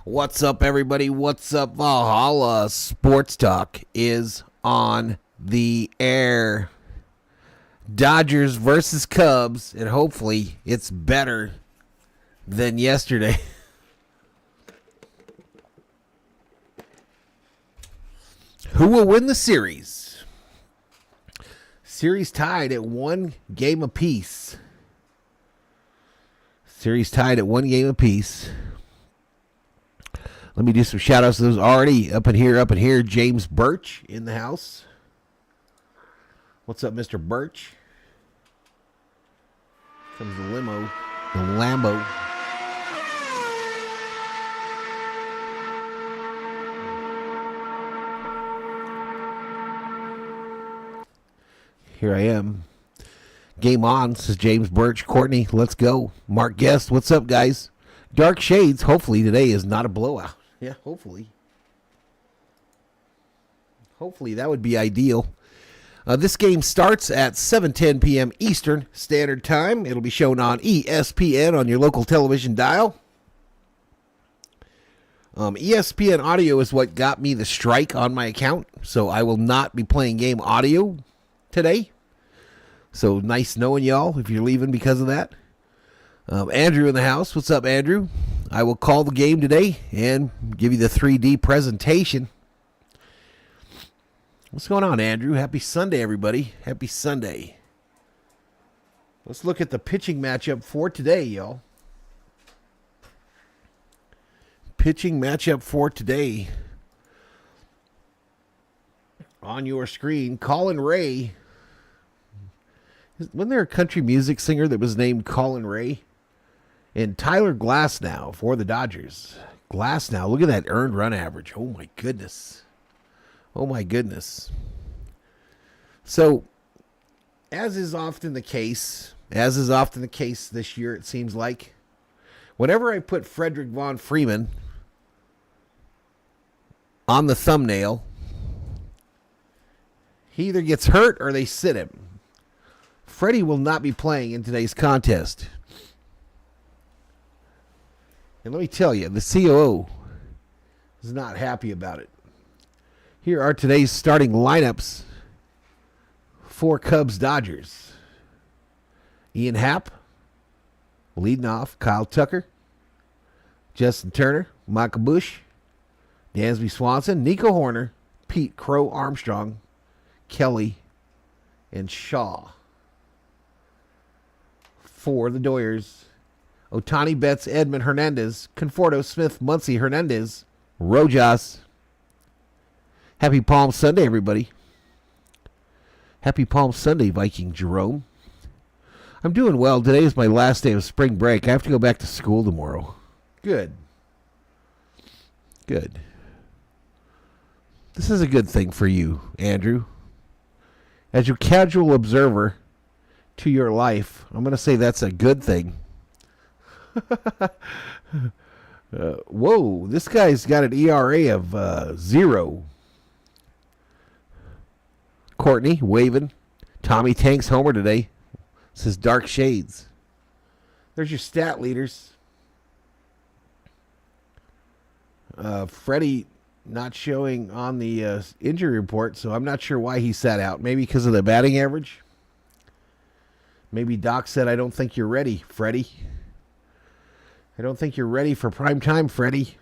What's up, everybody? What's up? Valhalla Sports Talk is on the air. Dodgers versus Cubs, and hopefully it's better than yesterday. Who will win the series? Series tied at 1 game apiece. Series tied at 1 game apiece. Let me do some shout outs to those already up in here. James Birch in the house. What's up, Mr. Birch? Comes the limo, the Lambo. Here I am. Game on, says James Birch. Courtney, let's go. Mark Guest, what's up, guys? Dark Shades, hopefully today is not a blowout. Yeah, hopefully. Hopefully, that would be ideal. This game starts at 7:10 p.m. Eastern Standard Time. It'll be shown on ESPN on your local television dial. ESPN audio is what got me the strike on my account, so I will not be playing game audio today. So nice knowing y'all if you're leaving because of that. Andrew in the house. What's up, Andrew? I will call the game today and give you the 3D presentation. What's going on, Andrew? Happy Sunday, everybody. Happy Sunday. Let's look at the pitching matchup for today, y'all. Pitching matchup for today. On your screen, Colin Ray. Wasn't there a country music singer that was named Colin Ray? And Tyler Glasnow for the Dodgers. Glasnow, look at that earned run average. Oh, my goodness. Oh, my goodness. So, as is often the case this year, it seems like, whenever I put Frederick Von Freeman on the thumbnail, he either gets hurt or they sit him. Freddy will not be playing in today's contest. And let me tell you, the COO is not happy about it. Here are today's starting lineups for Cubs Dodgers. Ian Happ, leading off. Kyle Tucker, Justin Turner, Michael Busch, Dansby Swanson, Nico Horner, Pete Crow Armstrong, Kelly, and Shaw. For the Doyers, Ohtani, Betts, Edman, Hernandez, Conforto, Smith, Muncy, Hernandez, Rojas. Happy Palm Sunday, everybody. Happy Palm Sunday, Viking Jerome. I'm doing well. Today is my last day of spring break. I have to go back to school tomorrow. Good. Good. This is a good thing for you, Andrew. As your casual observer to your life, I'm going to say that's a good thing. Whoa, this guy's got an ERA of 0. Courtney waving. Tommy Tanks homer today. Says Dark Shades. There's your stat leaders. Freddy not showing on the injury report, so I'm not sure why he sat out. Maybe because of the batting average. Maybe Doc said, I don't think you're ready, Freddy. I don't think you're ready for prime time, Freddy.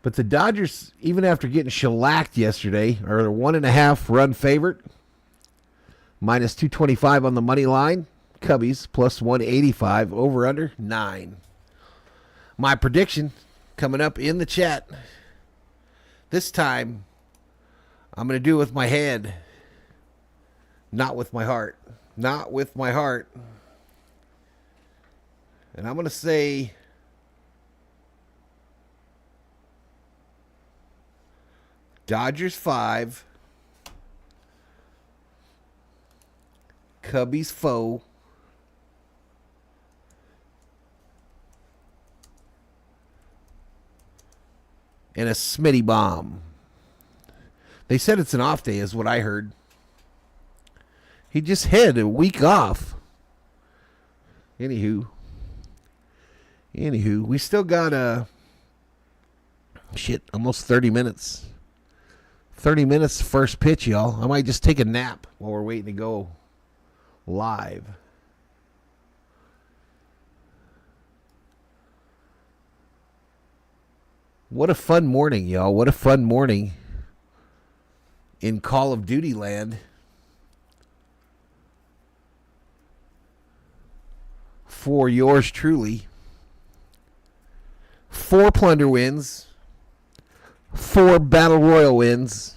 But the Dodgers, even after getting shellacked yesterday, are a 1.5 run favorite. Minus 225 on the money line. Cubbies plus 185. Over under 9. My prediction coming up in the chat. This time, I'm going to do it with my head. Not with my heart. Not with my heart. And I'm going to say Dodgers 5, Cubbies 4, and a Smitty bomb. They said it's an off day is what I heard. He just had a week off. Anywho, we still got Shit, almost 30 minutes. 30 minutes first pitch, y'all. I might just take a nap while we're waiting to go live. What a fun morning, y'all. What a fun morning in Call of Duty land. For yours truly. 4 plunder wins. 4 battle royal wins.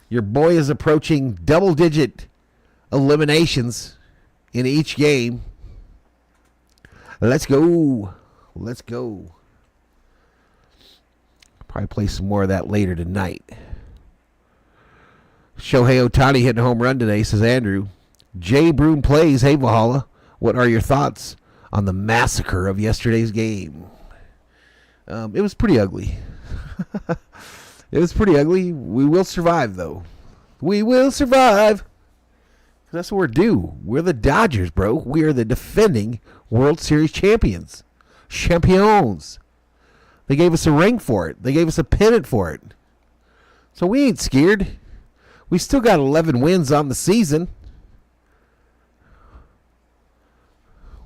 Your boy is approaching double-digit eliminations in each game. Let's go. Let's go. Probably play some more of that later tonight. Shohei Ohtani hitting a home run today, says Andrew. Jay Broom plays. Hey, Valhalla. What are your thoughts on the massacre of yesterday's game? It was pretty ugly. It was pretty ugly. We will survive, though. We will survive. That's what we're due. We're the Dodgers, bro. We are the defending World Series champions. Champions. They gave us a ring for it. They gave us a pennant for it. So we ain't scared. We still got 11 wins on the season.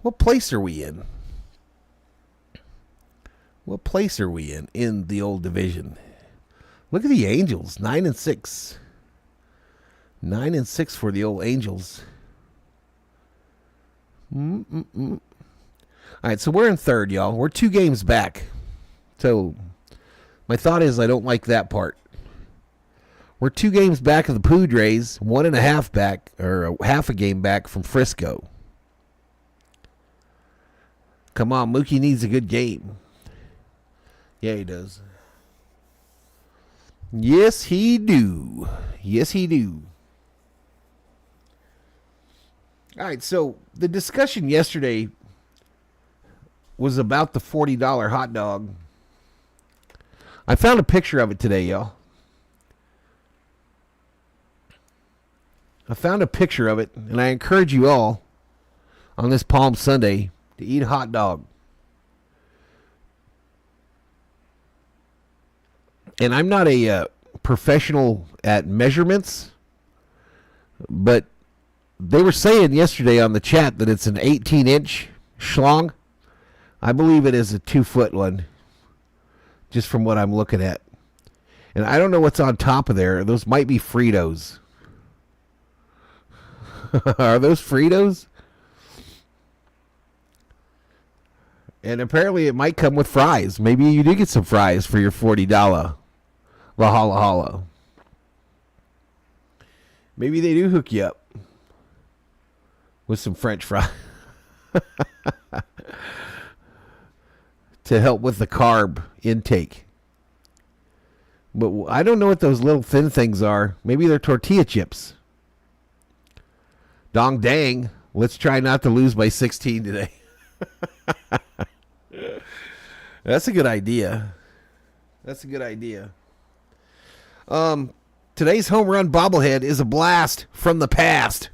What place are we in? What place are we in the old division? Look at the Angels, 9-6. 9-6 for the old Angels. All right, so we're in third, y'all. We're 2 games back. So my thought is I don't like that part. We're 2 games back of the Padres, 1.5 back, or half a game back from Frisco. Come on, Mookie needs a good game. Yeah, he does. Yes, he do. Yes, he do. All right, so the discussion yesterday was about the $40 hot dog. I found a picture of it today, y'all. I found a picture of it, and I encourage you all on this Palm Sunday to eat a hot dog. And I'm not a professional at measurements, but they were saying yesterday on the chat that it's an 18-inch schlong. I believe it is a 2-foot one, just from what I'm looking at. And I don't know what's on top of there. Those might be Fritos. Are those Fritos? And apparently it might come with fries. Maybe you do get some fries for your $40 Valhalla. Maybe they do hook you up with some French fries to help with the carb intake. But I don't know what those little thin things are. Maybe they're tortilla chips. Dong dang. Let's try not to lose by 16 today. That's a good idea. That's a good idea. Today's home run bobblehead is a blast from the past.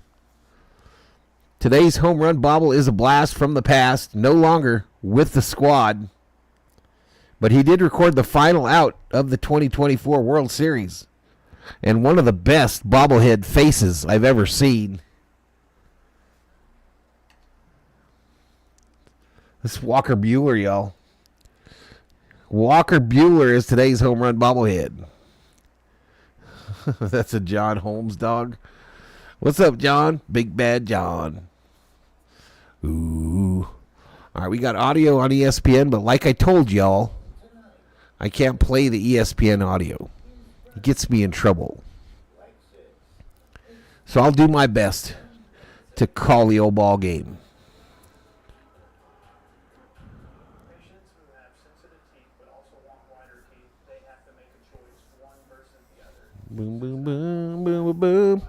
Today's home run bobble is a blast from the past. No longer with the squad. But he did record the final out of the 2024 World Series. And one of the best bobblehead faces I've ever seen. This is Walker Buehler, y'all. Walker Buehler is today's home run bobblehead. That's a John Holmes dog. What's up, John? Big Bad John. Ooh. All right, we got audio on ESPN, but like I told y'all, I can't play the ESPN audio. It gets me in trouble. So I'll do my best to call the old ball game. Boom, boom, boom, boom, boom, boom.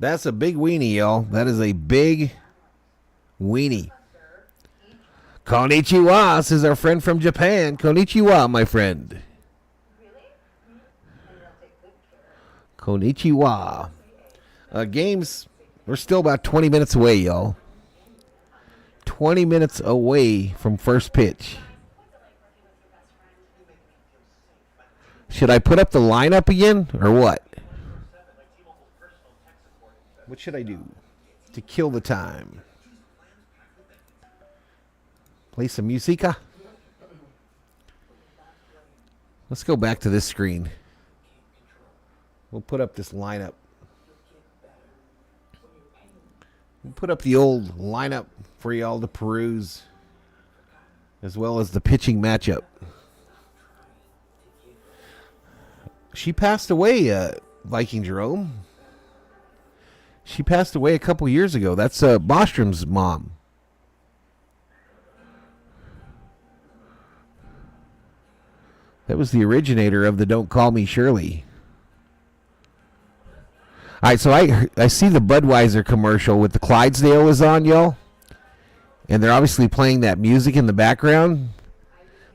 That's a big weenie, y'all. That is a big weenie. Konnichiwa, says our friend from Japan. Konnichiwa, my friend. Konnichiwa. Games, we're still about 20 minutes away, y'all. 20 minutes away from first pitch. Should I put up the lineup again, or what? What should I do to kill the time? Play some musica? Let's go back to this screen. We'll put up this lineup. We'll put up the old lineup for y'all to peruse, as well as the pitching matchup. She passed away, Viking Jerome. She passed away a couple years ago. That's Bostrom's mom. That was the originator of the Don't Call Me Shirley. All right, so I see the Budweiser commercial with the Clydesdale is on, y'all. And they're obviously playing that music in the background.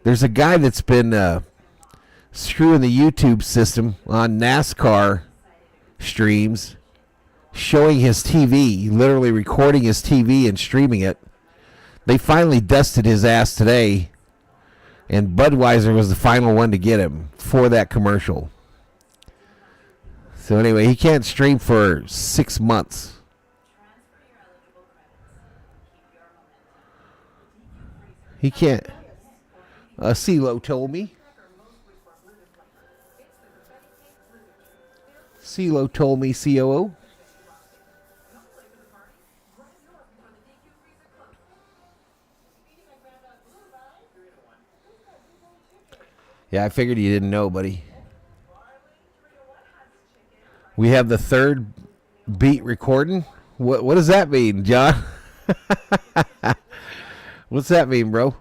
There's a guy that's been screwing the YouTube system on NASCAR streams, showing his TV, literally recording his TV and streaming it. They finally dusted his ass today, and Budweiser was the final one to get him for that commercial. So anyway, he can't stream for 6 months. He can't. CeeLo told me. CeeLo told me, COO. Yeah, I figured you didn't know, buddy. We have the third beat recording. What does that mean, John? What's that mean, bro?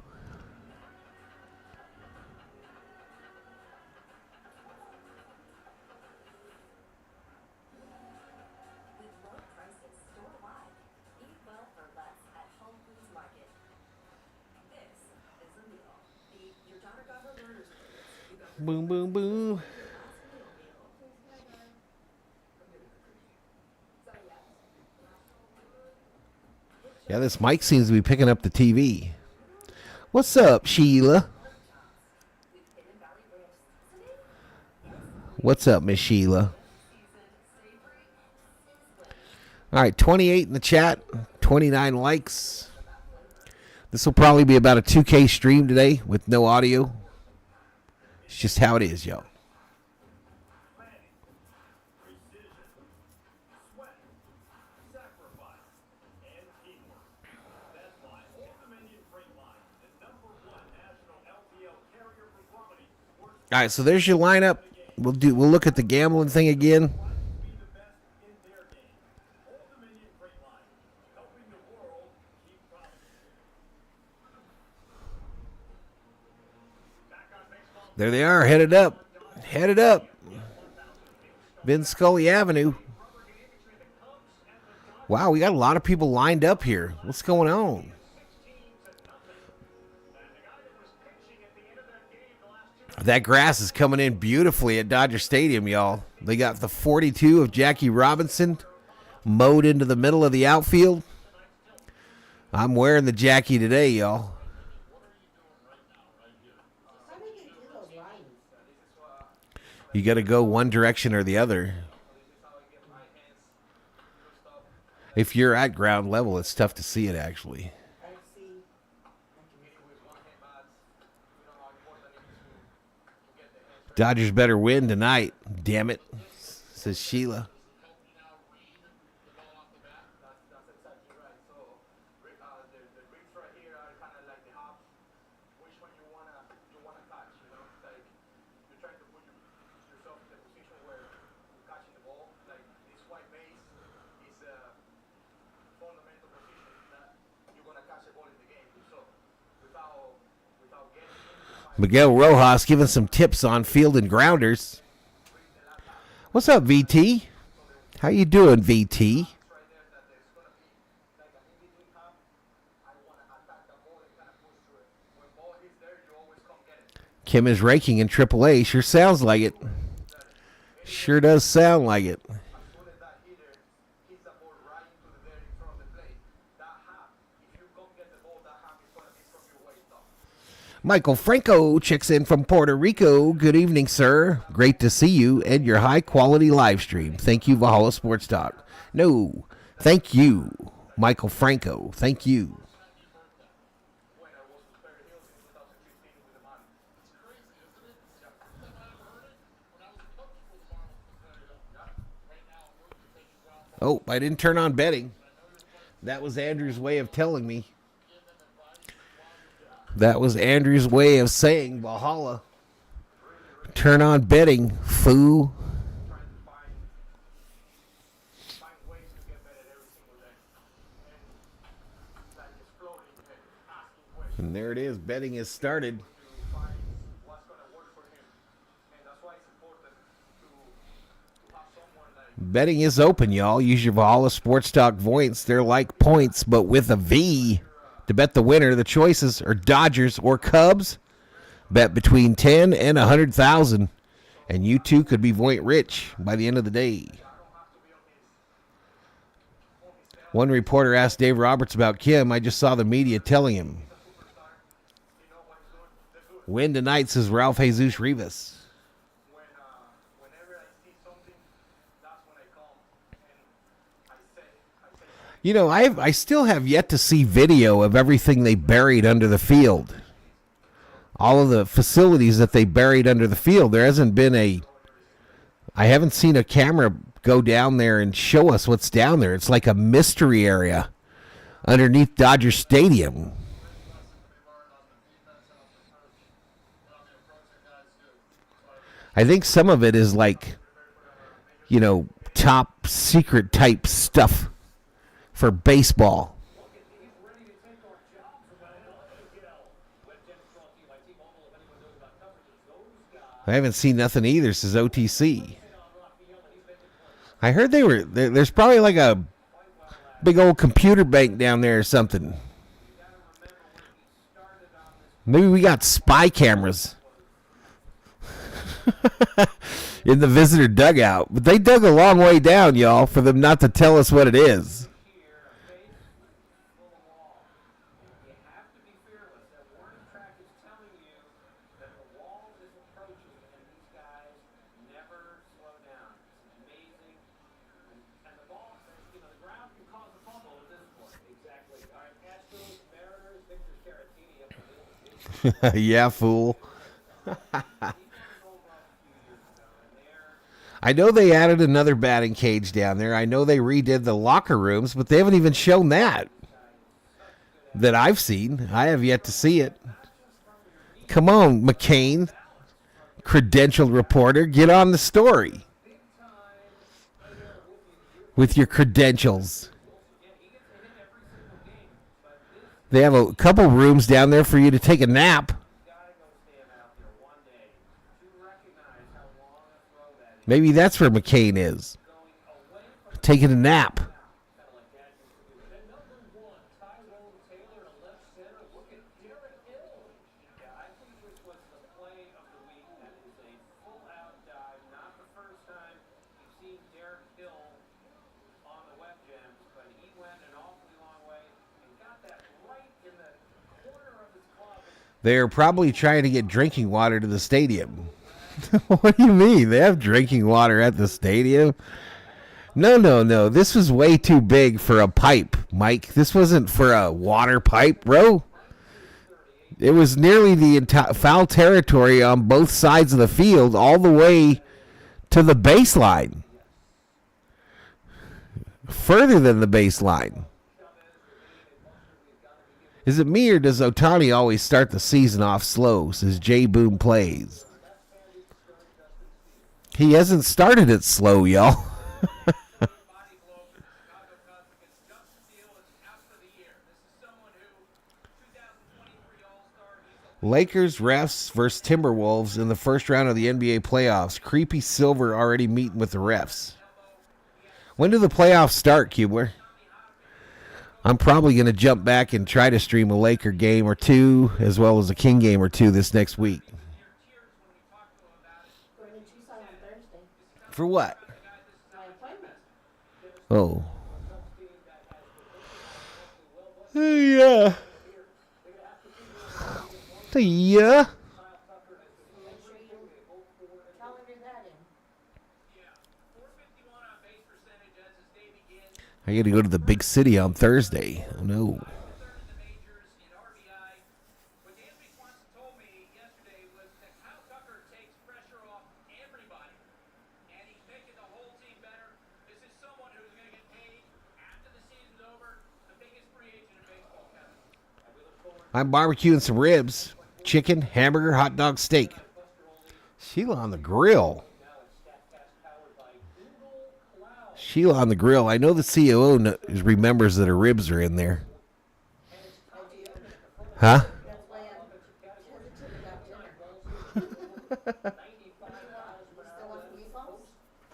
Boom, boom, boom. Yeah, this mic seems to be picking up the TV. What's up, Sheila? What's up, Miss Sheila? All right, 28 in the chat, 29 likes. This will probably be about a 2K stream today with no audio. It's just how it is, y'all. All right, so there's your lineup. We'll look at the gambling thing again. There they are, headed up. Headed up. Vin Scully Avenue. Wow, we got a lot of people lined up here. What's going on? That grass is coming in beautifully at Dodger Stadium, y'all. They got the 42 of Jackie Robinson mowed into the middle of the outfield. I'm wearing the Jackie today, y'all. You got to go one direction or the other. If you're at ground level, it's tough to see it, actually. Dodgers better win tonight. Damn it, says Sheila. Miguel Rojas giving some tips on field and grounders. What's up, VT? How you doing, VT? Kim is raking in AAA. Sure sounds like it. Sure does sound like it. Michael Franco checks in from Puerto Rico. Good evening, sir. Great to see you and your high-quality live stream. Thank you, Valhalla Sports Talk. No, thank you, Michael Franco. Thank you. Oh, I didn't turn on betting. That was Andrew's way of telling me. That was Andrew's way of saying, Valhalla, turn on betting, fool. And there it is. Betting has started. Betting is open, y'all. Use your Valhalla Sports Talk points. They're like points, but with a V. To bet the winner, the choices are Dodgers or Cubs. Bet between 10 and 100,000, and you too could be point rich by the end of the day. One reporter asked Dave Roberts about Kim. I just saw the media telling him. Win tonight, says Ralph Jesus Rivas. You know, I still have yet to see video of everything they buried under the field. All of the facilities that they buried under the field. There hasn't been I haven't seen a camera go down there and show us what's down there. It's like a mystery area underneath Dodger Stadium. I think some of it is like, you know, top secret type stuff for baseball. I haven't seen nothing either, says OTC. I heard there's probably like a big old computer bank down there or something. Maybe we got spy cameras in the visitor dugout. But they dug a long way down, y'all, for them not to tell us what it is. Yeah, fool. I know they added another batting cage down there. I know they redid the locker rooms, but they haven't even shown that I've seen. I have yet to see it. Come on, McCain, credentialed reporter, get on the story with your credentials. They have a couple rooms down there for you to take a nap. Maybe that's where McCain is. Taking a nap. They're probably trying to get drinking water to the stadium. What do you mean? They have drinking water at the stadium? No. This was way too big for a pipe, Mike. This wasn't for a water pipe, bro. It was nearly the entire foul territory on both sides of the field, all the way to the baseline. Further than the baseline. Is it me or does Ohtani always start the season off slow, says J Boom Plays? He hasn't started it slow, y'all. Lakers refs versus Timberwolves in the first round of the NBA playoffs. Creepy Silver already meeting with the refs. When do the playoffs start, Kubler? I'm probably going to jump back and try to stream a Laker game or two, as well as a King game or two this next week. For what? Oh. Yeah. Yeah. I got to go to the big city on Thursday. Oh, no. I'm barbecuing some ribs, chicken, hamburger, hot dog, steak. Sheila on the grill. Sheila on the grill. I know the COO remembers that her ribs are in there. Huh?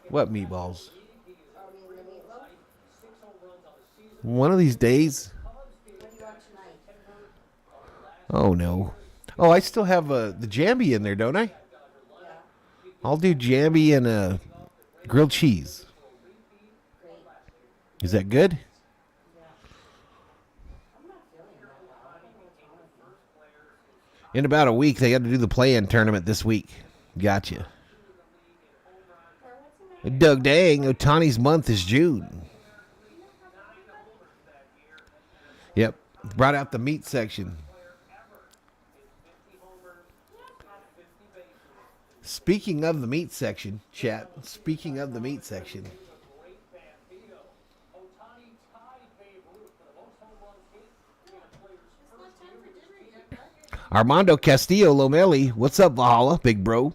What meatballs? One of these days. Oh, no. Oh, I still have the Jambi in there, don't I? I'll do Jambi and grilled cheese. Is that good? In about a week, they got to do the play-in tournament this week. Gotcha. Doug dang, Ohtani's month is June. Yep. Brought out the meat section. Speaking of the meat section, chat. Speaking of the meat section. Armando Castillo Lomeli, what's up, Valhalla, big bro?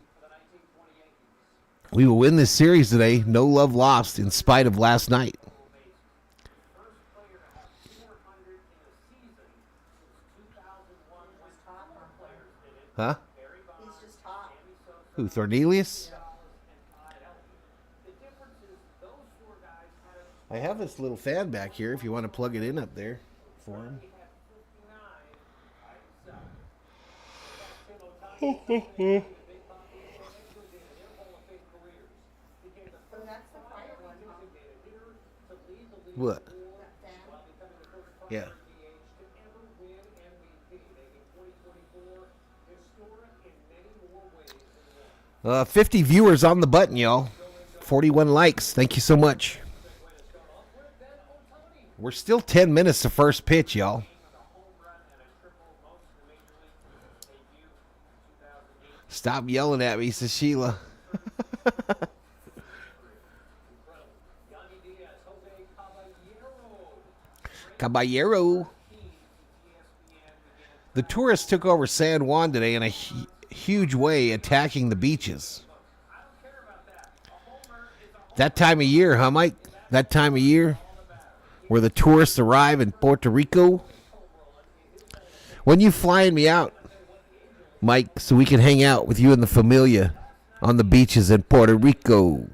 We will win this series today. No love lost in spite of last night. Huh? Who, Thornelius? I have this little fan back here if you want to plug it in up there for him. What? Yeah. 50 viewers on the button, y'all. 41 likes. Thank you so much. We're still 10 minutes to first pitch, y'all. Stop yelling at me, says Sheila. Caballero. The tourists took over San Juan today in a huge way, attacking the beaches. That time of year, huh, Mike? That time of year where the tourists arrive in Puerto Rico. When you flying me out, Mike, so we can hang out with you and the familia on the beaches in Puerto Rico?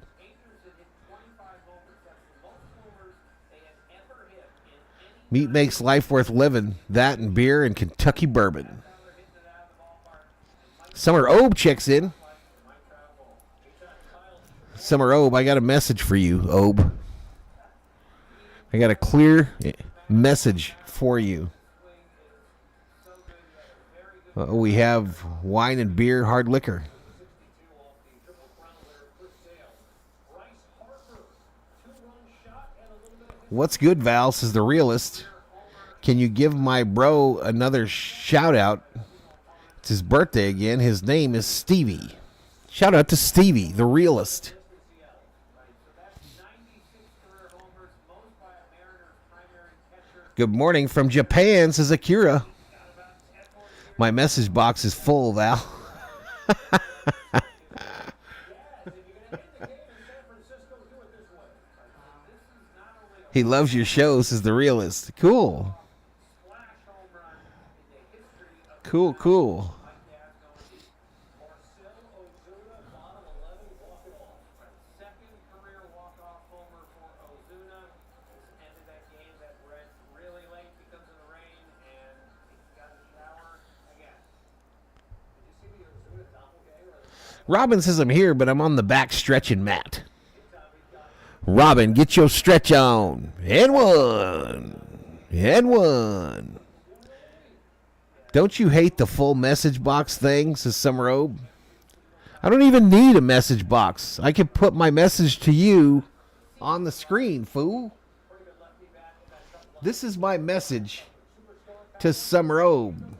Meat makes life worth living. That and beer and Kentucky bourbon. Summer Obe checks in. Summer Obe, I got a message for you, Obe. I got a clear message for you. We have wine and beer, hard liquor. What's good, Val, says the realist. Can you give my bro another shout out? It's his birthday again. His name is Stevie. Shout out to Stevie, the realist. Good morning from Japan, says Akira. My message box is full, Val. He loves your show, says the realist. Cool. Cool. Robin says I'm here, but I'm on the back stretching mat. Robin, get your stretch on. And one. And one. Don't you hate the full message box thing, says Summer Obe? I don't even need a message box. I can put my message to you on the screen, fool. This is my message to Summer Obe.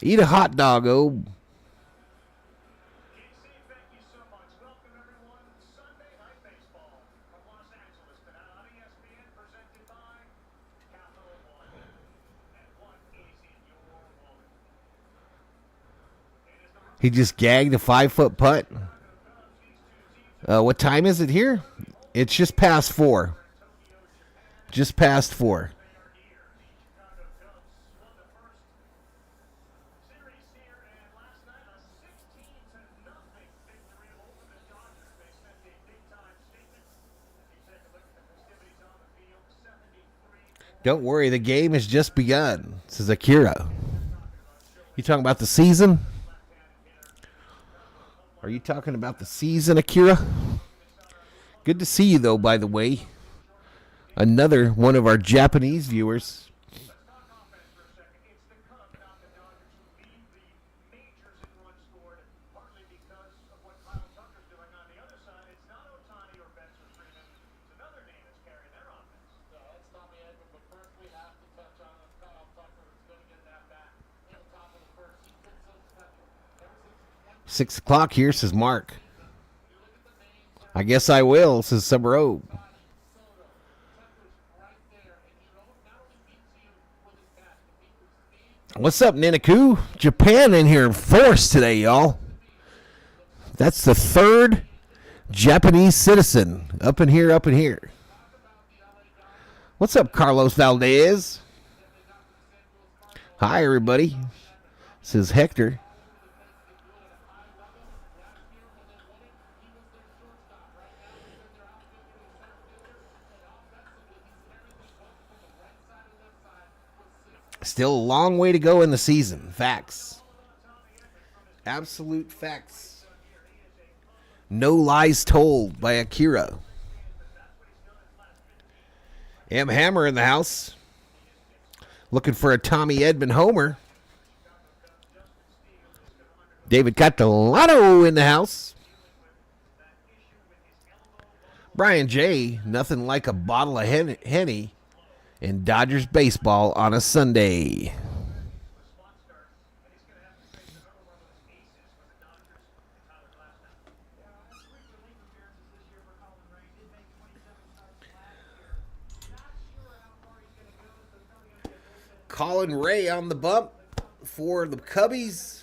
Eat a hot dog, Obe. He just gagged a 5-foot putt. What time is it here? It's just past 4. Just past 4. Don't worry, the game has just begun, says Akira. You talking about the season? Are you talking about the season, Akira? Good to see you, though, by the way. Another one of our Japanese viewers. Six o'clock here, says Mark. I guess I will, says Summer Obe. What's up, Ninaku? Japan in here in force today, y'all. That's the third Japanese citizen up in here, up in here. What's up, Carlos Valdez? Hi, everybody, says Hector. Still a long way to go in the season. Facts. Absolute facts. No lies told by Akira. M. Hammer in the house. Looking for a Tommy Edman homer. David Catalano in the house. Brian J. Nothing like a bottle of Henny in Dodgers baseball on a Sunday. Colin Ray on the bump for the Cubbies.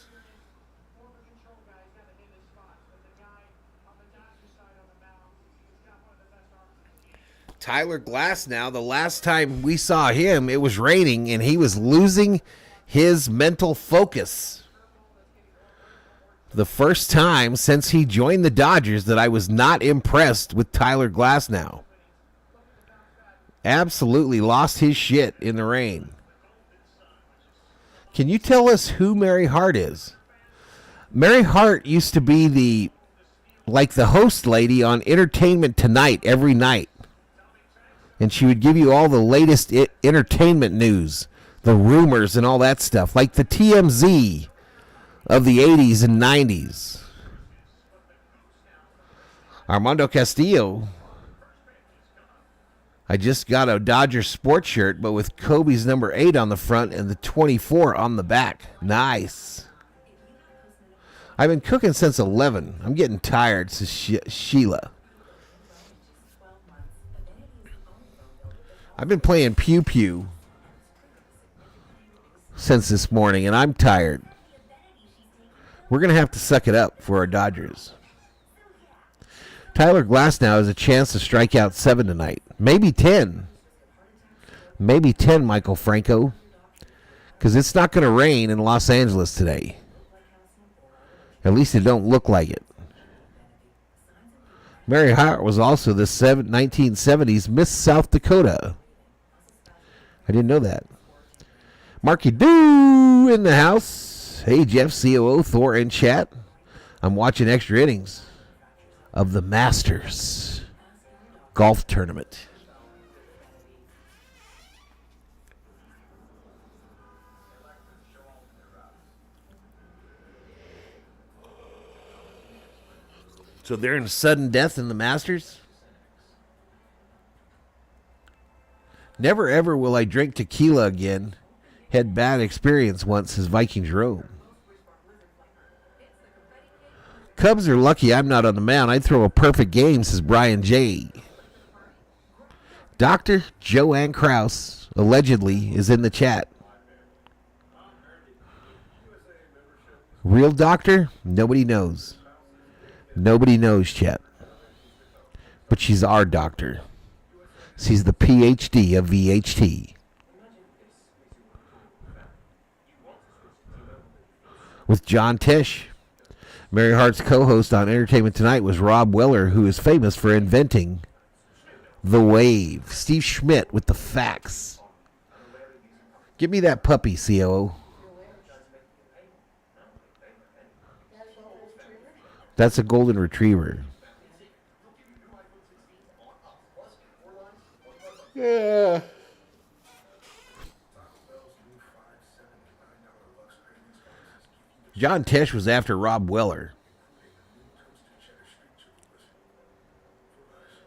Tyler Glasnow, the last time we saw him, it was raining, and he was losing his mental focus. The first time since he joined the Dodgers that I was not impressed with Tyler Glasnow. Absolutely lost his shit in the rain. Can you tell us who Mary Hart is? Mary Hart used to be the host lady on Entertainment Tonight every night. And she would give you all the latest entertainment news, the rumors and all that stuff, like the TMZ of the 80s and 90s. Armando Castillo. I just got a Dodger sports shirt, but with Kobe's number 8 on the front and the 24 on the back. Nice. I've been cooking since 11. I'm getting tired, says Sheila. I've been playing Pew Pew since this morning, and I'm tired. We're going to have to suck it up for our Dodgers. Tyler Glasnow has a chance to strike out 7 tonight. Maybe 10. Maybe 10, Michael Franco. Because it's not going to rain in Los Angeles today. At least it don't look like it. Mary Hart was also the 1970s Miss South Dakota. I didn't know that. Marky Doo in the house. Hey, Jeff, COO, Thor in chat. I'm watching extra innings. of the Masters golf tournament. So they're in sudden death in the Masters? Never ever will I drink tequila again. Had bad experience once, says Vikings Rome. Cubs are lucky I'm not on the mound. I'd throw a perfect game, says Brian J. Dr. Joanne Krause, allegedly, is in the chat. Real doctor? Nobody knows. Nobody knows, chat. But she's our doctor. She's the PhD of VHT. With John Tish. Mary Hart's co-host on Entertainment Tonight was Rob Weller, who is famous for inventing the wave. Steve Schmidt with the facts. Give me that puppy, COO. That's a golden retriever. Yeah. John Tesh was after Rob Weller.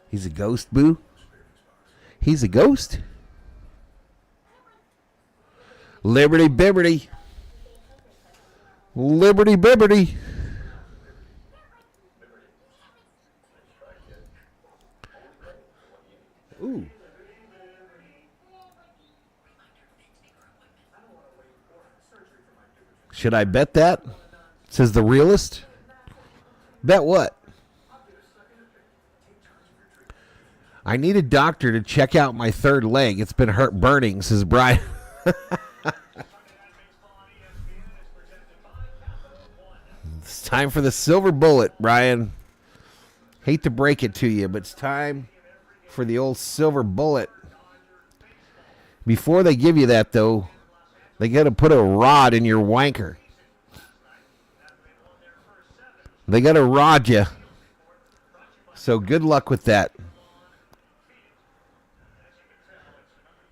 He's a ghost, boo? He's a ghost? Liberty Bibberty. Liberty Bibberty. Ooh. Should I bet that? Says the realist. Bet what? I need a doctor to check out my third leg. It's been burning, says Brian. It's time for the silver bullet, Brian. Hate to break it to you, but it's time for the old silver bullet. Before they give you that, though, they got to put a rod in your wanker. They got to rod you. So good luck with that.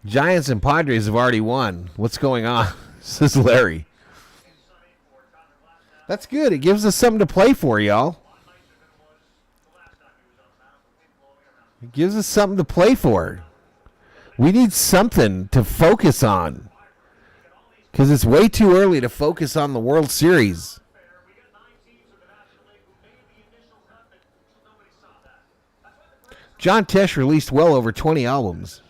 Giants and Padres have already won. What's going on? Says Larry. That's good. It gives us something to play for, y'all. It gives us something to play for. We need something to focus on. Because it's way too early to focus on the World Series. John Tesh released well over 20 albums.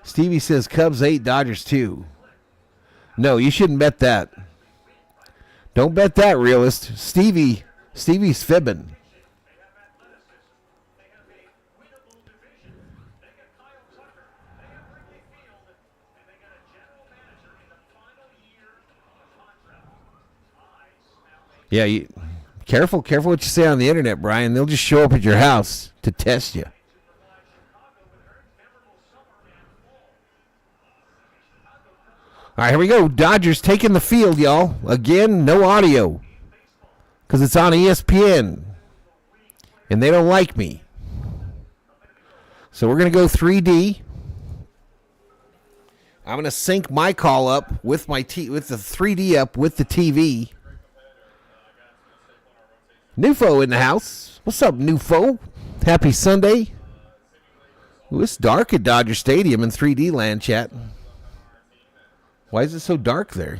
Stevie says Cubs 8, Dodgers 2. No, you shouldn't bet that. Don't bet that, realist. Stevie's fibbing. Yeah, careful what you say on the internet, Brian. They'll just show up at your house to test you. All right, here we go. Dodgers taking the field, y'all. Again, no audio because it's on ESPN, and they don't like me. So we're going to go 3D. I'm going to sync my call up with with the 3D up with the TV. Nufo in the house. What's up, Nufo? Happy Sunday. Ooh, it's dark at Dodger Stadium in 3D land, chat. Why is it so dark there?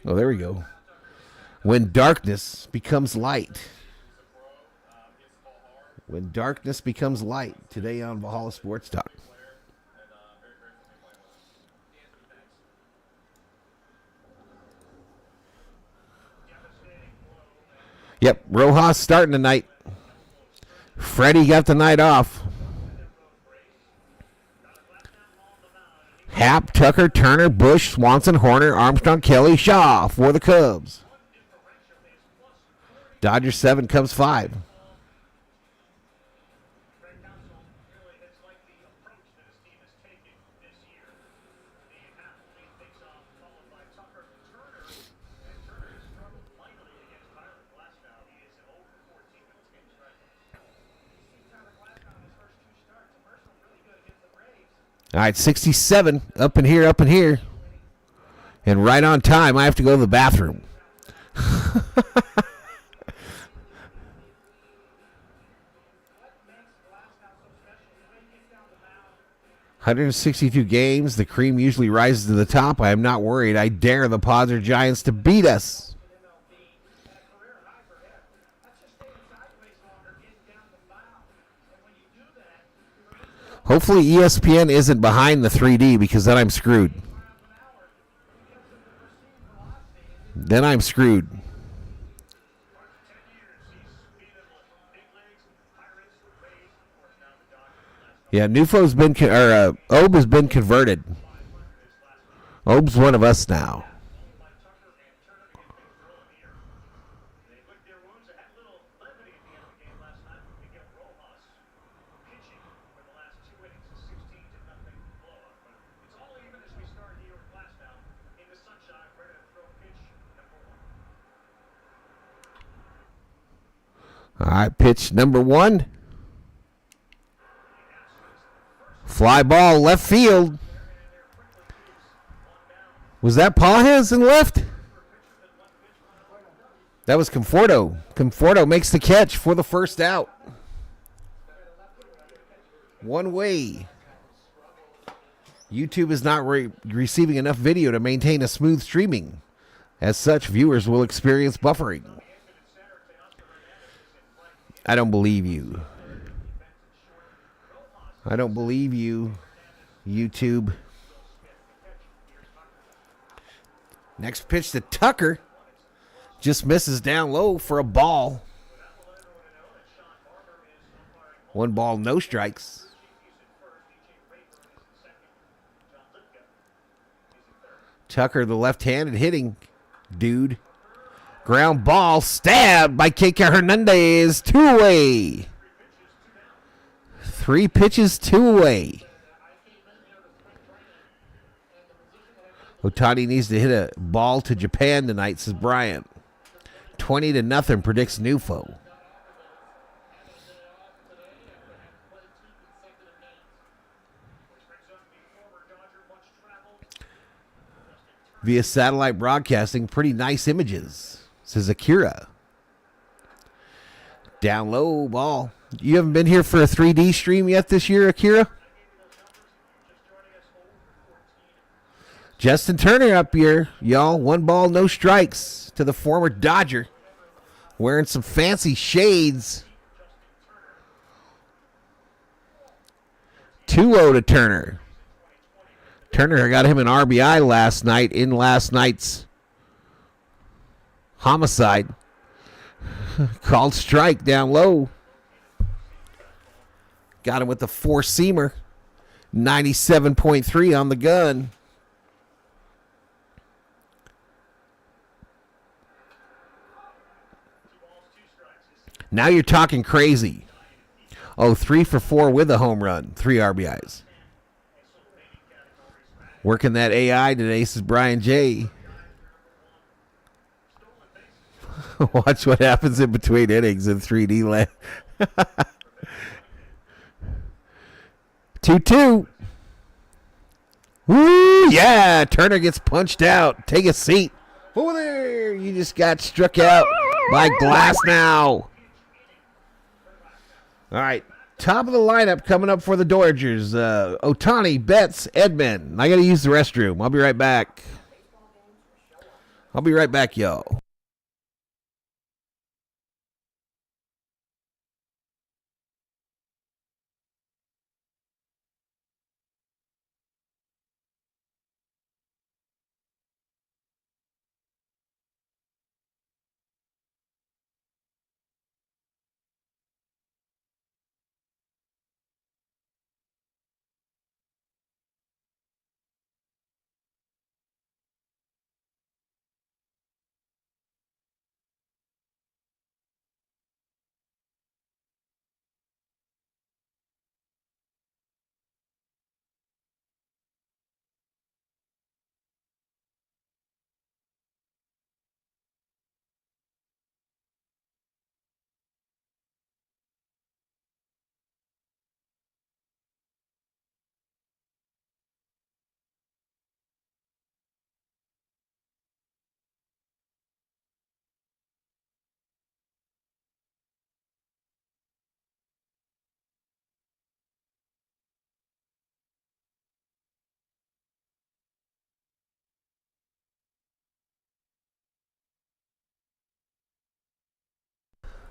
Oh, there we go. When darkness becomes light. When darkness becomes light. Today on Valhalla Sports Talk. Yep, Rojas starting tonight. Freddy got the night off. Happ, Tucker, Turner, Bush, Swanson, Horner, Armstrong, Kelly, Shaw for the Cubs. Dodgers 7, Cubs 5. All right, 67. Up in here, up in here. And right on time. I have to go to the bathroom. 162 games. The cream usually rises to the top. I am not worried. I dare the Pods or Giants to beat us. Hopefully ESPN isn't behind the 3D because then I'm screwed. Then I'm screwed. Yeah, Nufo's been Obe has been converted. Obe's one of us now. All right, pitch number 1. Fly ball, left field. Was that Pages in left? That was Conforto. Conforto makes the catch for the first out. One way. YouTube is not receiving enough video to maintain a smooth streaming. As such, viewers will experience buffering. I don't believe you. I don't believe you, YouTube. Next pitch to Tucker. Just misses down low for a ball. 1 ball, no strikes. Tucker, the left-handed hitting dude. Ground ball stabbed by Keke Hernandez. 2 away. 3 pitches, 2 away. Ohtani needs to hit a ball to Japan tonight, says Bryant. 20-0 predicts Nufo. Via satellite broadcasting, pretty nice images, says Akira. Down low ball. You haven't been here for a 3D stream yet this year, Akira? Justin Turner up here, y'all. 1 ball, no strikes to the former Dodger. Wearing some fancy shades. 2-0 to Turner. Turner got him an RBI last night in last night's homicide. Called strike down low. Got him with the 4-seamer. 97.3 on the gun. Now you're talking crazy. Oh, 3 for 4 with a home run. 3 RBIs. Working that AI today, says Brian J. Watch what happens in between innings in 3D land. 2-2. Woo, yeah. Turner gets punched out. Take a seat. Over there. You just got struck out by Glass now. All right. Top of the lineup coming up for the Dodgers. Ohtani, Betts, Edman. I got to use the restroom. I'll be right back. I'll be right back, y'all.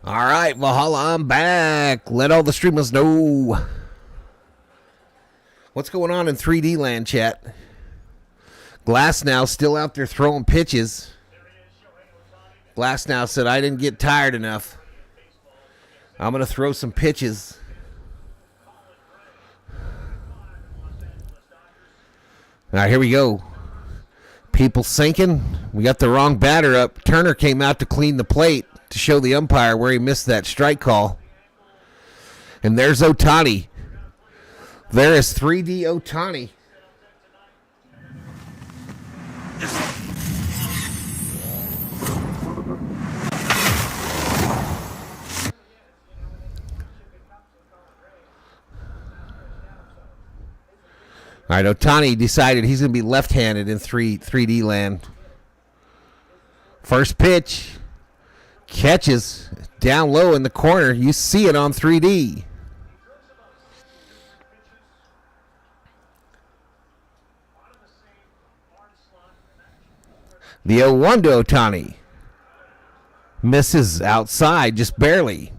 All right, Valhalla, I'm back. Let all the streamers know what's going on in 3D land, chat. Glass now still out there throwing pitches. Glass now said, I didn't get tired enough. I'm going to throw some pitches. All right, here we go. People sinking. We got the wrong batter up. Turner came out to clean the plate to show the umpire where he missed that strike call. And there's Ohtani. There is 3D Ohtani. All right, Ohtani decided he's going to be left-handed in 3D land. First pitch. Catches down low in the corner. You see it on 3D. The 0-1 to Ohtani. Misses outside, just barely.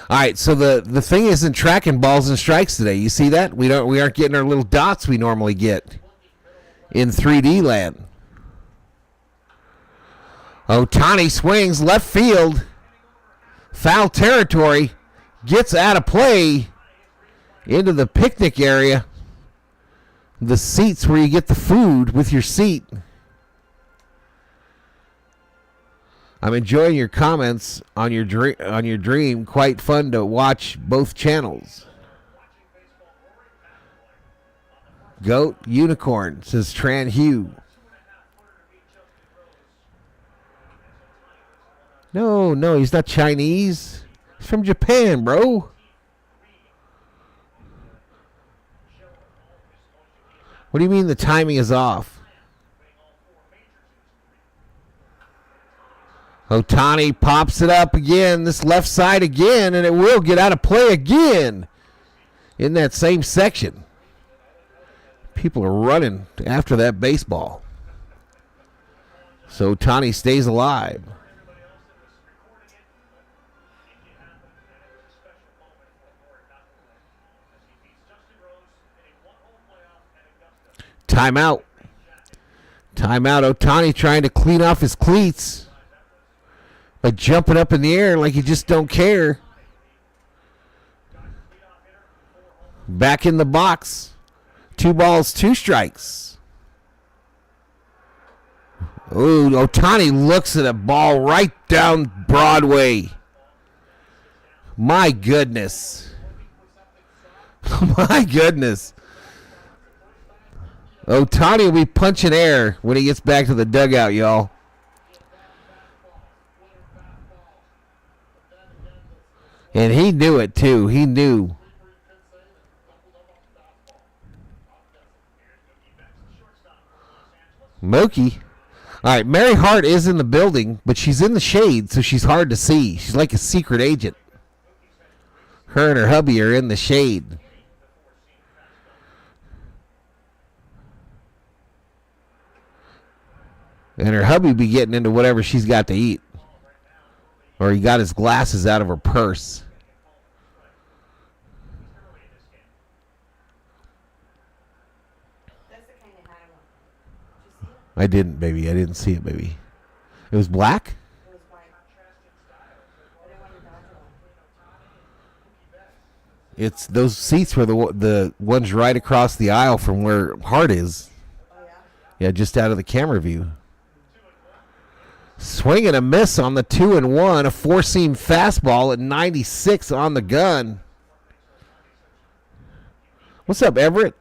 All right, so the thing isn't tracking balls and strikes today. You see that? We aren't getting our little dots we normally get in 3D land. Ohtani swings left field. Foul territory. Gets out of play into the picnic area. The seats where you get the food with your seat. I'm enjoying your comments on your dream. Quite fun to watch both channels. Goat Unicorn, says Tran Hugh. No, he's not Chinese. He's from Japan, bro. What do you mean the timing is off? Ohtani pops it up again, this left side again, and it will get out of play again in that same section. People are running after that baseball. So Ohtani stays alive. Timeout. Ohtani trying to clean off his cleats. By jumping up in the air like you just don't care. Back in the box. 2 balls, 2 strikes. Ooh, Ohtani looks at a ball right down Broadway. My goodness. My goodness. Ohtani will be punching air when he gets back to the dugout, y'all. And he knew it, too. He knew. Mookie. All right, Mary Hart is in the building, but she's in the shade, so she's hard to see. She's like a secret agent. Her and her hubby are in the shade. And her hubby be getting into whatever she's got to eat. Or he got his glasses out of her purse. I didn't, baby. I didn't see it, baby. It was black? It's those seats were the ones right across the aisle from where Hart is. Yeah, just out of the camera view. Swing and a miss on the 2-1. A 4-seam fastball at 96 on the gun. What's up, Everett?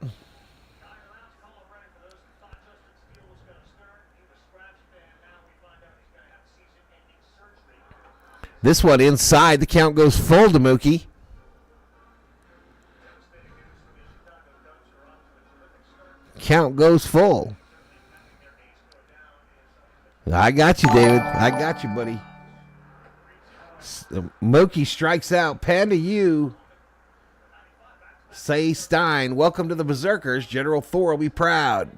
This one inside. The count goes full to Mookie. Count goes full. I got you, David. I got you, buddy. Mookie strikes out. Panda U. Say Stein. Welcome to the Berserkers. General Thor will be proud.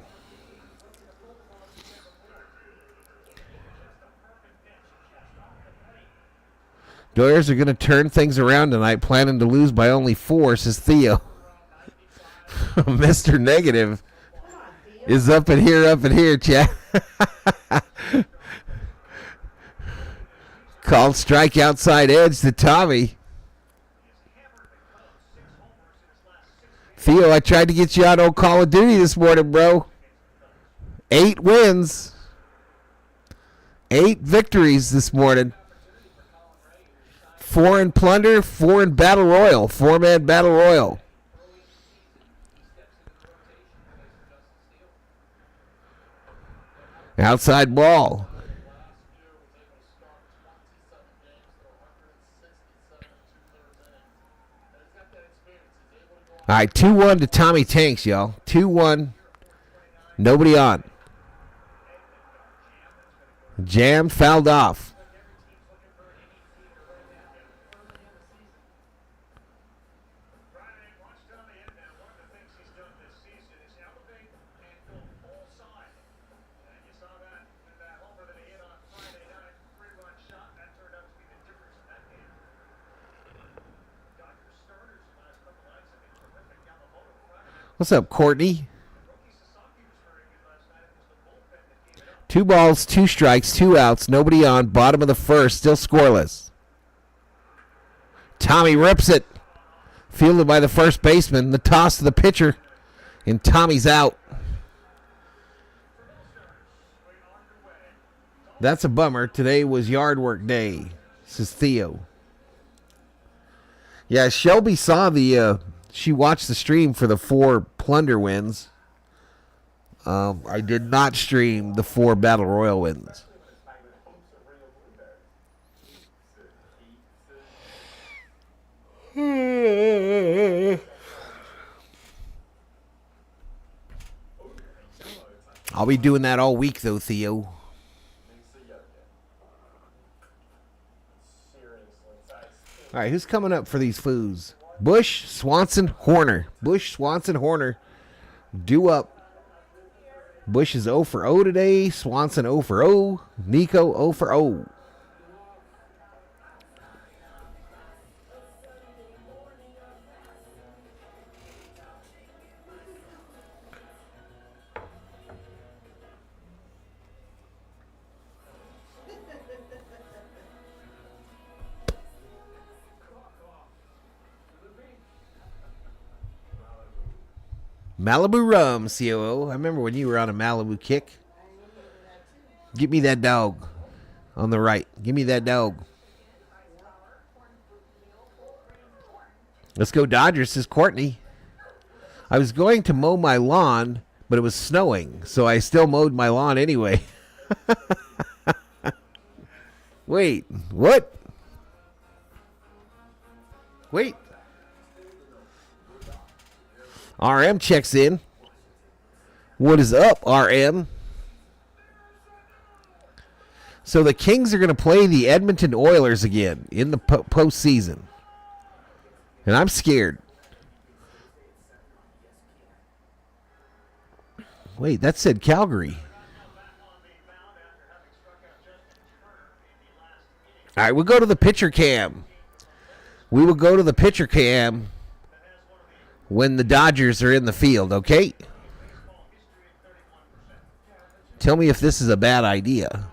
Doyers are going to turn things around tonight, planning to lose by only 4, says Theo. Mr. Negative is up in here, chat. Called strike outside edge to Tommy. Theo, I tried to get you out on Call of Duty this morning, bro. 8 wins. 8 victories this morning. 4 in Plunder, 4 in Battle Royal. 4-man Battle Royal. Outside ball. All right, 2-1 to Tommy Tanks, y'all. 2-1. Nobody on. Jammed, fouled off. What's up, Courtney? 2 balls, 2 strikes, 2 outs, nobody on. Bottom of the first, still scoreless. Tommy rips it. Fielded by the first baseman. The toss to the pitcher. And Tommy's out. That's a bummer. Today was yard work day, says Theo. Yeah, Shelby saw she watched the stream for the 4 Plunder wins. I did not stream the 4 Battle Royal wins. I'll be doing that all week, though, Theo. All right, who's coming up for these foos? Bush, Swanson, Horner. Bush, Swanson, Horner. Due up. Bush is 0 for 0 today. Swanson 0 for 0. Nico 0 for 0. Malibu rum, COO. I remember when you were on a Malibu kick. Give me that dog on the right. Give me that dog. Let's go Dodgers, says Courtney. I was going to mow my lawn, but it was snowing, so I still mowed my lawn anyway. Wait, what? Wait. RM checks in. What is up, RM? So the Kings are going to play the Edmonton Oilers again in the postseason. And I'm scared. Wait, that said Calgary. All right, we'll go to the pitcher cam. We will go to the pitcher cam when the Dodgers are in the field, okay? Tell me if this is a bad idea.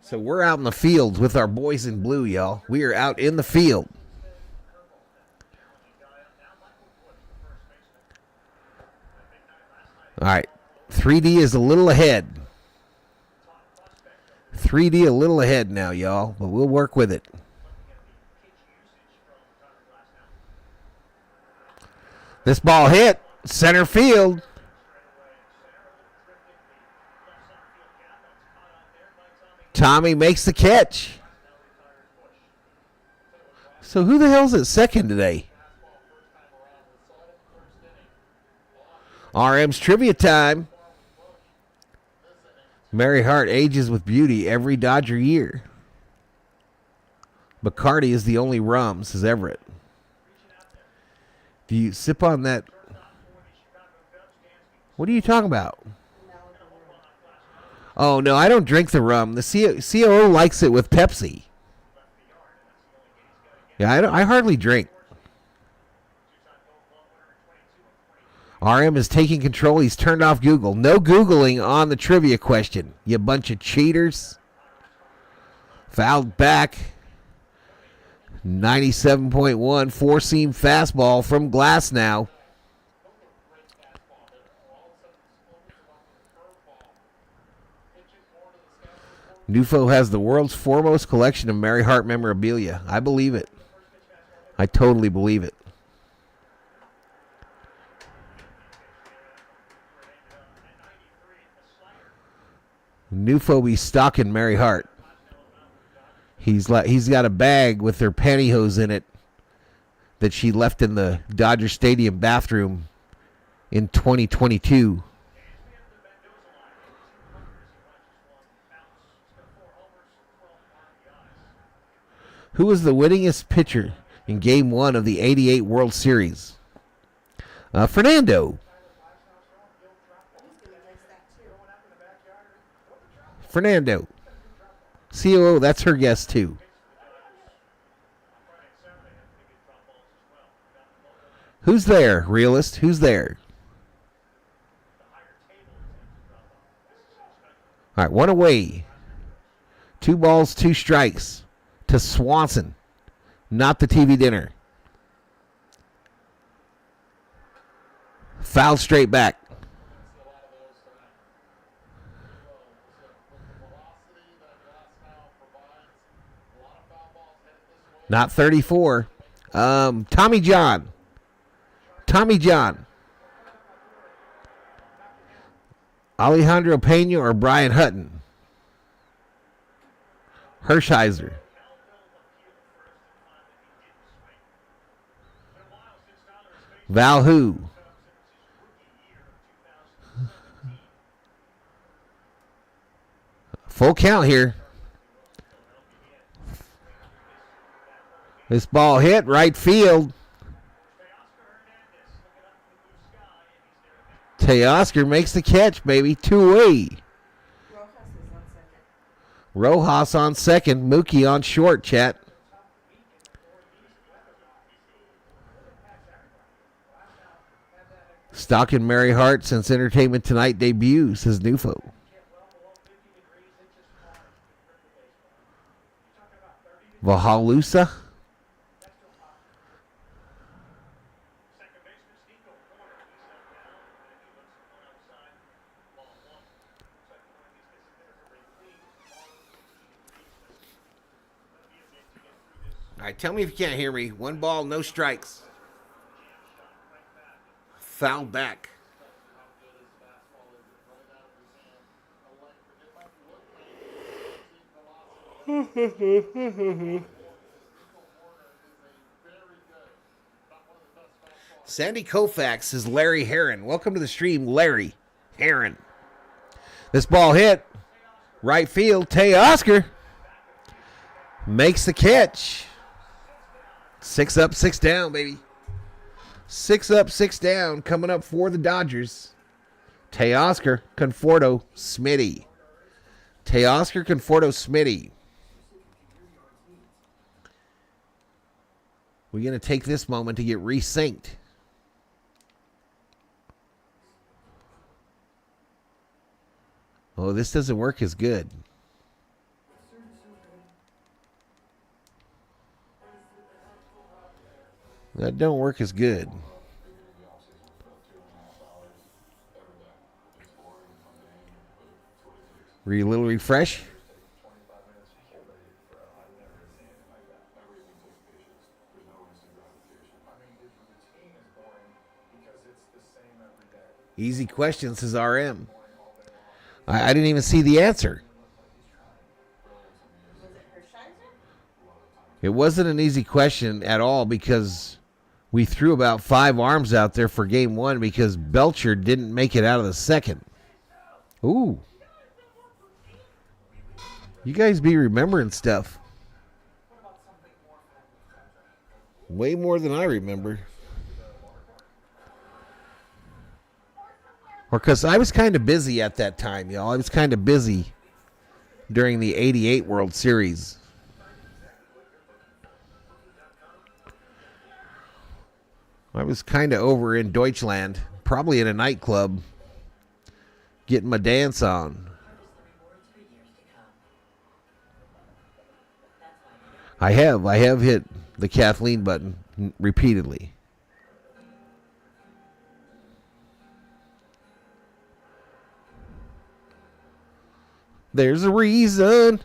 So we're out in the field with our boys in blue, y'all. We are out in the field. All right. 3D is a little ahead. 3D a little ahead now, y'all, but we'll work with it. This ball hit center field. Tommy makes the catch. So who the hell's at second today? RM's trivia time. Mary Hart ages with beauty every Dodger year. Bacardi is the only rum, says Everett. Do you sip on that? What are you talking about? Oh, no, I don't drink the rum. The COO likes it with Pepsi. Yeah, I hardly drink. RM is taking control. He's turned off Google. No Googling on the trivia question, you bunch of cheaters. Fouled back. 97.1 four-seam fastball from Glasnow. Nufo has the world's foremost collection of Mary Hart memorabilia. I believe it. I totally believe it. Nufo be stalking Mary Hart. He's got a bag with her pantyhose in it that she left in the Dodger Stadium bathroom in 2022. Who was the winningest pitcher in Game 1 of the '88 World Series? Fernando. Fernando. COO, that's her guess too. Who's there, realist? Who's there? All right, one away. 2 balls, 2 strikes to Swanson, not the TV dinner. Foul straight back. Not 34. Tommy John. Tommy John. Alejandro Pena or Brian Hutton? Hershiser. Val who? Full count here. This ball hit right field. Teoscar makes the catch, baby. 2 away. Rojas on second. Mookie on short, chat. Stalking Mary Hart since Entertainment Tonight debut, says Nufo. Valhalla. All right, tell me if you can't hear me. 1 ball, no strikes. Foul back. Sandy Koufax says Larry Heron. Welcome to the stream, Larry Heron. This ball hit right field. Teoscar makes the catch. 6 up, 6 down, baby. 6 up, 6 down. Coming up for the Dodgers. Teoscar, Conforto, Smitty. Teoscar, Conforto, Smitty. We're going to take this moment to get resynced. Oh, this doesn't work as good. That don't work as good. Little refresh. Easy question, says RM. I didn't even see the answer. It wasn't an easy question at all because we threw about 5 arms out there for game 1 because Belcher didn't make it out of the second. Ooh. You guys be remembering stuff. Way more than I remember. Or because I was kind of busy at that time, y'all. I was kind of busy during the 88 World Series. I was kind of over in Deutschland, probably in a nightclub, getting my dance on. I have hit the Kathleen button repeatedly. There's a reason.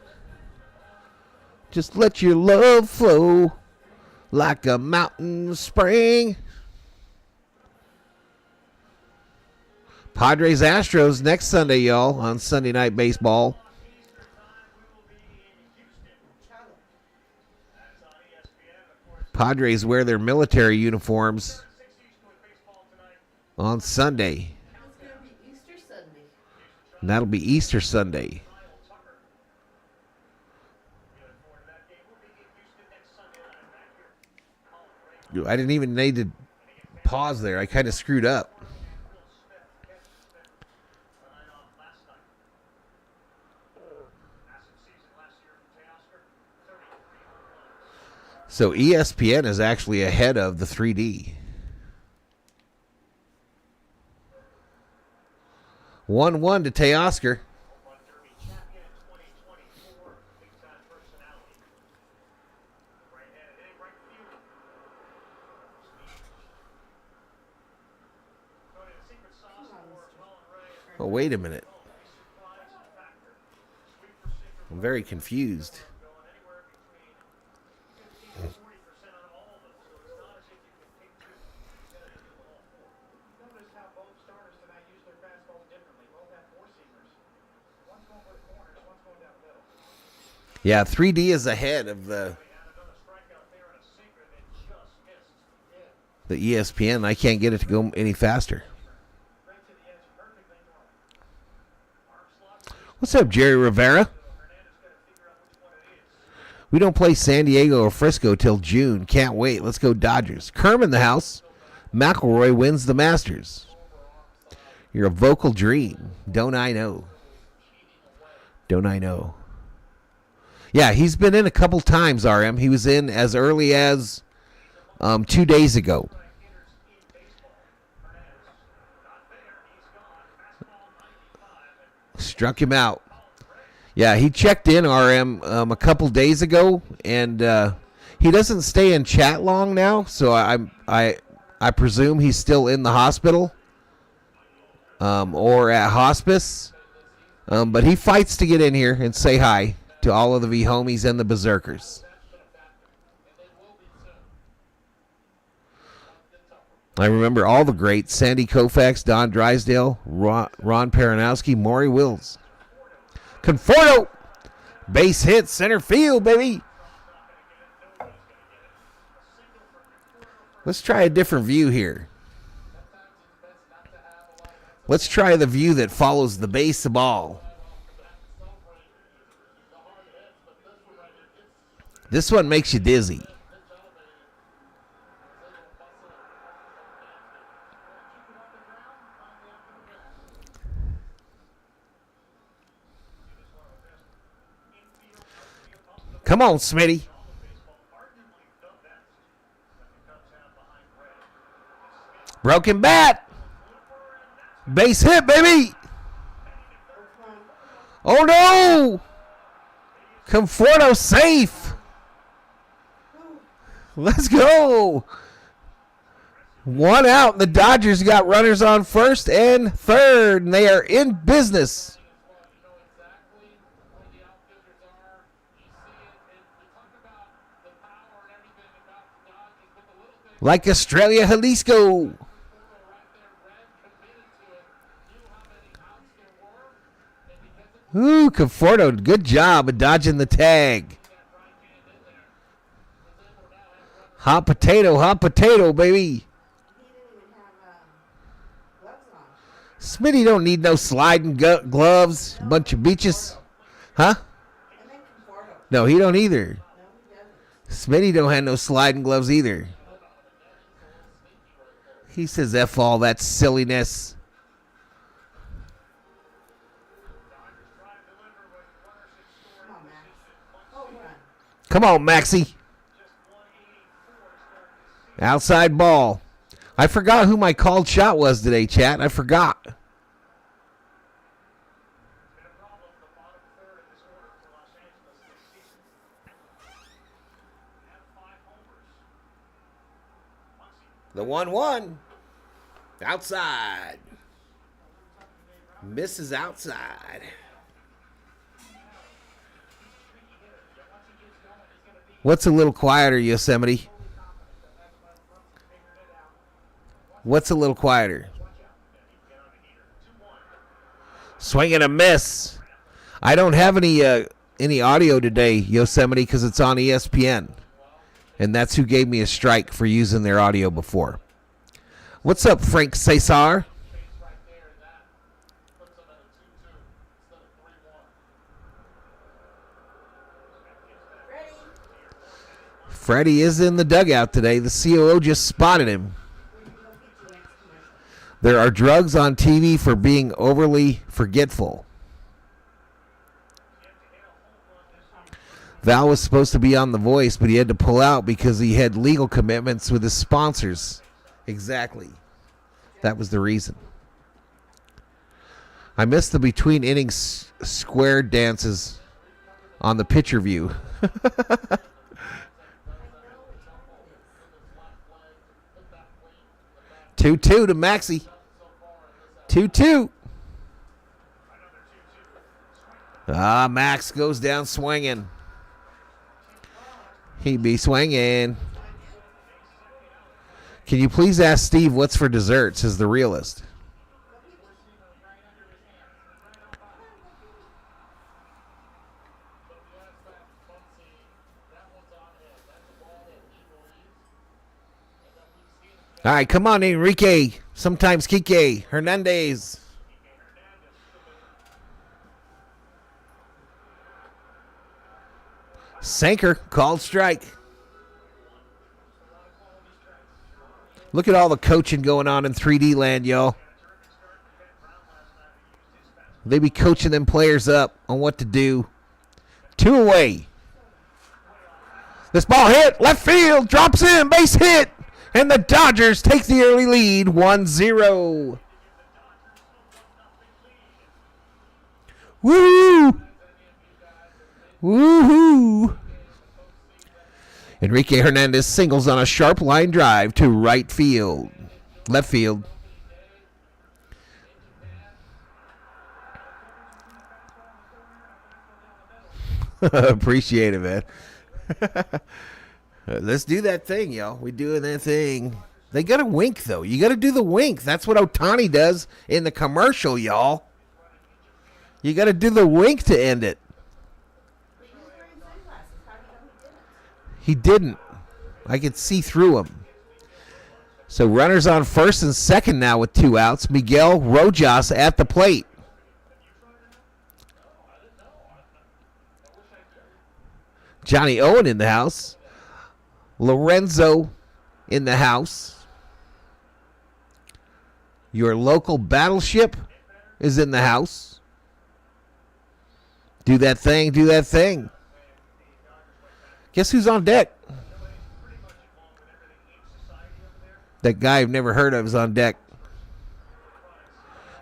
Just let your love flow like a mountain spring. Padres Astros next Sunday, y'all, on Sunday Night Baseball. Padres wear their military uniforms on Sunday. And that'll be Easter Sunday. I didn't even need to pause there. I kind of screwed up. So ESPN is actually ahead of the 3D. 1-1 to Teoscar. Oh, wait a minute. I'm very confused. Yeah, 3D is ahead of the ESPN. I can't get it to go any faster. What's up, Jerry Rivera? We don't play San Diego or Frisco till June. Can't wait. Let's go Dodgers. Kerm in the house. McElroy wins the Masters. You're a vocal dream. Don't I know? Don't I know? Yeah, he's been in a couple times, RM. He was in as early as 2 days ago. Struck him out. Yeah, he checked in, RM, a couple days ago, and he doesn't stay in chat long now, so I presume he's still in the hospital or at hospice. But he fights to get in here and say hi to all of the V-homies and the Berserkers. I remember all the greats: Sandy Koufax, Don Drysdale, Ron Paranowski, Maury Wills. Conforto, base hit, center field, baby. Let's try a different view here. Let's try the view that follows the base of ball. This one makes you dizzy. Come on, Smitty. Broken bat. Base hit, baby. Oh, no. Conforto safe. Let's go. One out. The Dodgers got runners on first and third, and they are in business. Like Australia, Jalisco. Ooh, Conforto, good job of dodging the tag. Hot potato, baby. Smitty don't need no sliding gloves. Bunch of beaches. Huh? No, he don't either. Smitty don't have no sliding gloves either. He says F all that silliness. Come on, Maxie. Outside ball. I forgot who my called shot was today, chat. I forgot. The 1-1. Outside. Misses outside. What's a little quieter, Yosemite? What's a little quieter? Swing and a miss. I don't have any audio today, Yosemite, because it's on ESPN. And that's who gave me a strike for using their audio before. What's up, Frank Cesar? Freddy is in the dugout today. The COO just spotted him. There are drugs on TV for being overly forgetful. Val was supposed to be on The Voice, but he had to pull out because he had legal commitments with his sponsors. Exactly. That was the reason. I missed the between innings square dances on the pitcher view. 2-2 to Maxie. 2-2. Max goes down swinging. He be swinging. Can you please ask Steve what's for dessert, says the realist. All right, come on, Enrique. Sometimes Kike. Hernandez. Sinker, called strike. Look at all the coaching going on in 3D land, y'all. They be coaching them players up on what to do. 2 away. This ball hit, left field, drops in, base hit. And the Dodgers take the early lead, 1-0. Woo! Woohoo! Enrique Hernandez singles on a sharp line drive to right field. Left field. Appreciate it, man. Let's do that thing, y'all. We doing that thing. They got to wink, though. You got to do the wink. That's what Ohtani does in the commercial, y'all. You got to do the wink to end it. He didn't. I could see through him. So runners on first and second now with 2 outs. Miguel Rojas at the plate. Johnny Owen in the house. Lorenzo in the house. Your local battleship is in the house. Do that thing, do that thing. Guess who's on deck? That guy I've never heard of is on deck.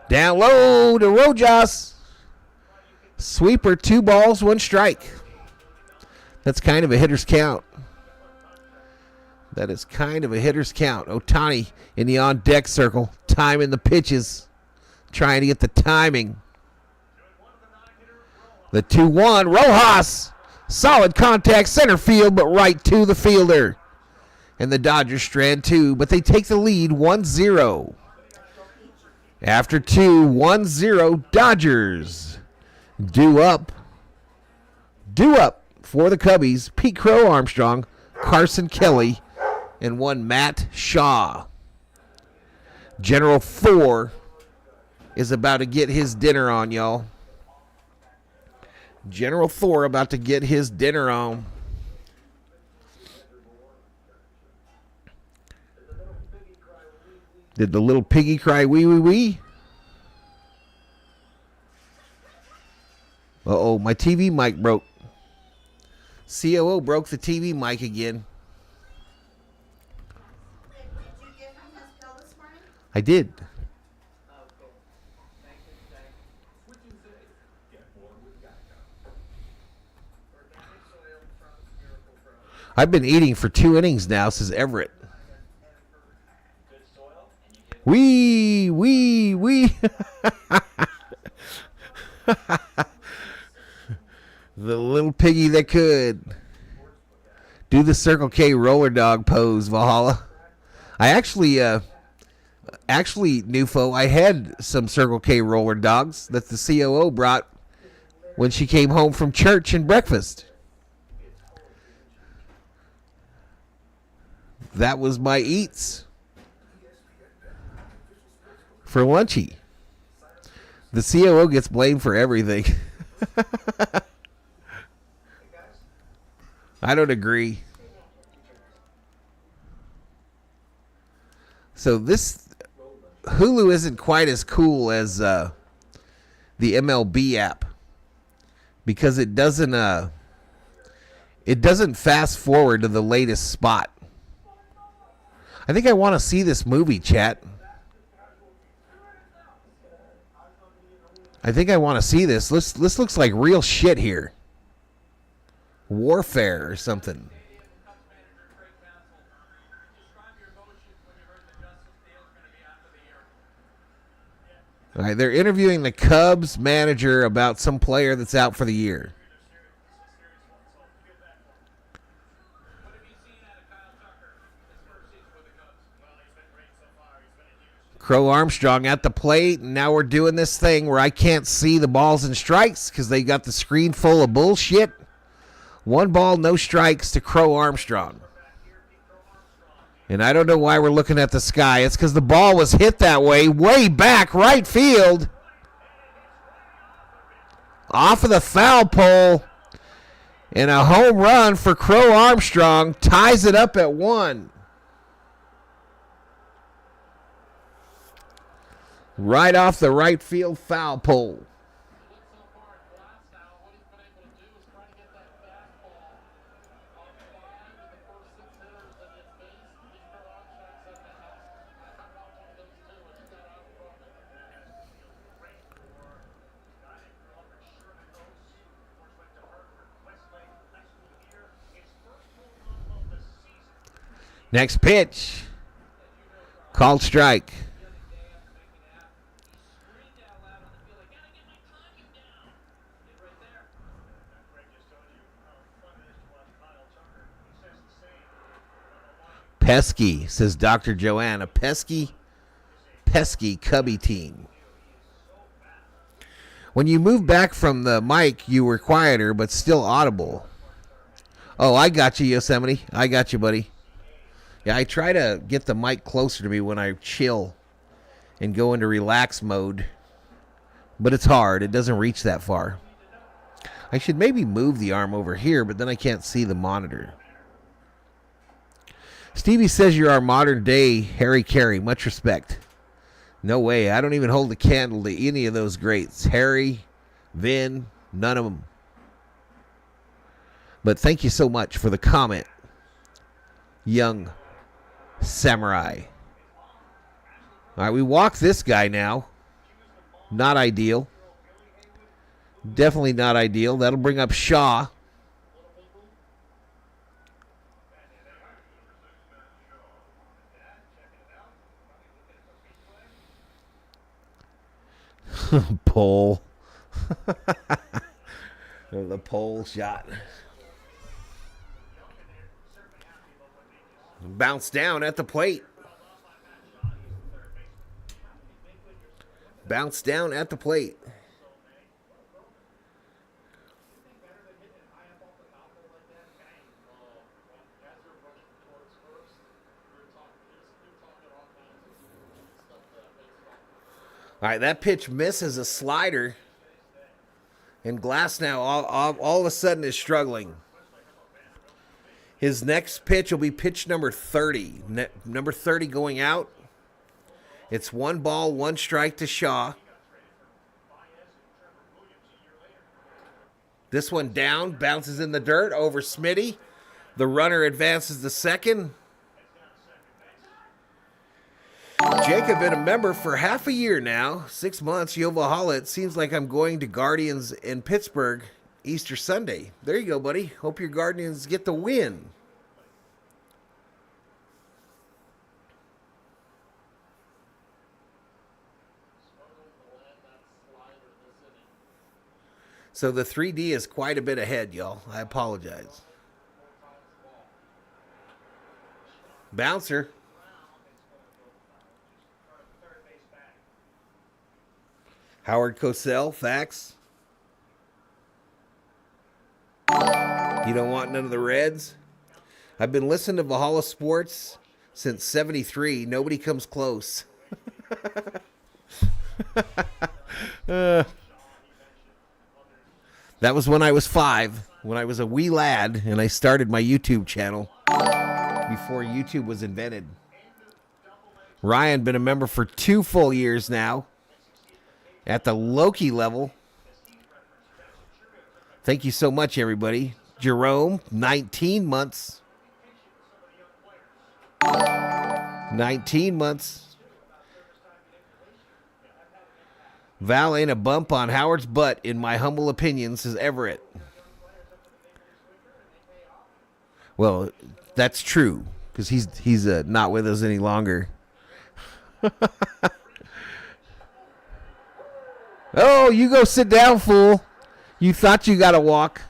Down low to Rojas. Sweeper, 2 balls, 1 strike. That's kind of a hitter's count. That is kind of a hitter's count. Ohtani in the on-deck circle, timing the pitches, trying to get the timing. The 2-1, Rojas. Solid contact, center field, but right to the fielder. And the Dodgers strand 2, but they take the lead 1-0. After 2, 1-0, Dodgers. Due up for the Cubbies. Pete Crow Armstrong, Carson Kelly, and one Matt Shaw. General 4 is about to get his dinner on, y'all. General Thor about to get his dinner on. Did the little piggy cry wee wee wee? Uh-oh, my TV mic broke. COO broke the TV mic again. Did you give him his pill this morning? I did. I've been eating for 2 innings now, says Everett. Wee. The little piggy that could. Do the Circle K roller dog pose, Valhalla. I actually, Nufo, I had some Circle K roller dogs that the COO brought when she came home from church and breakfast. That was my eats for lunchy. The COO gets blamed for everything. I don't agree. So this Hulu isn't quite as cool as the MLB app because it doesn't fast forward to the latest spot. I think I want to see this movie, chat. I think I want to see this. This looks like real shit here. Warfare or something. All right, they're interviewing the Cubs manager about some player that's out for the year. Crow Armstrong at the plate, and now we're doing this thing where I can't see the balls and strikes because they got the screen full of bullshit. 1 ball, no strikes to Crow Armstrong. And I don't know why we're looking at the sky. It's because the ball was hit that way back right field. Off of the foul pole. And a home run for Crow Armstrong ties it up at 1. Right off the right field foul pole. Next pitch. Called strike. Pesky, says Dr. Joanne. A pesky Cubby team. When you move back from the mic, you were quieter, but still audible. Oh, I got you, Yosemite. I got you, buddy. Yeah, I try to get the mic closer to me when I chill and go into relax mode. But it's hard. It doesn't reach that far. I should maybe move the arm over here, but then I can't see the monitor. Stevie says you're our modern day Harry Carey. Much respect. No way. I don't even hold a candle to any of those greats. Harry, Vin, none of them. But thank you so much for the comment, young samurai. All right, we walk this guy now. Not ideal. Definitely not ideal. That'll bring up Shaw. Pole. The pole shot. Bounce down at the plate. Bounce down at the plate. All right, that pitch misses a slider. And Glass now all of a sudden is struggling. His next pitch will be pitch number 30. Number 30 going out. It's 1 ball, 1 strike to Shaw. This one down, bounces in the dirt over Smitty. The runner advances to second. Jake, I've been a member for half a year now, 6 months. Yo, Valhalla, it seems like I'm going to Guardians in Pittsburgh Easter Sunday. There you go, buddy. Hope your Guardians get the win. So the 3D is quite a bit ahead, y'all. I apologize. Bouncer. Howard Cosell, facts. You don't want none of the Reds? I've been listening to Valhalla Sports since 73. Nobody comes close. That was when I was 5, when I was a wee lad, and I started my YouTube channel before YouTube was invented. Ryan, been a member for 2 full years now at the Loki level. Thank you so much, everybody. Jerome, 19 months. 19 months. Val ain't a bump on Howard's butt, in my humble opinion, says Everett. Well, that's true, because he's not with us any longer. Oh, you go sit down, fool. You thought you got to walk,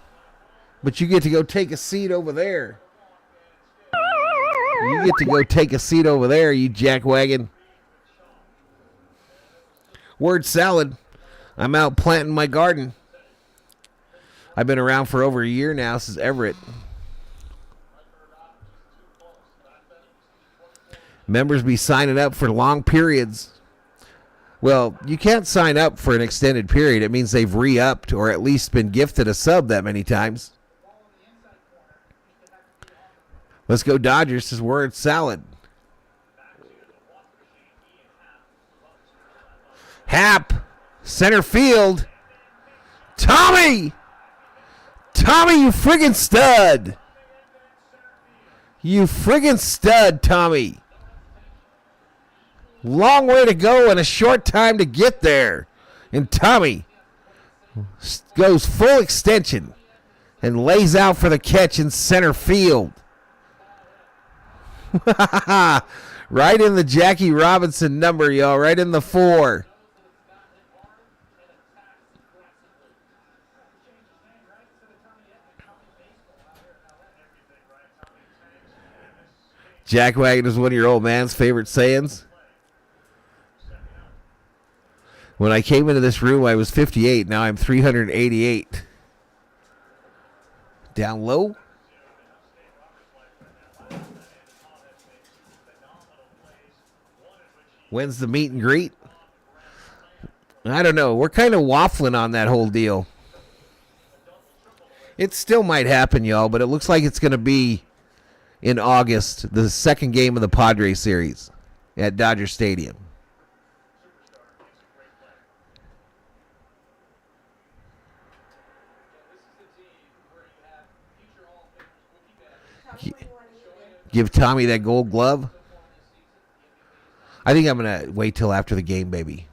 but you get to go take a seat over there. You get to go take a seat over there, you jackwagon. Word salad. I'm out planting my garden. I've been around for over a year now, says Everett. Members be signing up for long periods. Well, you can't sign up for an extended period. It means they've re-upped or at least been gifted a sub that many times. Let's go Dodgers, says word salad. Hap, center field. Tommy! Tommy, you friggin' stud! You friggin' stud, Tommy. Long way to go and a short time to get there. And Tommy goes full extension and lays out for the catch in center field. Right in the Jackie Robinson number, y'all. Right in the 4. Jackwagon is one of your old man's favorite sayings. When I came into this room, I was 58. Now I'm 388. Down low. When's the meet and greet? I don't know. We're kind of waffling on that whole deal. It still might happen, y'all, but it looks like it's going to be in August, the second game of the Padres series at Dodger Stadium. Give Tommy that gold glove. I think I'm going to wait till after the game, baby.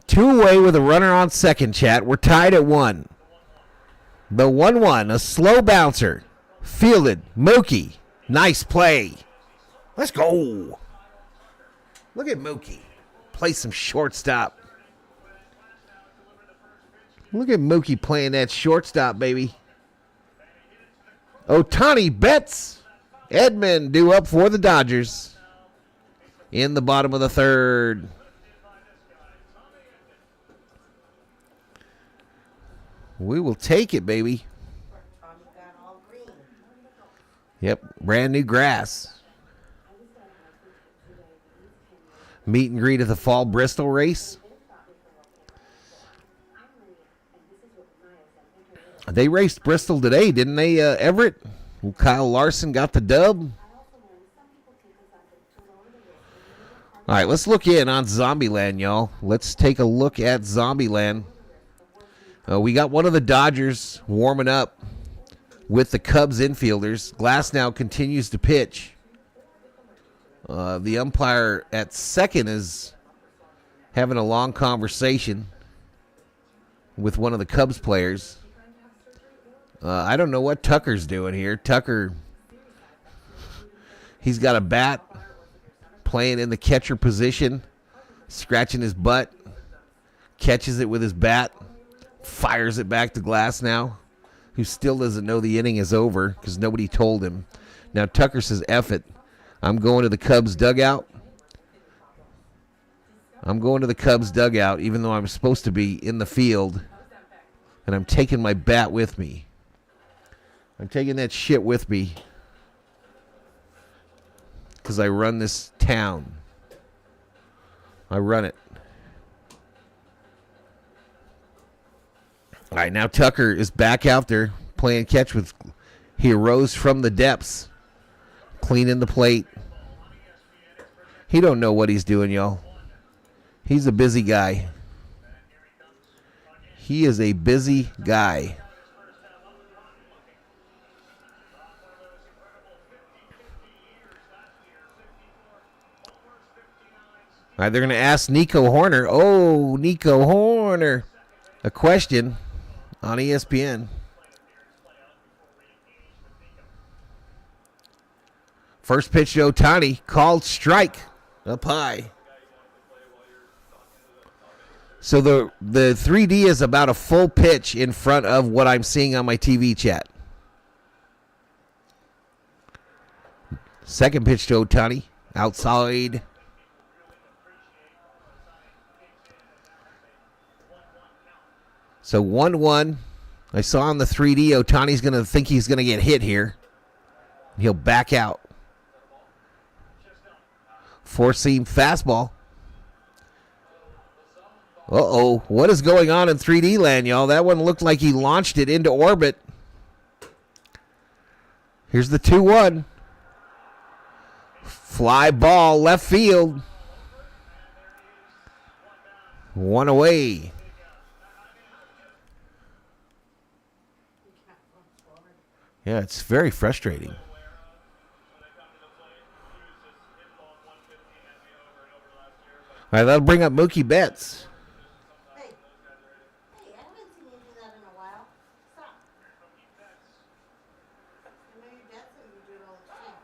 Two away with a runner on second, chat. We're tied at 1. The 1-1, a slow bouncer. Fielded. Mookie. Nice play. Let's go. Look at Mookie. Play some shortstop. Look at Mookie playing that shortstop, baby. Ohtani bets. Edmund due up for the Dodgers. In the bottom of the 3rd. We will take it, baby. Yep, brand new grass. Meet and greet at the Fall Bristol race. They raced Bristol today, didn't they, Everett? Well, Kyle Larson got the dub. All right, let's look in on Zombieland, y'all. Let's take a look at Zombieland. We got one of the Dodgers warming up with the Cubs infielders. Glasnow continues to pitch. The umpire at second is having a long conversation with one of the Cubs players. I don't know what Tucker's doing here. Tucker, he's got a bat, playing in the catcher position, scratching his butt, catches it with his bat, fires it back to Glasnow, who still doesn't know the inning is over because nobody told him. Now Tucker says, F it. I'm going to the Cubs dugout. Even though I'm supposed to be in the field, and I'm taking my bat with me. I'm taking that shit with me because I run this town. I run it. All right, now Tucker is back out there playing catch with. He arose from the depths, cleaning the plate. He don't know what he's doing, y'all. He's a busy guy. He is a busy guy. All right, they're going to ask Nico Horner. Oh, Nico Horner. A question on ESPN. First pitch to Ohtani. Called strike. Up high. So the 3D is about a full pitch in front of what I'm seeing on my TV chat. Second pitch to Ohtani. Outside. So 1-1. I saw on the 3D Ohtani's going to think he's going to get hit here. He'll back out. Four-seam fastball. Uh-oh. What is going on in 3D land, y'all? That one looked like he launched it into orbit. Here's the 2-1. Fly ball, left field. One away. Yeah, it's very frustrating. All right, that'll bring up Mookie Betts. Hey, I haven't seen you do that in a while. Stop. I know your dad said you do it all the time.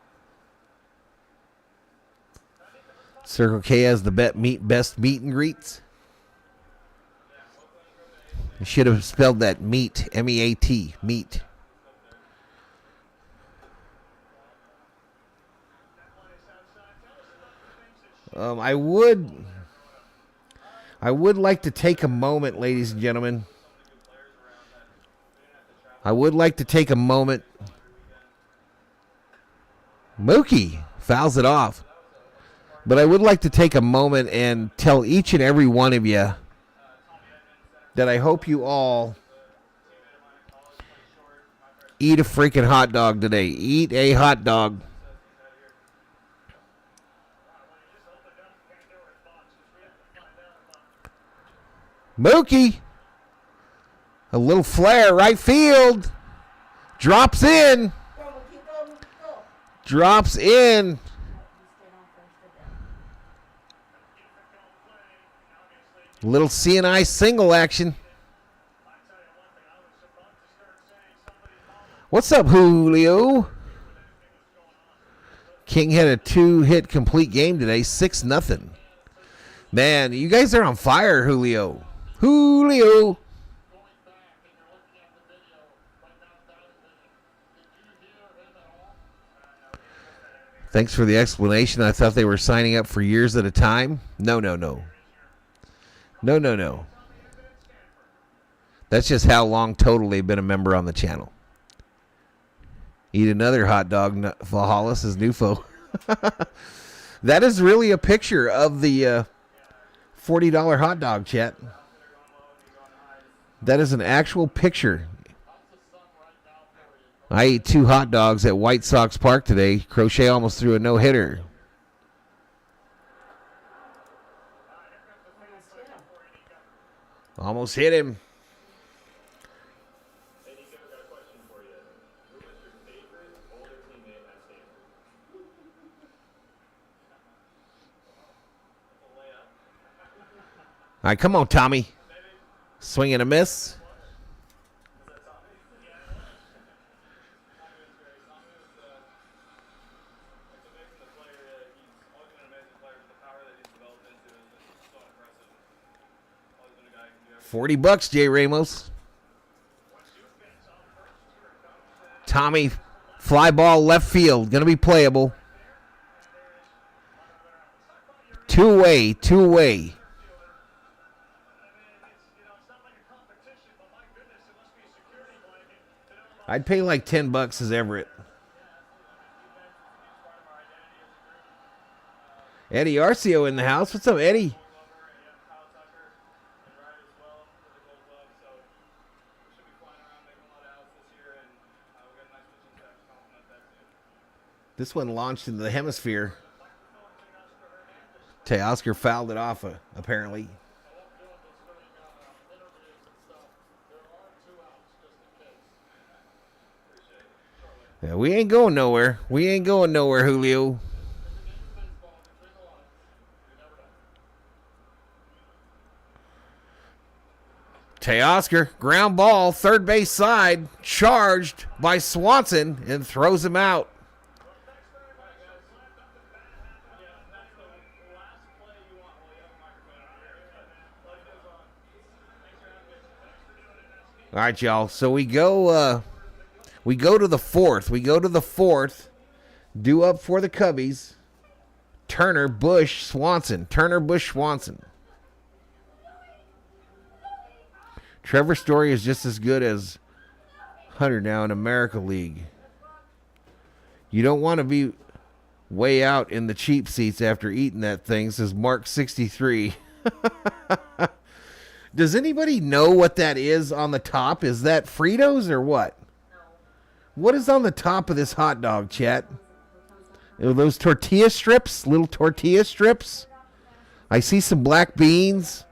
Circle K has the best meet and greets. You should have spelled that meat, M-E-A-T, meat. I would like to take a moment, ladies and gentlemen. I would like to take a moment. Mookie fouls it off. But I would like to take a moment and tell each and every one of you that I hope you all eat a freaking hot dog today. Eat a hot dog. Mookie, a little flare, right field, drops in, drops in. Little CNI single action. What's up, Julio? King had a 2-hit complete game today, 6-0. Man, you guys are on fire, Julio. Julio. Thanks for the explanation. I thought they were signing up for years at a time. No. That's just how long total they've been a member on the channel. Eat another hot dog, Valhalla, says Nufo. That is really a picture of the $40 hot dog, chat. That is an actual picture. I ate 2 hot dogs at White Sox Park today. Crochet almost threw a no-hitter. Almost hit him. All right, come on, Tommy. Swing and a miss. $40, Jay Ramos. Tommy, fly ball left field. Going to be playable. Two away. I'd pay like $10 as Everett. Eddie Arcio in the house. What's up, Eddie? This one launched into the hemisphere. Teoscar fouled it off, apparently. Yeah, we ain't going nowhere. Julio. Teoscar, ground ball, third base side, charged by Swanson and throws him out. All right, y'all. So we go to the fourth. Due up for the Cubbies. Turner, Bush, Swanson. Trevor Story is just as good as Hunter now in America League. You don't want to be way out in the cheap seats after eating that thing, says Mark 63. Does anybody know what that is on the top? Is that Fritos or what? What is on the top of this hot dog, chat? Are those tortilla strips? Little tortilla strips? I see some black beans.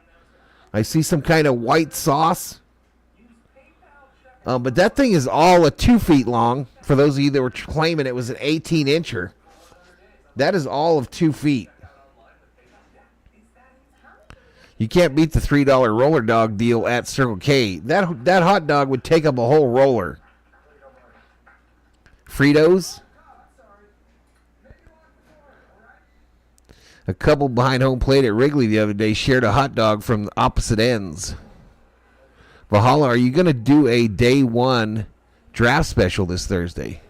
I see some kind of white sauce. But that thing is all 2 feet long. For those of you that were claiming it was an 18-incher. That is all of 2 feet. You can't beat the $3 roller dog deal at Circle K. That hot dog would take up a whole roller. Fritos. A couple behind home plate at Wrigley the other day shared a hot dog from the opposite ends. Valhalla, are you going to do a day one draft special this Thursday?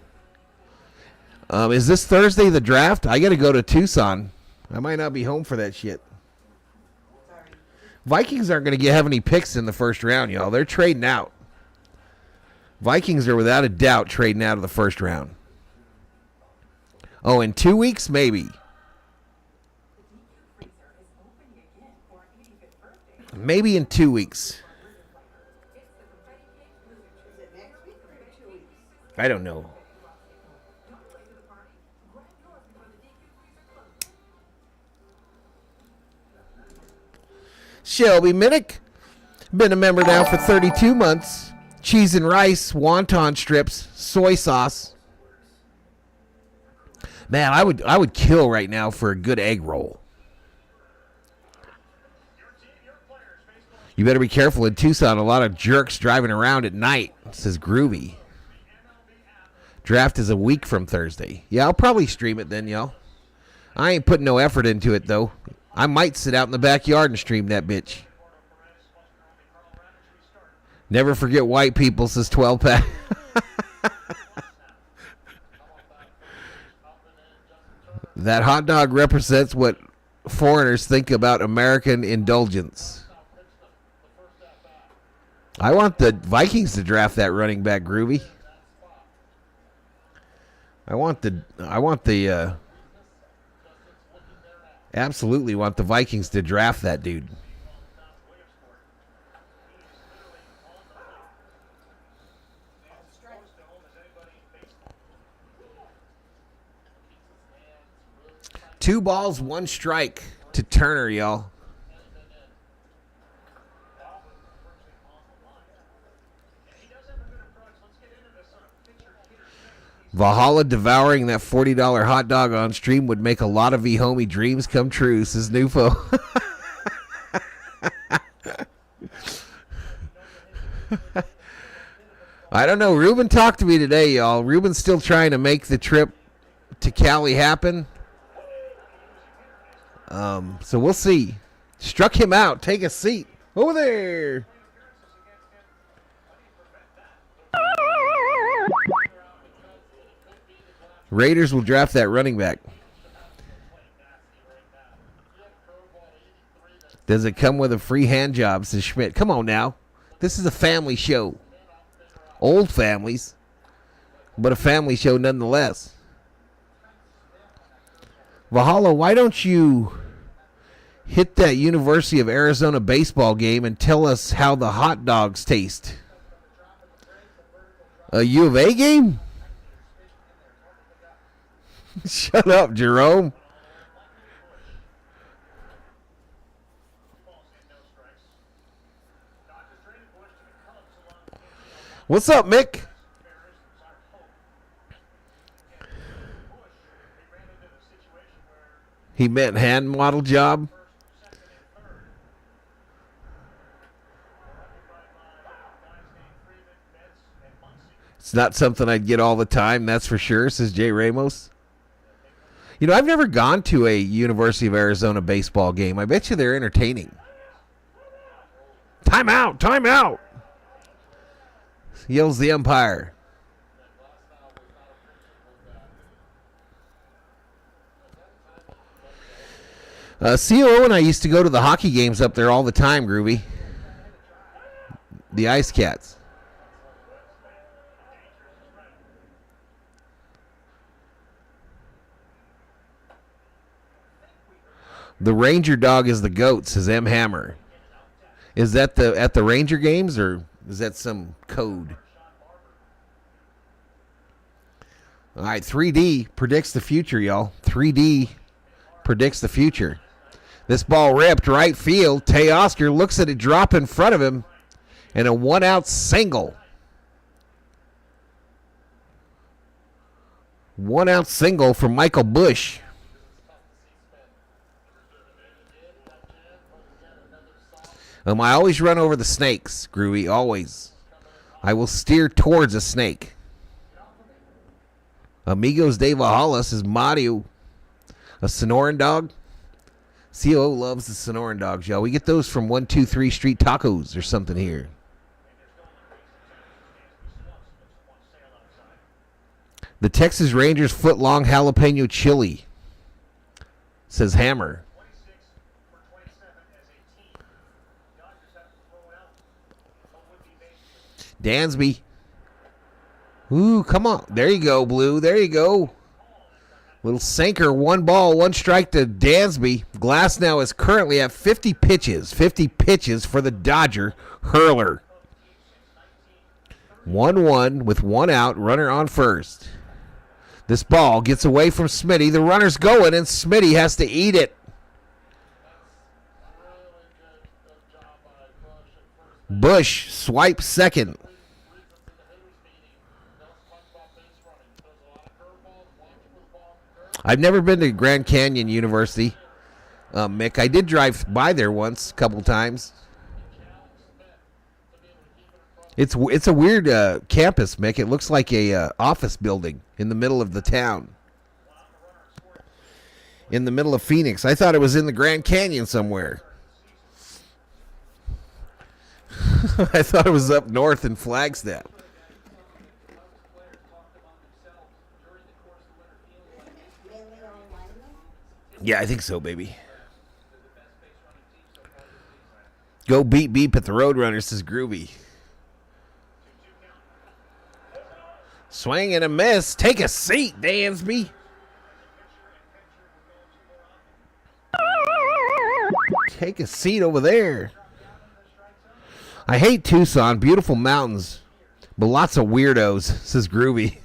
Is this Thursday the draft? I got to go to Tucson. I might not be home for that shit. Vikings aren't going to have any picks in the first round, y'all. They're trading out. Vikings are without a doubt trading out of the first round. Oh, in 2 weeks, maybe. Maybe in 2 weeks. I don't know. Shelby Minnick, been a member now for 32 months. Cheese and rice, wonton strips, soy sauce. Man, I would kill right now for a good egg roll. You better be careful in Tucson. A lot of jerks driving around at night, says Groovy. Draft is a week from Thursday. Yeah, I'll probably stream it then, y'all. I ain't putting no effort into it, though. I might sit out in the backyard and stream that bitch. Never forget white people, says 12-pack. That hot dog represents what foreigners think about American indulgence. I want the Vikings to draft that running back, Groovy. Absolutely want the Vikings to draft that dude. 2 balls, 1 strike to Turner, y'all. Valhalla devouring that $40 hot dog on stream would make a lot of homie dreams come true, says Nufo. I don't know. Ruben talked to me today, y'all. Ruben's still trying to make the trip to Cali happen. So we'll see. Struck him out. Take a seat. Over there. Raiders will draft that running back. Does it come with a free hand job, says Schmidt? Come on now. This is a family show. Old families, but a family show nonetheless. Valhalla, why don't you hit that University of Arizona baseball game and tell us how the hot dogs taste? A U of A game? Shut up, Jerome. What's up, Mick? He meant hand model job. It's not something I'd get all the time, that's for sure, says Jay Ramos. You know, I've never gone to a University of Arizona baseball game. I bet you they're entertaining. Time out, time out, yells the umpire. COO and I used to go to the hockey games up there all the time, Groovy. The Ice Cats. The Ranger dog is the GOAT, says M. Hammer. Is that at the Ranger games, or is that some code? All right, 3D predicts the future, y'all. 3D predicts the future. This ball ripped right field. Teoscar looks at it drop in front of him, and a 1-out single. 1-out single from Michael Bush. I always run over the snakes, Groovy, always. I will steer towards a snake. Amigos de Valhalla says Mario. A Sonoran dog? COO loves the Sonoran dogs, y'all. We get those from 123 Street Tacos or something here. The Texas Rangers foot-long jalapeno chili, says Hammer. Dansby. Ooh, come on. There you go, Blue. There you go. Little sinker, 1 ball, 1 strike to Dansby. Glasnow is currently at 50 pitches. 50 pitches for the Dodger hurler. 1-1 with 1 out, runner on first. This ball gets away from Smitty. The runner's going, and Smitty has to eat it. Bush swipes second. I've never been to Grand Canyon University, Mick. I did drive by there once, a couple times. It's a weird campus, Mick. It looks like a office building in the middle of the town, in the middle of Phoenix. I thought it was in the Grand Canyon somewhere. I thought it was up north in Flagstaff. Yeah, I think so, baby. Go beep beep at the Roadrunner, says Groovy. Swing and a miss. Take a seat, Dansby. Take a seat over there. I hate Tucson. Beautiful mountains, but lots of weirdos, says Groovy.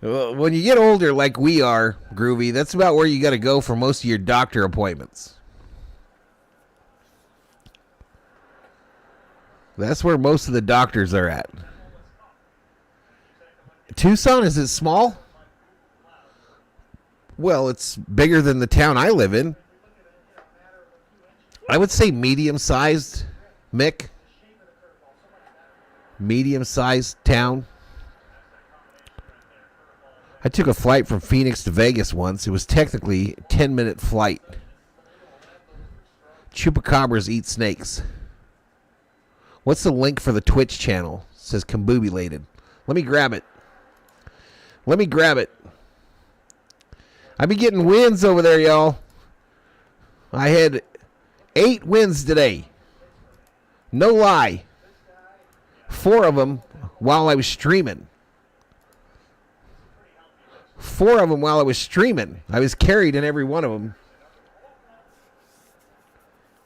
When you get older like we are, Groovy, that's about where you got to go for most of your doctor appointments. That's where most of the doctors are at. Tucson, is it small? Well, it's bigger than the town I live in. I would say medium-sized, Mick. Medium-sized town. I took a flight from Phoenix to Vegas once. It was technically a 10-minute flight. Chupacabras eat snakes. What's the link for the Twitch channel? It says Combubulated. Let me grab it. I be getting wins over there, y'all. I had 8 wins today. No lie. 4 of them while I was streaming. I was carried in every one of them.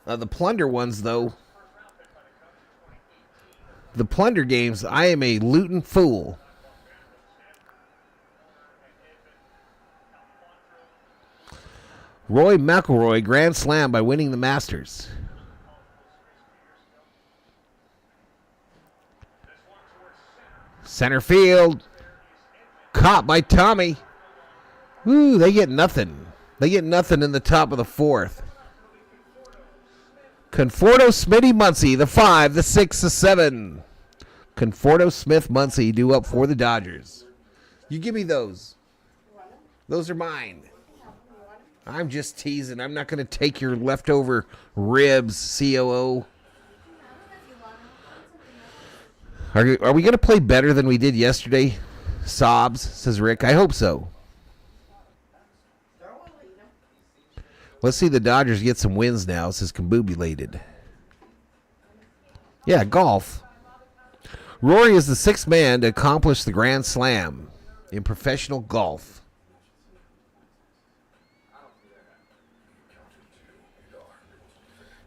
The plunder ones, though. The plunder games, I am a looting fool. Roy McIlroy grand slam by winning the Masters. Center field. Caught by Tommy. Ooh, they get nothing. They get nothing in the top of the 4th. Conforto, Smitty, Muncy, the 5, the 6, the 7. Conforto, Smith, Muncy due up for the Dodgers. You give me those. Those are mine. I'm just teasing. I'm not going to take your leftover ribs, COO. Are we going to play better than we did yesterday? Sobs, says Rick. I hope so. Let's see the Dodgers get some wins now, says Combubulated. Yeah, golf. Rory is the 6th man to accomplish the Grand Slam in professional golf.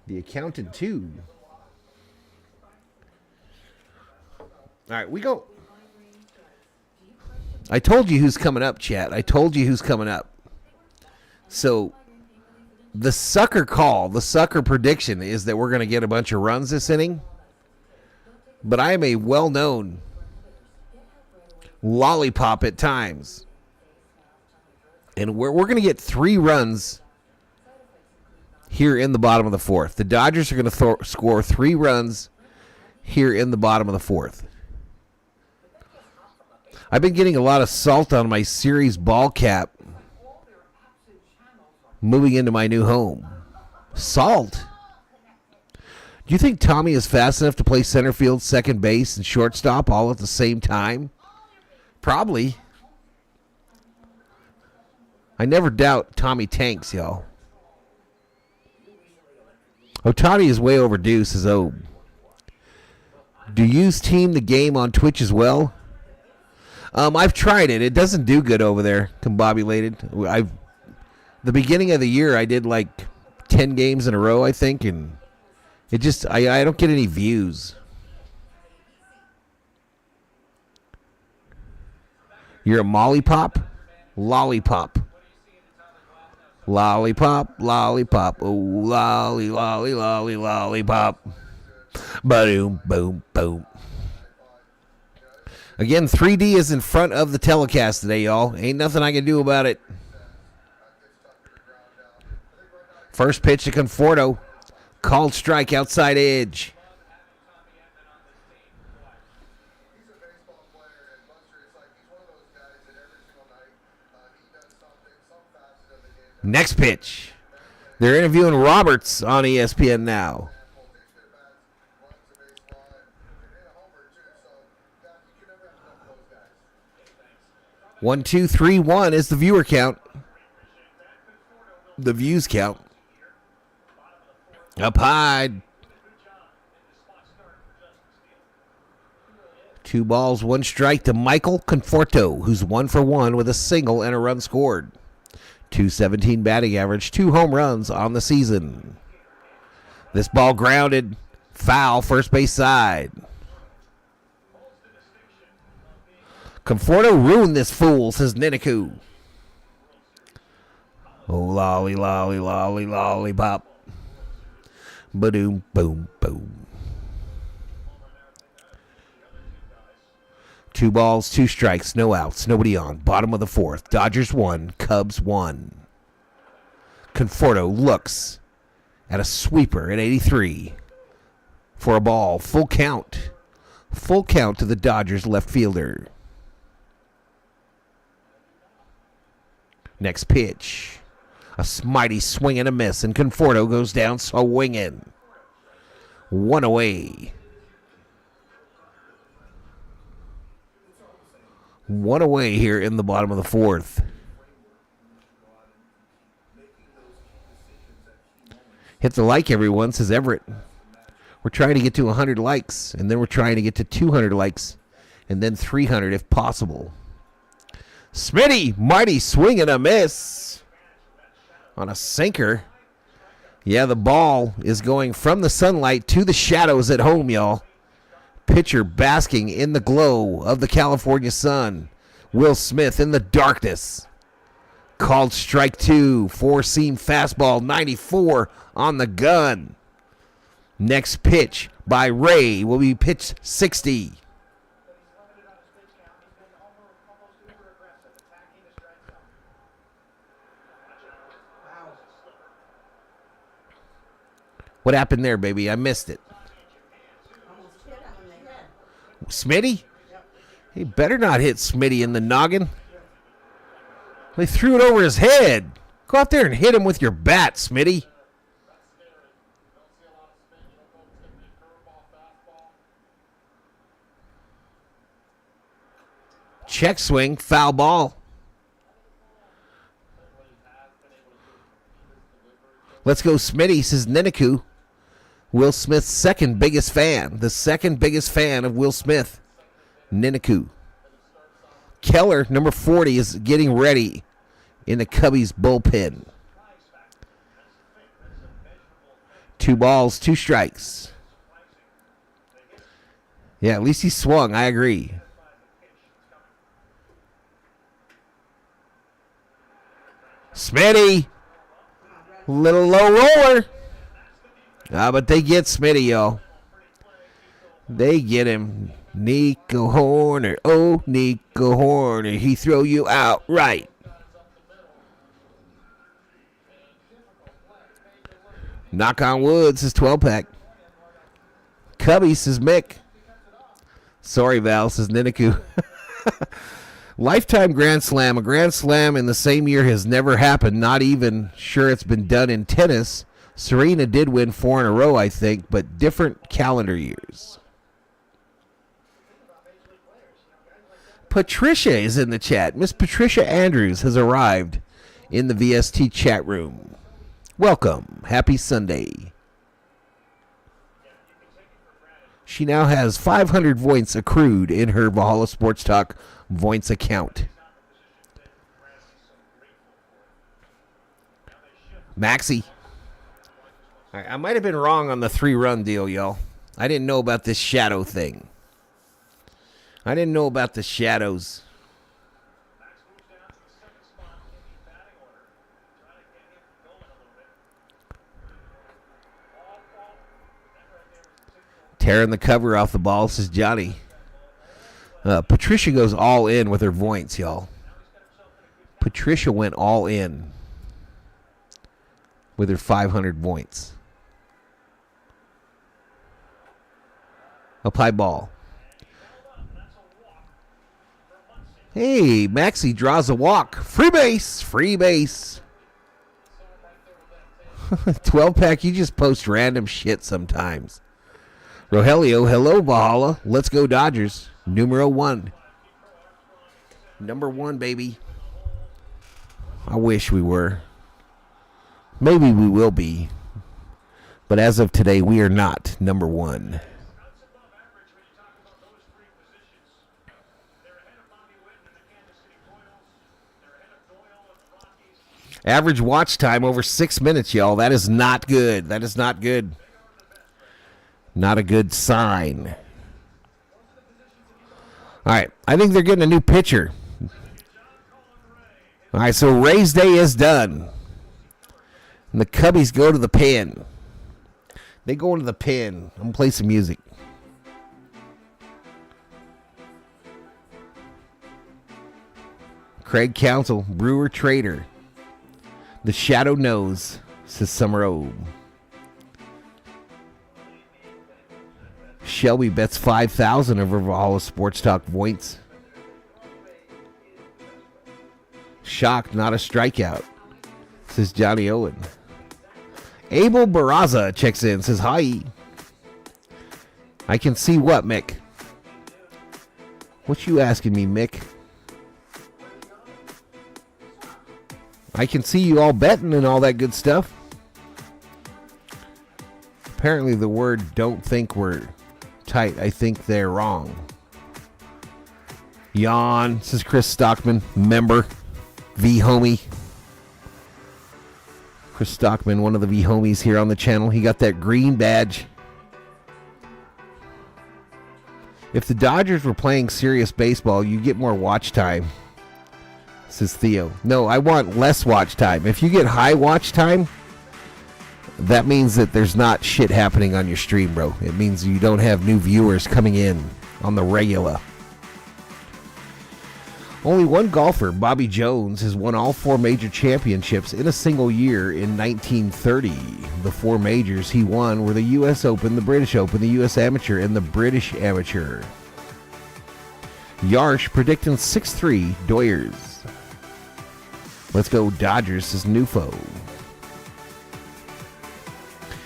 The accountant, too. All right, we go. I told you who's coming up, chat. I told you who's coming up. So, the sucker call, the sucker prediction is that we're going to get a bunch of runs this inning. But I am a well-known lollipop at times. And we're going to get 3 runs here in the bottom of the 4th. The Dodgers are going to score 3 runs here in the bottom of the 4th. I've been getting a lot of salt on my series ball cap moving into my new home. Salt? Do you think Tommy is fast enough to play center field, second base, and shortstop all at the same time? Probably. I never doubt Tommy tanks, y'all. Ohtani is way overdue, says Obe. Do you use Team the Game on Twitch as well? I've tried it. It doesn't do good over there, combobulated. The beginning of the year, I did like 10 games in a row, I think, and it just, I don't get any views. You're a mollipop? Lollipop. Lollipop, lollipop. Oh, lolly, lolly, lolly, lollipop. Boom, boom, boom. Again, 3D is in front of the telecast today, y'all. Ain't nothing I can do about it. First pitch to Conforto. Called strike outside edge. Next pitch. They're interviewing Roberts on ESPN now. 1, 2, 3, 1 is the viewer count. The views count. Up high. 2 balls, 1 strike to Michael Conforto, who's 1 for 1 with a single and a run scored. .217 batting average, 2 home runs on the season. This ball grounded, foul, first base side. Conforto ruined this fool, says Niniku. Oh, lolly, lolly, lolly, lollipop. Ba-doom, boom, boom. 2 balls, 2 strikes, no outs, nobody on. Bottom of the 4th. Dodgers 1, Cubs 1. Conforto looks at a sweeper at 83 for a ball. Full count. Full count to the Dodgers left fielder. Next pitch. A mighty swing and a miss, and Conforto goes down swinging. 1 away. 1 away here in the bottom of the 4th. Hit the like, everyone, says Everett. We're trying to get to 100 likes, and then we're trying to get to 200 likes, and then 300 if possible. Smitty, mighty swing and a miss on a sinker. Yeah, the ball is going from the sunlight to the shadows at home, y'all. Pitcher basking in the glow of the California sun. Will Smith in the darkness. Called strike 2. 4-seam fastball, 94 on the gun. Next pitch by Ray will be pitch 60. What happened there, baby? I missed it. Smitty? He better not hit Smitty in the noggin. They threw it over his head. Go out there and hit him with your bat, Smitty. Check swing, foul ball. Let's go, Smitty, says Niniku. Will Smith's second biggest fan. The second biggest fan of Will Smith. Niniku. Keller, number 40, is getting ready in the Cubbies bullpen. 2 balls, 2 strikes. Yeah, at least he swung. I agree. Smitty. Little low roller. But they get Smitty, y'all. They get him. Nico Horner. Oh, Nico Horner. He throw you out right. Knock on wood, says 12-pack. Cubby, says Mick. Sorry, Val, says Niniku. Lifetime grand slam. A grand slam in the same year has never happened. Not even sure it's been done in tennis. Serena did win 4 in a row, I think, but different calendar years. Patricia is in the chat. Miss Patricia Andrews has arrived in the VST chat room. Welcome. Happy Sunday. She now has 500 points accrued in her Valhalla Sports Talk points account. Maxie. All right, I might have been wrong on the 3-run deal, y'all. I didn't know about this shadow thing. I didn't know about the shadows. Tearing the cover off the ball, says Johnny. Patricia goes all in with her points, y'all. Patricia went all in with her 500 points. Up high ball. Hey, Maxie draws a walk. Free base. Free base. 12-pack, you just post random shit sometimes. Rogelio, hello, Valhalla. Let's go, Dodgers. Numero 1. Number 1, baby. I wish we were. Maybe we will be. But as of today, we are not number 1. Average watch time over 6 minutes, y'all. That is not good. That is not good. Not a good sign. All right, I think they're getting a new pitcher. All right, so Ray's day is done. And the Cubbies go to the pen. They go into the pen. I'm going to play some music. Craig Counsell, Brewer Trader. The Shadow Knows, says Summer O. Shelby bets 5,000 over Valhalla Sports Talk points. Shocked, not a strikeout, says Johnny Owen. Abel Barraza checks in, says hi. I can see what, Mick? What you asking me, Mick? I can see you all betting and all that good stuff. Apparently the word don't think we're tight. I think they're wrong. Yawn, says Chris Stockman, member, V-homie. Chris Stockman, one of the V-homies here on the channel. He got that green badge. If the Dodgers were playing serious baseball, you get more watch time, says Theo. No, I want less watch time. If you get high watch time, that means that there's not shit happening on your stream, bro. It means you don't have new viewers coming in on the regular. Only one golfer, Bobby Jones, has won all 4 major championships in a single year in 1930. The 4 majors he won were the U.S. Open, the British Open, the U.S. Amateur, and the British Amateur. Yarsh predicting 6-3 Doyers. Let's go Dodgers, says Nufo.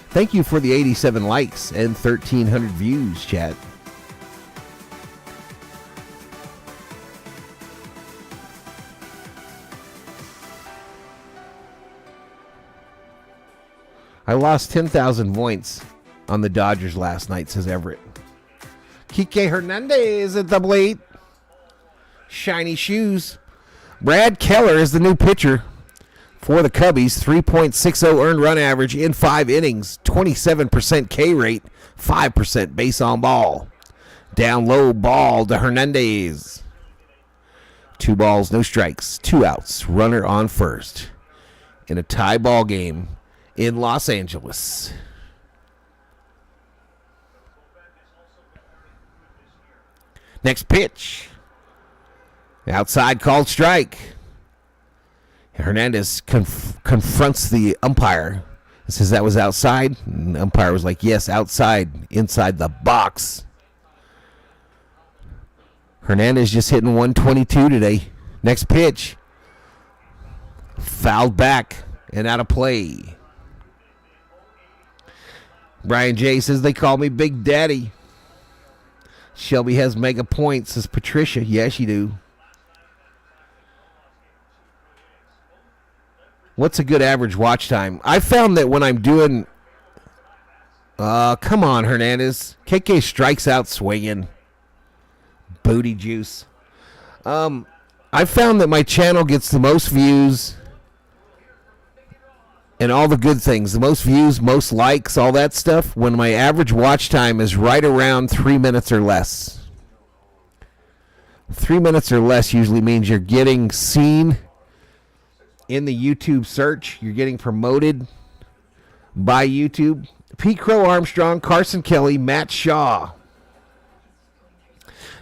Thank you for the 87 likes and 1,300 views, chat. I lost 10,000 points on the Dodgers last night, says Everett. Kike Hernandez at double 8. Shiny shoes. Brad Keller is the new pitcher for the Cubbies. 3.60 earned run average in 5 innings. 27% K rate. 5% base on ball. Down low ball to Hernandez. 2 balls, no strikes. 2 outs. Runner on first. In a tie ball game in Los Angeles. Next pitch. Outside called strike. Hernandez confronts the umpire. He says that was outside. And the umpire was like, yes, outside, inside the box. Hernandez just hitting 122 today. Next pitch. Fouled back and out of play. Brian J. says, they call me Big Daddy. Shelby has mega points, says Patricia. Yes, you do. What's a good average watch time? I found that when I'm doing... come on, Hernandez. KK strikes out swinging. Booty juice. I found that my channel gets the most views... and all the good things, the most views, most likes, all that stuff, when my average watch time is right around 3 minutes or less. 3 minutes or less usually means you're getting seen in the YouTube search. You're getting promoted by YouTube. Pete Crow Armstrong, Carson Kelly, Matt Shaw.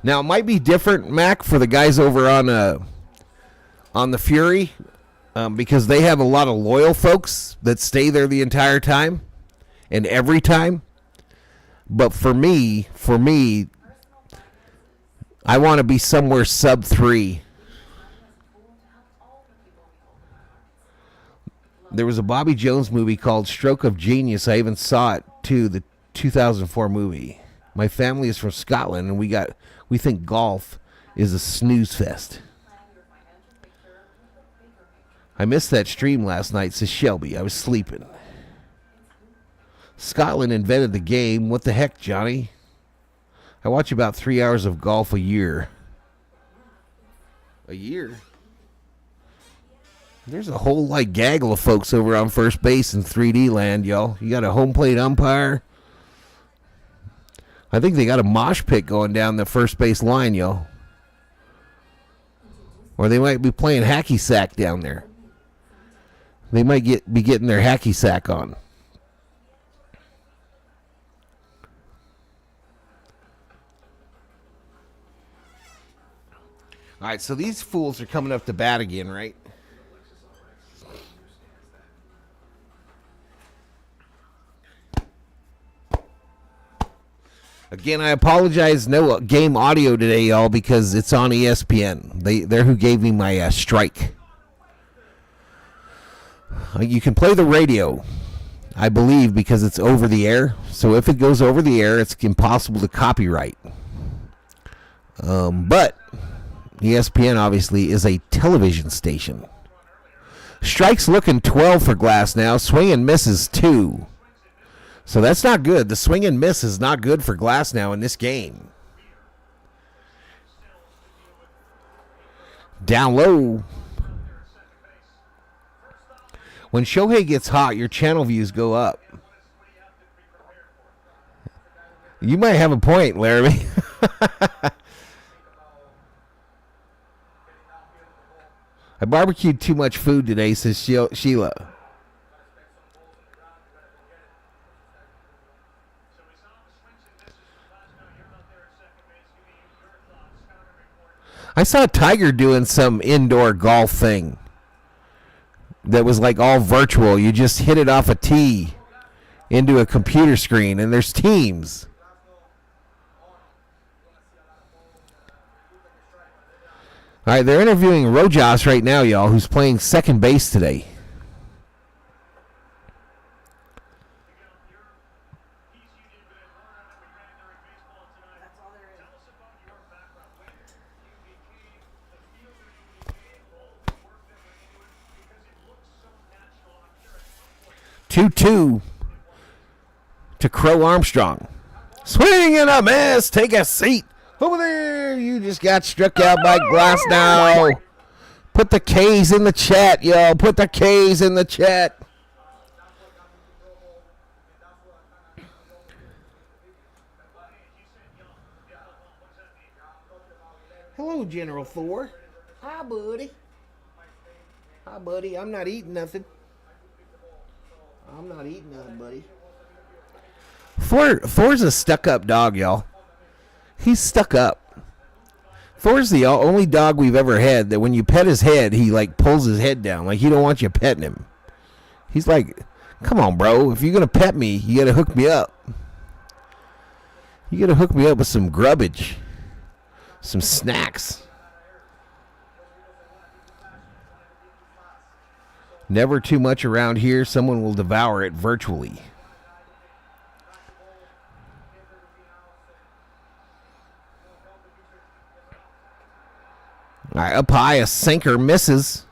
Now, it might be different, Mac, for the guys over on the Fury, because they have a lot of loyal folks that stay there the entire time and every time. But for me, I want to be somewhere sub 3. There was a Bobby Jones movie called Stroke of Genius. I even saw it too, the 2004 movie. My family is from Scotland, and we think golf is a snooze fest. I missed that stream last night, says Shelby. I was sleeping. Scotland invented the game. What the heck, Johnny? I watch about 3 hours of golf a year. A year? There's a whole gaggle of folks over on first base in 3D land, y'all. You got a home plate umpire. I think they got a mosh pit going down the first base line, y'all. Or they might be playing hacky sack down there. They might be getting their hacky sack on. All right, so these fools are coming up to bat again, right? Again, I apologize. No game audio today, y'all, because it's on ESPN. They're who gave me my strike. You can play the radio, I believe, because it's over the air. So if it goes over the air, it's impossible to copyright. But ESPN obviously is a television station. Strikes looking 12 for Glass now. Swing and misses 2. So that's not good. The swing and miss is not good for Glass now in this game. Down low. When Shohei gets hot, your channel views go up. You might have a point, Laramie. I barbecued too much food today, says Sheila. I saw Tiger doing some indoor golf thing that was like all virtual. You just hit it off a tee into a computer screen, and there's teams. All right, they're interviewing Rojas right now, y'all, who's playing second base today. Two to Crow Armstrong. Swing and a miss. Take a seat. Over there. You just got struck out by Glass now. Put the K's in the chat, y'all. Put the K's in the chat. Hello, General Thor. Hi, buddy. Hi, buddy. I'm not eating nothing. I'm not eating nothing, buddy. Thor's a stuck-up dog, y'all. He's stuck up. Thor's the only dog we've ever had that when you pet his head, he, like, pulls his head down. Like, he don't want you petting him. He's like, come on, bro. If you're going to pet me, you got to hook me up. You got to hook me up with some grubbage. Some snacks. Never too much around here. Someone will devour it virtually. All right, up high, a sinker misses.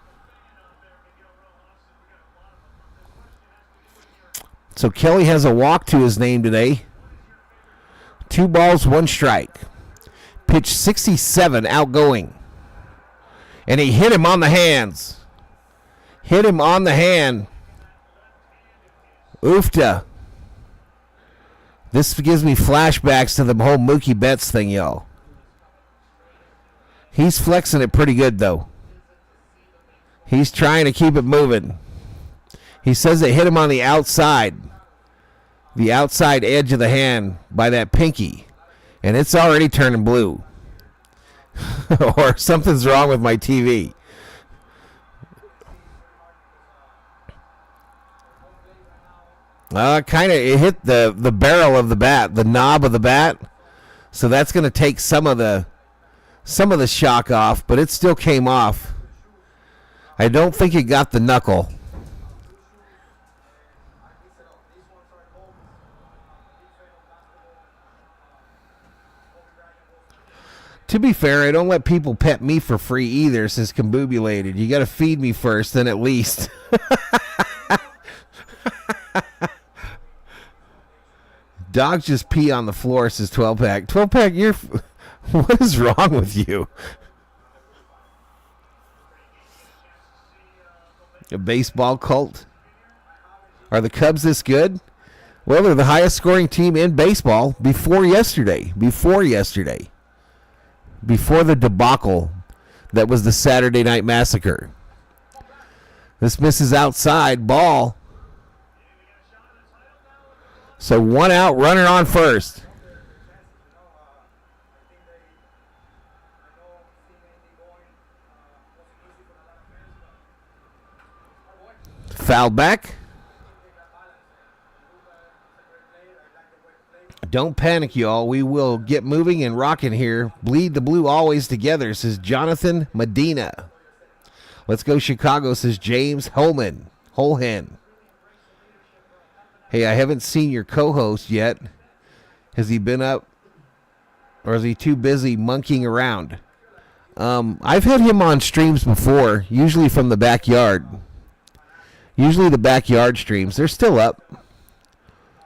So Kelly has a walk to his name today. 2 balls, 1 strike. Pitch 67 outgoing. And he hit him on the hands. Hit him on the hand. Oofta. This gives me flashbacks to the whole Mookie Betts thing, y'all. He's flexing it pretty good, though. He's trying to keep it moving. He says it hit him on the outside edge of the hand by that pinky. And it's already turning blue. Or something's wrong with my TV. It hit the barrel of the bat, the knob of the bat. So that's going to take some of the shock off, but it still came off. I don't think it got the knuckle. To be fair, I don't let people pet me for free either, says Combubulated. You got to feed me first, then at least. Dogs just pee on the floor, says 12-pack. 12-pack, what is wrong with you? A baseball cult? Are the Cubs this good? Well, they're the highest scoring team in baseball before yesterday. Before the debacle that was the Saturday Night Massacre. This misses outside, ball. So 1 out, runner on first. Foul back. Don't panic, y'all. We will get moving and rocking here. Bleed the blue always together, says Jonathan Medina. Let's go Chicago, says James Holman. Holhen. Hey, I haven't seen your co-host yet. Has he been up? Or is he too busy monkeying around? I've had him on streams before, usually from the backyard. Usually the backyard streams. They're still up.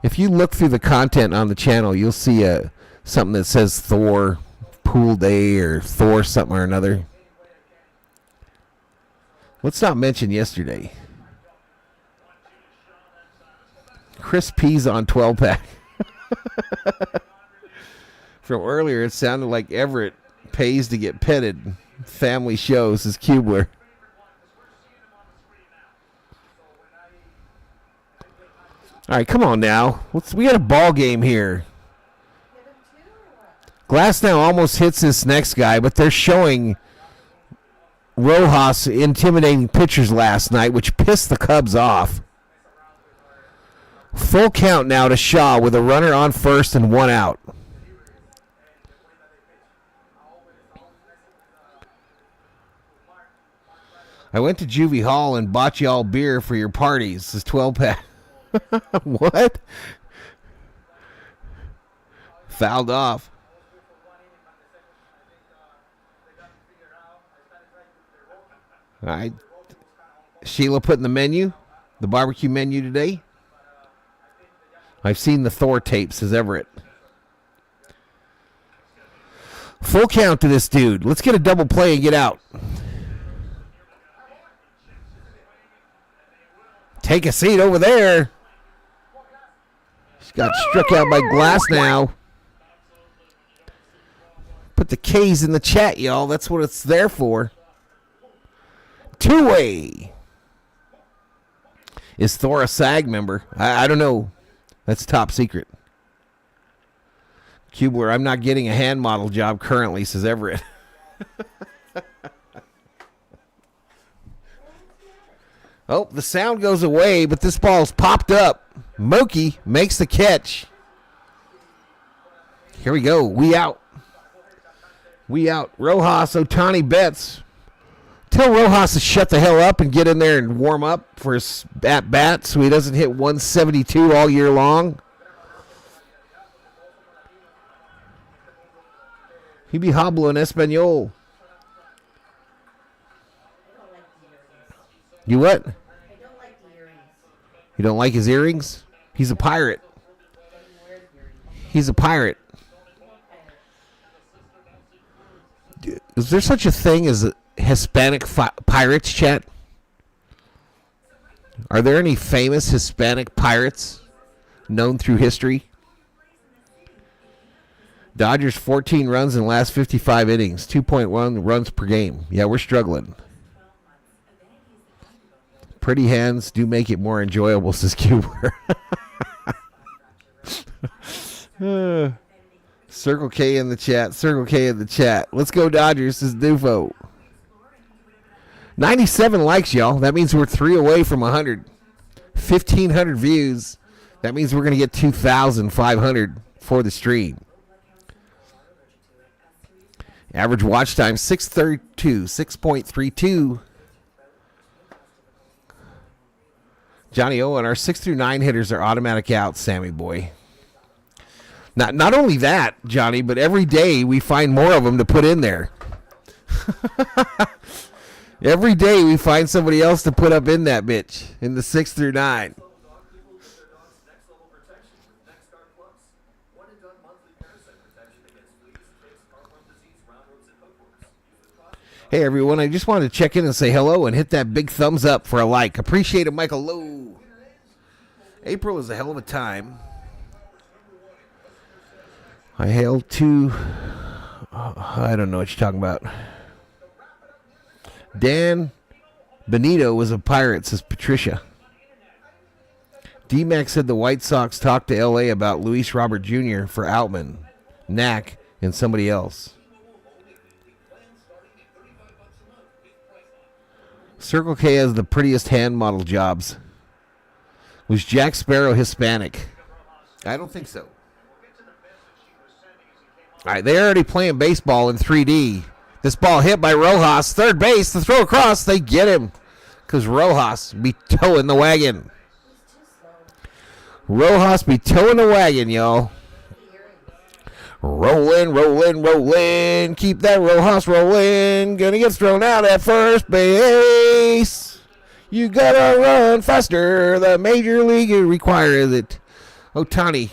If you look through the content on the channel, you'll see something that says Thor Pool Day or Thor something or another. Let's not mention yesterday. Chris P's on 12-pack. From earlier, it sounded like Everett pays to get petted. Family shows, says Kubler. All right, come on now. We got a ball game here. Glasnow almost hits this next guy, but they're showing Rojas intimidating pitchers last night, which pissed the Cubs off. Full count now to Shaw with a runner on first and 1 out. I went to Juvie Hall and bought you all beer for your parties, says 12-pack. What? Fouled off. All right. Sheila put in the menu, the barbecue menu today. I've seen the Thor tape, says Everett. Full count to this dude. Let's get a double play and get out. Take a seat over there. She's got struck out by Glasnow. Put the K's in the chat, y'all. That's what it's there for. Two-way. Is Thor a SAG member? I don't know. That's top secret. Kubler, I'm not getting a hand model job currently, says Everett. Oh, the sound goes away, but this ball's popped up. Mookie makes the catch. Here we go. We out. We out. Rojas, Ohtani, Betts. Tell Rojas to shut the hell up and get in there and warm up for his at-bat so he doesn't hit 172 all year long. He be hobbling Espanol. You what? I don't like the earrings. You don't like his earrings? He's a pirate. He's a pirate. Is there such a thing as Hispanic pirates, chat? Are there any famous Hispanic pirates known through history? Dodgers 14 runs in the last 55 innings, 2.1 runs per game. Yeah, we're struggling. Pretty hands do make it more enjoyable, says Kubler. Circle K in the chat. Circle K in the chat. Let's go Dodgers, says Dufo. 97 likes, y'all. That means we're 3 away from 100. 1,500 views. That means we're going to get 2,500 for the stream. Average watch time, 6:32, 6.32. Johnny Owen, our 6 through 9 hitters are automatic out, Sammy boy. Not only that, Johnny, but every day we find more of them to put in there. Every day we find somebody else to put up in that bitch in the 6 through 9. Hey, everyone, I just wanted to check in and say hello and hit that big thumbs up for a like. Appreciate it, Michael Lowe. April is a hell of a time. I hail to... I don't know what you're talking about. Dan Benito was a Pirate, says Patricia. D-Mac said the White Sox talked to L.A. about Luis Robert Jr. for Outman, Knack, and somebody else. Circle K has the prettiest hand model jobs. Was Jack Sparrow Hispanic? I don't think so. All right, they're already playing baseball in 3D. This ball hit by Rojas, third base, the throw across, they get him. Because Rojas be towing the wagon. Rojas be towing the wagon, y'all. Rolling, rolling, rolling. Keep that Rojas rolling. Gonna get thrown out at first base. You gotta run faster. The major league requires it. Ohtani.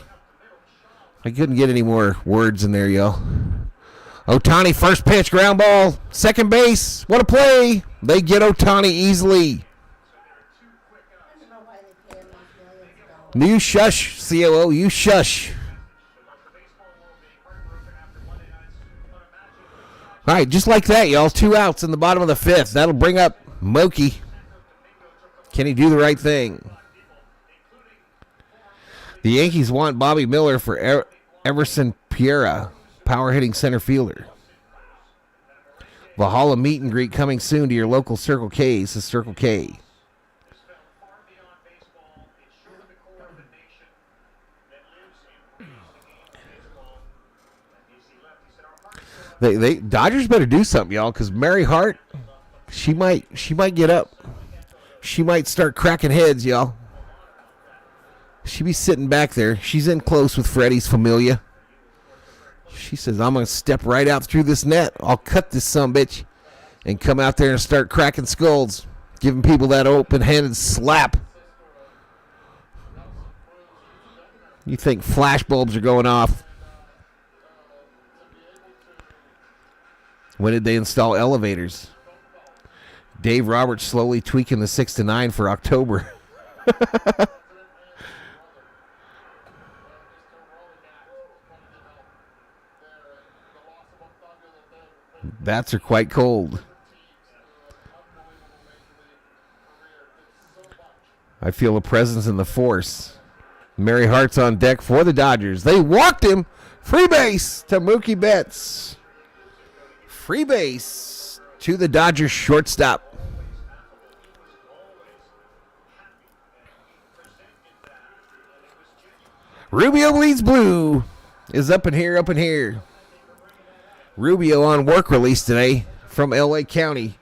I couldn't get any more words in there, y'all. Ohtani, first pitch, ground ball. Second base. What a play. They get Ohtani easily. You shush, COO. You shush. All right, just like that, y'all. 2 outs in the bottom of the 5th. That'll bring up Mookie. Can he do the right thing? The Yankees want Bobby Miller for Everson Pereira, power-hitting center fielder. Valhalla meet and greet coming soon to your local Circle K, says Circle K. Dodgers better do something, y'all, because Mary Hart, she might get up. She might start cracking heads, y'all. She be sitting back there. She's in close with Freddy's familia. She says, I'm going to step right out through this net. I'll cut this sumbitch and come out there and start cracking skulls, giving people that open-handed slap. You think flash bulbs are going off. When did they install elevators? Dave Roberts slowly tweaking the 6 to 9 for October. Bats are quite cold. I feel a presence in the force. Mary Hart's on deck for the Dodgers. They walked him. Free base to Mookie Betts. Free base to the Dodgers shortstop. Rubio bleeds blue is up in here, up in here. Rubio on work release today from L.A. County.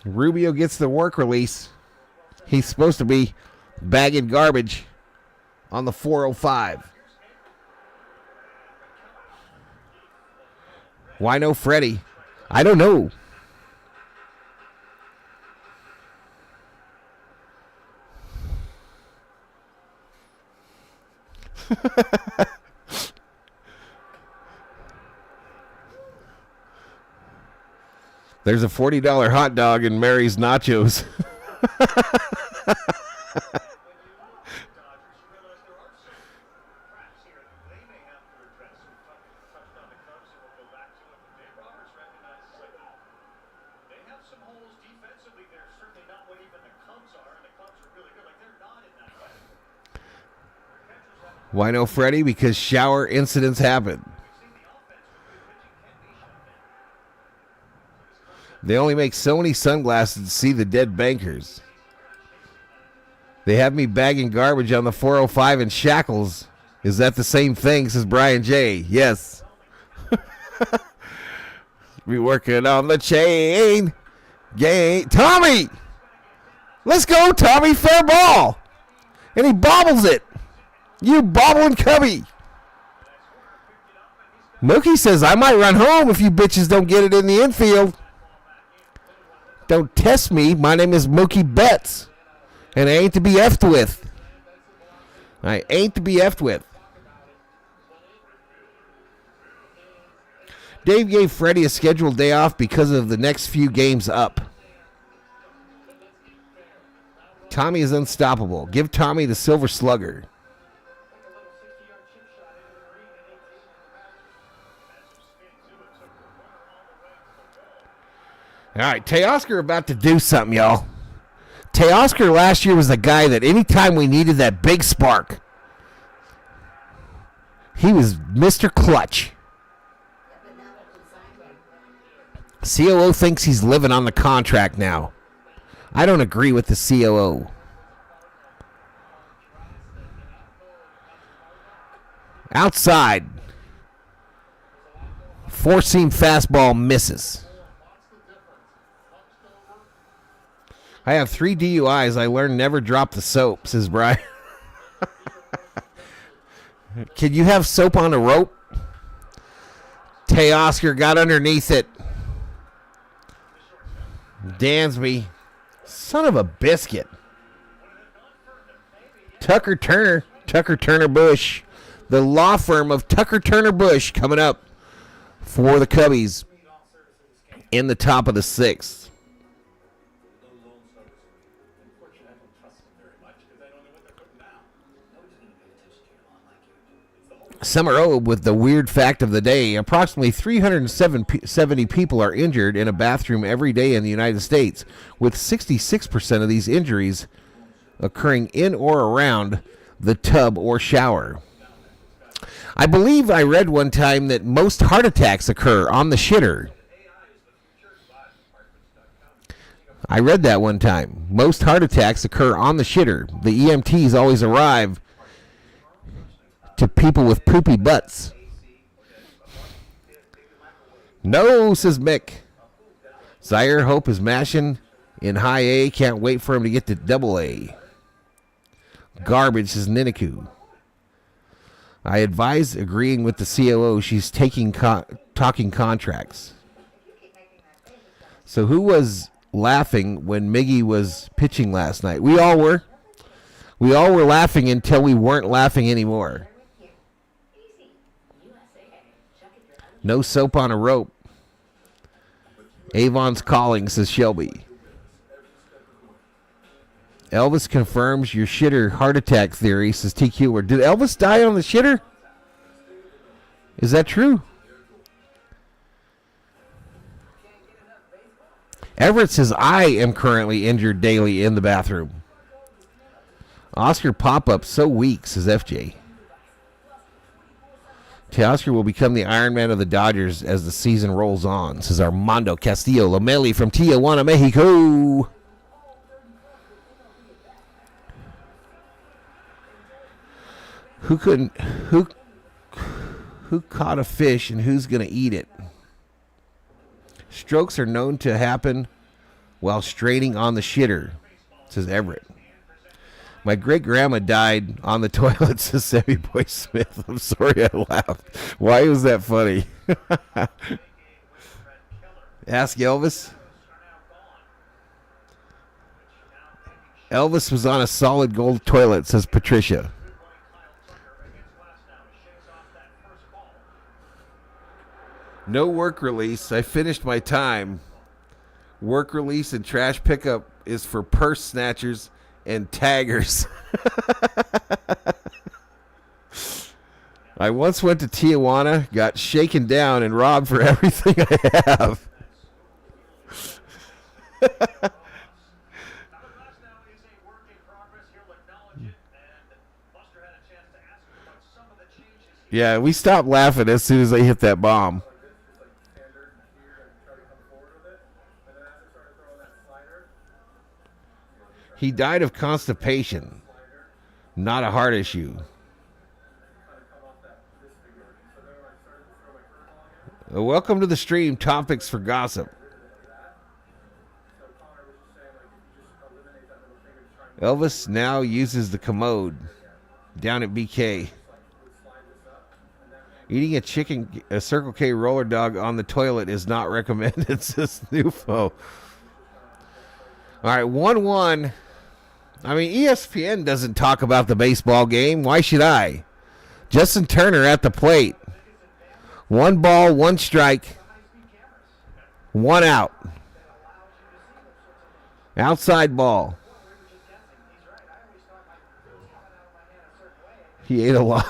Rubio gets the work release. He's supposed to be bagging garbage on the 405. Why no Freddy? I don't know. There's a $40 hot dog in Mary's Nachos. Why no Freddy? Because shower incidents happen. They only make so many sunglasses to see the dead bankers. They have me bagging garbage on the 405 in shackles. Is that the same thing, says Brian J. Yes. We working on the chain gang. Tommy! Let's go, Tommy. Fair ball. And he bobbles it. You bobbling cubby. Mookie says, I might run home if you bitches don't get it in the infield. Don't test me. My name is Mookie Betts. And I ain't to be effed with. I ain't to be effed with. Dave gave Freddie a scheduled day off because of the next few games up. Tommy is unstoppable. Give Tommy the Silver Slugger. All right, Teoscar about to do something, y'all. Teoscar last year was the guy that anytime we needed that big spark, he was Mr. Clutch. COO thinks he's living on the contract now. I don't agree with the COO. Outside. Four-seam fastball misses. I have 3 DUIs. I learned never drop the soap, says Brian. Can you have soap on a rope? Teoscar got underneath it. Dansby. Son of a biscuit. Tucker Turner Bush. The law firm of Tucker Turner Bush coming up for the Cubbies in the top of the 6th. Summer with the weird fact of the day. Approximately 370 people are injured in a bathroom every day in the United States, with 66% of these injuries occurring in or around the tub or shower. I believe I read one time that most heart attacks occur on the shitter. I read that one time. Most heart attacks occur on the shitter. The EMTs always arrive to people with poopy butts. No, says Mick. Zaire Hope is mashing in high A. Can't wait for him to get to double A. Garbage, says Niniku. I advise agreeing with the COO. She's talking contracts. So who was laughing when Miggy was pitching last night? We all were. We all were laughing until we weren't laughing anymore. No soap on a rope. Avon's calling, says Shelby. Elvis confirms your shitter heart attack theory, says TQ. Did Elvis die on the shitter? Is that true? Everett says, I am currently injured daily in the bathroom. Oscar pop-up so weak, says FJ. Teoscar will become the Iron Man of the Dodgers as the season rolls on, says Armando Castillo Lomeli from Tijuana, Mexico. Who caught a fish and who's going to eat it? Strokes are known to happen while straining on the shitter, says Everett. My great-grandma died on the toilet, says Sammy Boy Smith. I'm sorry I laughed. Why was that funny? Ask Elvis. Elvis was on a solid gold toilet, says Patricia. No work release. I finished my time. Work release and trash pickup is for purse snatchers and taggers. I once went to Tijuana, got shaken down, and robbed for everything I have. Yeah, we stopped laughing as soon as they hit that bomb. He died of constipation, not a heart issue. Welcome to the stream, Topics for Gossip. Elvis now uses the commode down at BK. Eating a Circle K roller dog on the toilet is not recommended, says Nufo. All right, 1-1. I mean, ESPN doesn't talk about the baseball game. Why should I? Justin Turner at the plate. 1 ball, 1 strike, 1 out. Outside ball. He ate a lot.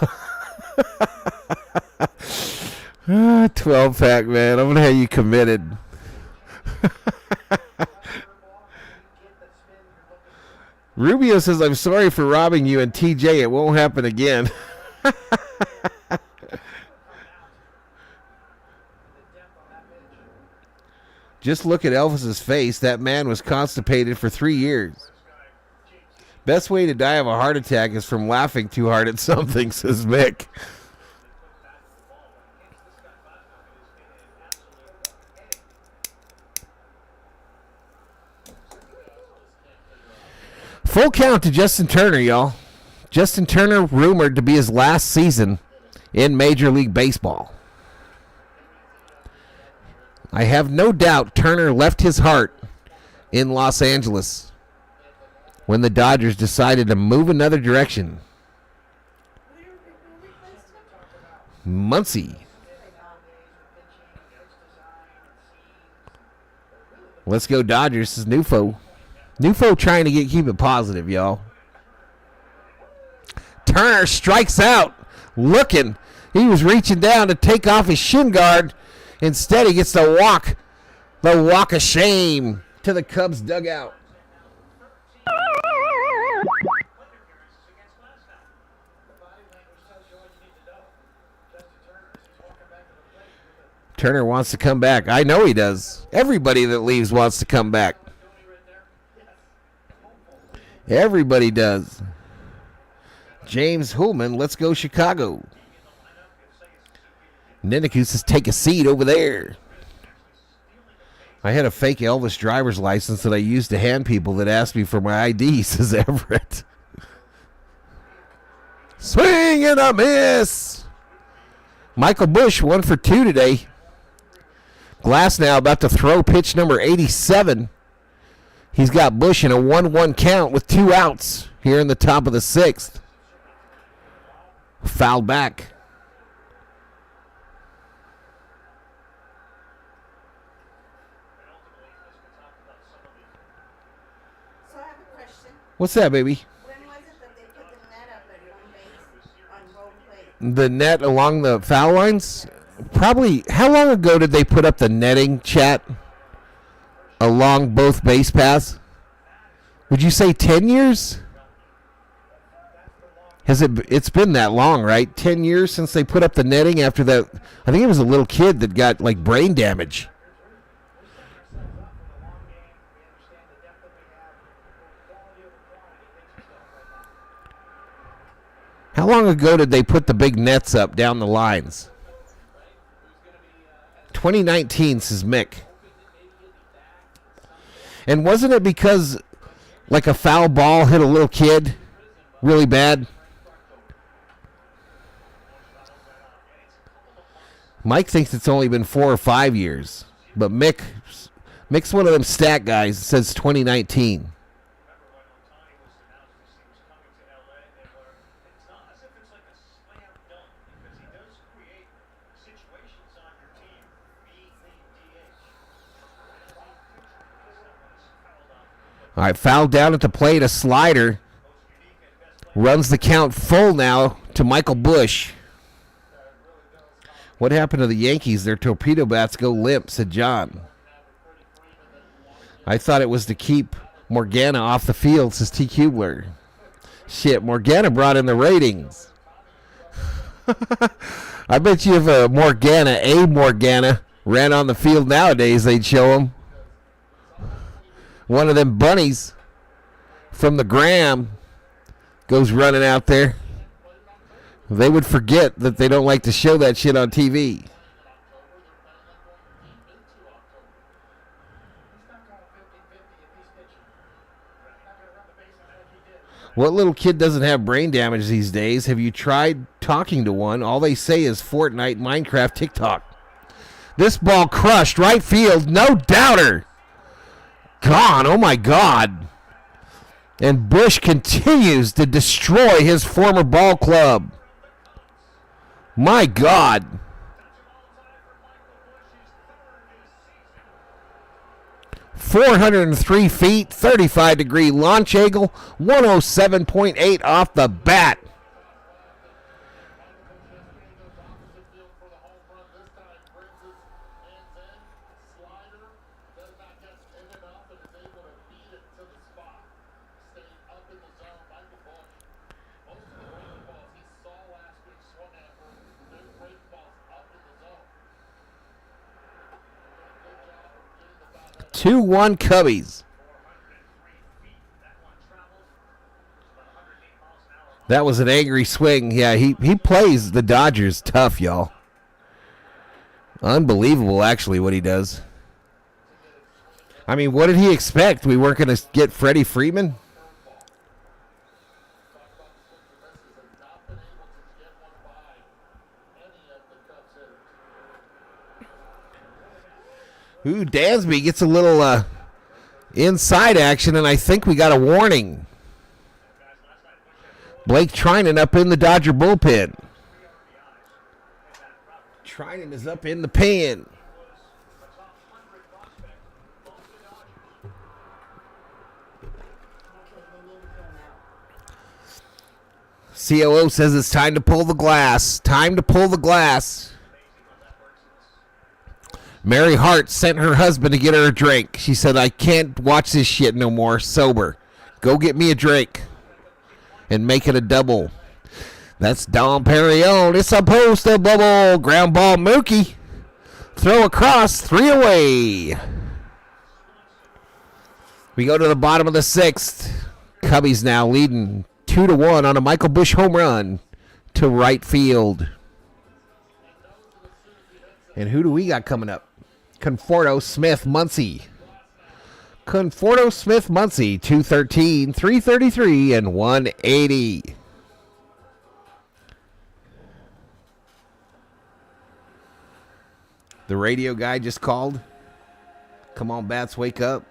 12-pack, man. I'm going to have you committed. Rubio says, I'm sorry for robbing you, and TJ, it won't happen again. Just look at Elvis's face. That man was constipated for 3 years. Best way to die of a heart attack is from laughing too hard at something, says Mick. Full count to Justin Turner, y'all. Justin Turner rumored to be his last season in Major League Baseball. I have no doubt Turner left his heart in Los Angeles when the Dodgers decided to move another direction. Muncie. Let's go Dodgers, is Nufo. Nufo trying to keep it positive, y'all. Turner strikes out, looking. He was reaching down to take off his shin guard. Instead, he gets the walk of shame to the Cubs dugout. Turner wants to come back. I know he does. Everybody that leaves wants to come back. Everybody does. James Hullman, let's go Chicago. Niniku says, take a seat over there. I had a fake Elvis driver's license that I used to hand people that asked me for my ID, says Everett. Swing and a miss. Michael Busch 1 for 2 today. Glass now about to throw pitch number 87. He's got Busch in a 1-1 count with 2 outs here in the top of the 6th. Fouled back. So I have a question. What's that, baby? When was it that they put the net up at one base on home plate? The net along the foul lines? Probably, how long ago did they put up the netting, chat? Along both base paths? Would you say 10 years? It's been that long, right? 10 years since they put up the netting after that. I think it was a little kid that got like brain damage. How long ago did they put the big nets up down the lines? 2019, says Mick. And wasn't it because like a foul ball hit a little kid really bad? Mike thinks it's only been 4 or 5 years. But Mick's one of them stat guys that says 2019. All right, foul down at the plate, a slider. Runs the count full now to Michael Busch. What happened to the Yankees? Their torpedo bats go limp, said John. I thought it was to keep Morgana off the field, says T. Kubler. Shit, Morgana brought in the ratings. I bet you if a Morgana ran on the field nowadays, they'd show him. One of them bunnies from the Gram goes running out there. They would forget that they don't like to show that shit on TV. What little kid doesn't have brain damage these days? Have you tried talking to one? All they say is Fortnite, Minecraft, TikTok. This ball crushed right field, no doubter. Gone, oh my God. And Busch continues to destroy his former ball club. My God. .403 feet, 35-degree launch angle, 107.8 off the bat. 2-1 Cubbies. That was an angry swing. Yeah, he plays the Dodgers tough, y'all. Unbelievable, actually, what he does. I mean, what did he expect? We weren't going to get Freddie Freeman? Ooh, Dansby gets a little inside action, and I think we got a warning. Blake Trinan up in the Dodger bullpen. Trinan is up in the pen. COO says it's time to pull the glass. Time to pull the glass. Mary Hart sent her husband to get her a drink. She said, I can't watch this shit no more sober. Go get me a drink. And make it a double. That's Dom Perignon. It's a post of bubble. Ground ball Mookie. Throw across. 3 away. We go to the bottom of the 6th. Cubbies now leading 2-1 on a Michael Busch home run to right field. And who do we got coming up? Conforto, Smith, Muncy. Conforto, Smith, Muncy, 213, 333, and 180. The radio guy just called. Come on, Bats, wake up.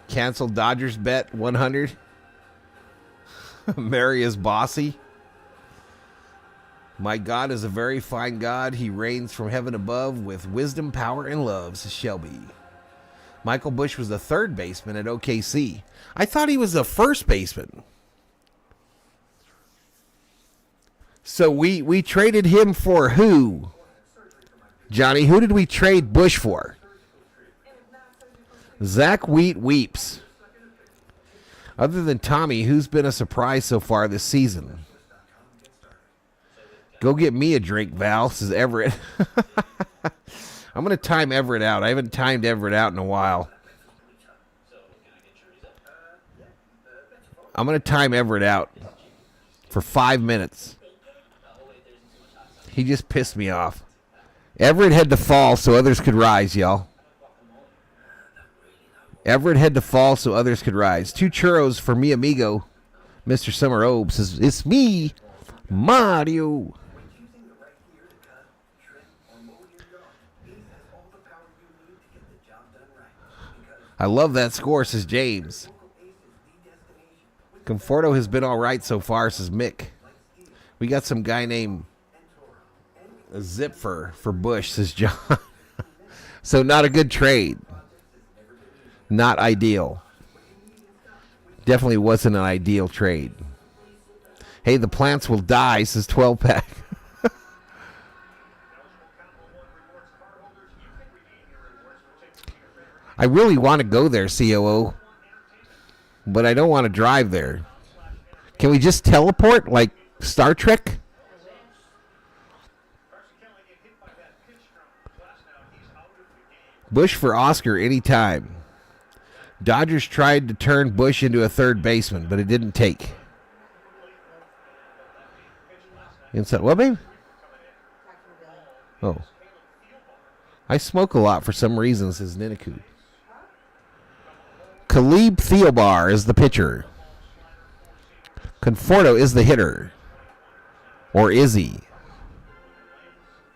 Cancel Dodgers bet 100. Mary is bossy. My God is a very fine God. He reigns from heaven above with wisdom, power, and love, says Shelby. Michael Busch was the third baseman at OKC. I thought he was the first baseman. So we traded him for who? Johnny, who did we trade Busch for? Zach Wheat weeps. Other than Tommy, who's been a surprise so far this season? Go get me a drink, Val, says Everett. I'm going to time Everett out. I haven't timed Everett out in a while. I'm going to time Everett out for 5 minutes. He just pissed me off. Everett had to fall so others could rise, y'all. Everett had to fall so others could rise. 2 churros for me, amigo. Mr. Summer Obe says, it's me, Mario. I love that score, says James. Conforto has been all right so far, says Mick. We got some guy named Zipfer for Bush, says John. So not a good trade. Not ideal. Definitely wasn't an ideal trade. Hey, the plants will die, says 12-pack. I really want to go there, COO, but I don't want to drive there. Can we just teleport like Star Trek? Bush for Oscar anytime. Dodgers tried to turn Bush into a third baseman, but it didn't take. Inside, what, babe? Oh. I smoke a lot for some reason, says Ninaku. Khalib Theobar is the pitcher. Conforto is the hitter. Or is he?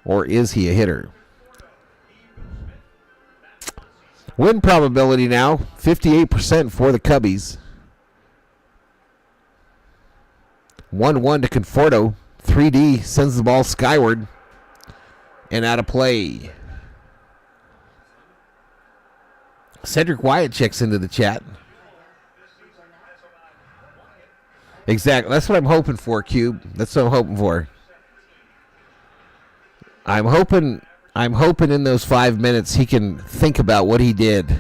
Or is he a hitter? Win probability now, 58% for the Cubbies. 1-1 to Conforto. 3D sends the ball skyward and out of play. Cedric Wyatt checks into the chat. Exactly. That's what I'm hoping for, Cube. That's what I'm hoping for. I'm hoping in those 5 minutes he can think about what he did.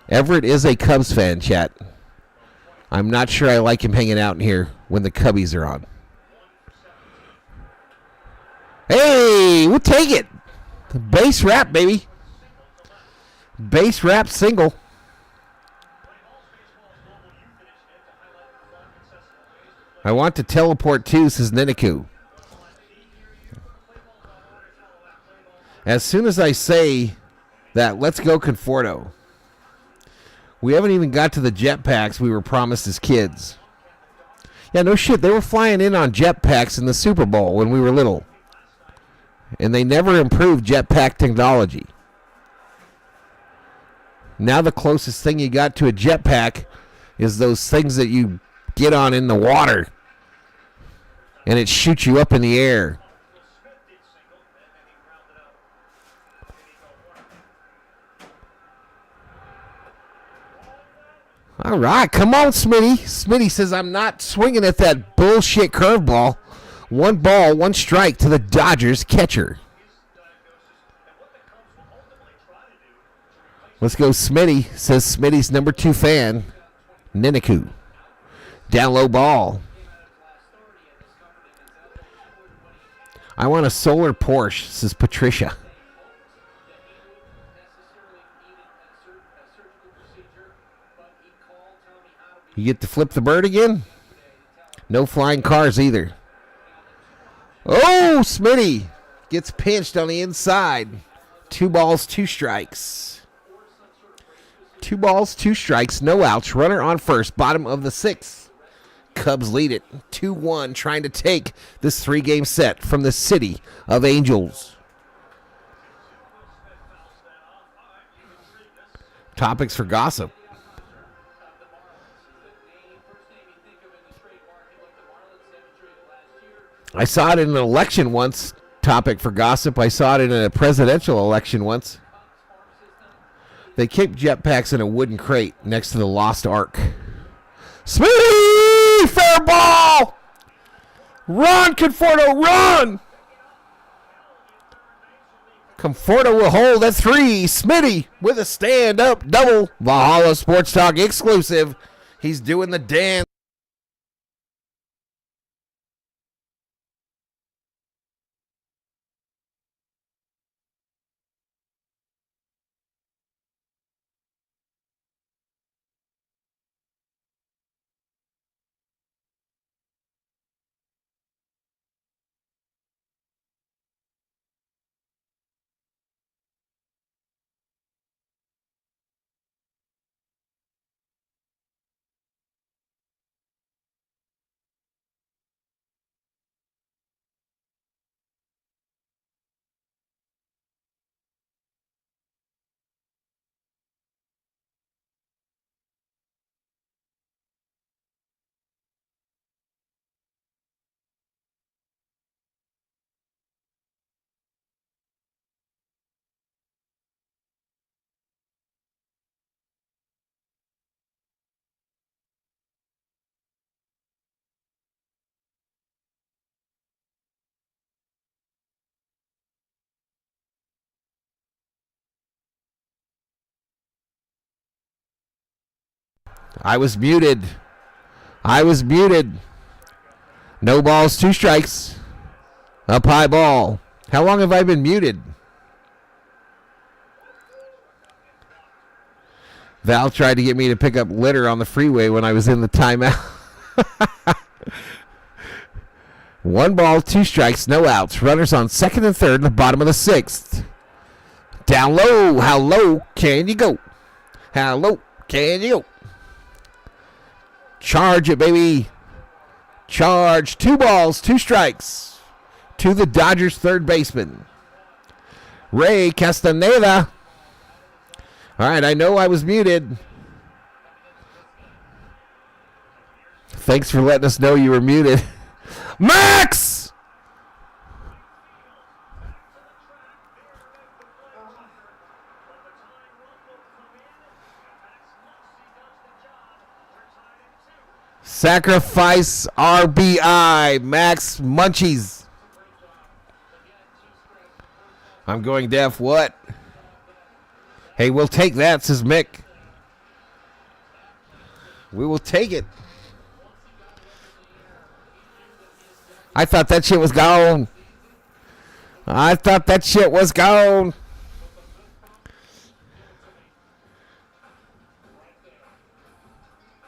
Everett is a Cubs fan, chat. I'm not sure I like him hanging out in here when the Cubbies are on. Hey, we'll take it. Base rap, baby. Base rap single. I want to teleport too, says Niniku. As soon as I say that, let's go Conforto. We haven't even got to the jetpacks we were promised as kids. Yeah, no shit. They were flying in on jetpacks in the Super Bowl when we were little. And they never improved jetpack technology. Now the closest thing you got to a jetpack is those things that you get on in the water. And it shoots you up in the air. All right, come on, Smitty. Smitty says, I'm not swinging at that bullshit curveball. 1 ball, 1 strike to the Dodgers catcher. Let's go, Smitty, says Smitty's number 2 fan, Niniku. Down low ball. I want a solar Porsche, says Patricia. You get to flip the bird again? No flying cars either. Oh, Smitty gets pinched on the inside. 2 balls, 2 strikes. 2 balls, 2 strikes, no outs. Runner on first, bottom of the 6th. Cubs lead it 2-1, trying to take this 3-game set from the City of Angels. Topics for gossip. I saw it in an election once. Topic for gossip. I saw it in a presidential election once. They kept jetpacks in a wooden crate next to the Lost Ark. Smitty! Fair ball! Run, Conforto, run! Conforto will hold at 3. Smitty with a stand-up double. Valhalla Sports Talk exclusive. He's doing the dance. I was muted. No balls, 2 strikes. Up high ball. How long have I been muted? Val tried to get me to pick up litter on the freeway when I was in the timeout. 1 ball, 2 strikes, no outs. Runners on 2nd and 3rd in the bottom of the 6th. Down low. How low can you go? How low can you go? Charge it, baby. Charge. 2 balls, 2 strikes to the Dodgers' 3rd baseman, Ray Castaneda. All right, I know I was muted. Thanks for letting us know you were muted. Max! Sacrifice RBI, Max Munchies. I'm going deaf. What? Hey, we'll take that, says Mick. We will take it. I thought that shit was gone.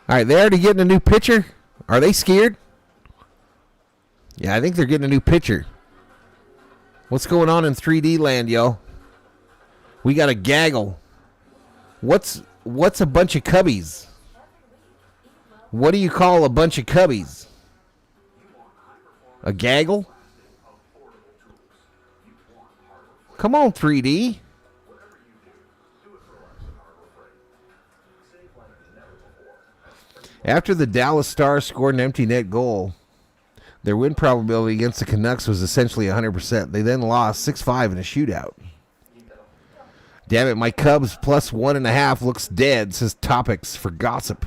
All right, they already getting a new pitcher? Are they scared? Yeah, I think they're getting a new pitcher. What's going on in 3D land, yo? We got a gaggle. What's a bunch of cubbies? What do you call a bunch of cubbies? A gaggle? Come on, 3D. After the Dallas Stars scored an empty net goal, their win probability against the Canucks was essentially 100%. They then lost 6-5 in a shootout. Damn it, my Cubs plus 1.5 looks dead, says Topics for Gossip.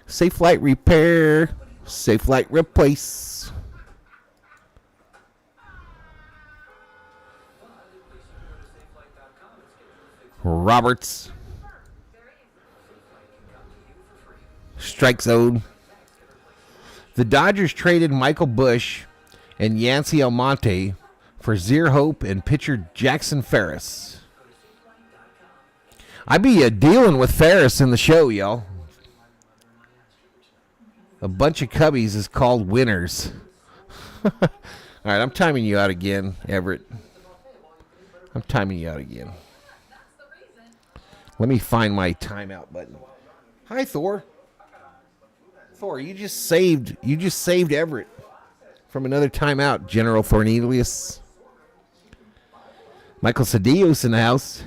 Safe light repair. Safe light replace. Roberts. Strike zone. The Dodgers traded Michael Busch and Yancy Almonte for Zier Hope and pitcher Jackson Ferris. I be dealing with Ferris in the show, y'all. A bunch of cubbies is called winners. All right, I'm timing you out again, Everett. I'm timing you out again. Let me find my timeout button. Hi, Thor. Thor, you just saved Everett from another timeout, General Cornelius. Michael Cedillo's in the house.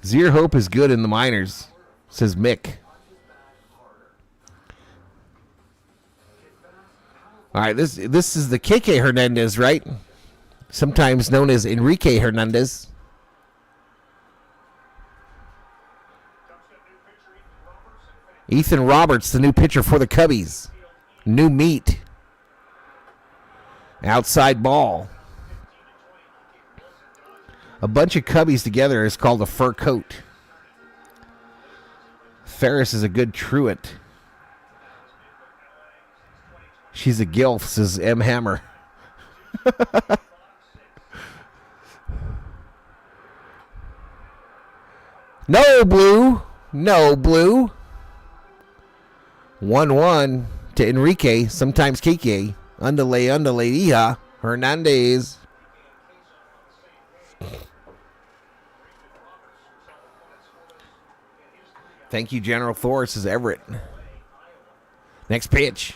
Zier Hope is good in the minors, says Mick. All right, this is the KK Hernandez, right? Sometimes known as Enrique Hernandez. Ethan Roberts, the new pitcher for the Cubbies. New meat. Outside ball. A bunch of Cubbies together is called a fur coat. Ferris is a good truant. She's a gilf, says M. Hammer. No, Blue. No, Blue. 1-1 to Enrique, sometimes Kike. Underlay, Iha. Hernandez. Thank you, General Thor, says Everett. Next pitch.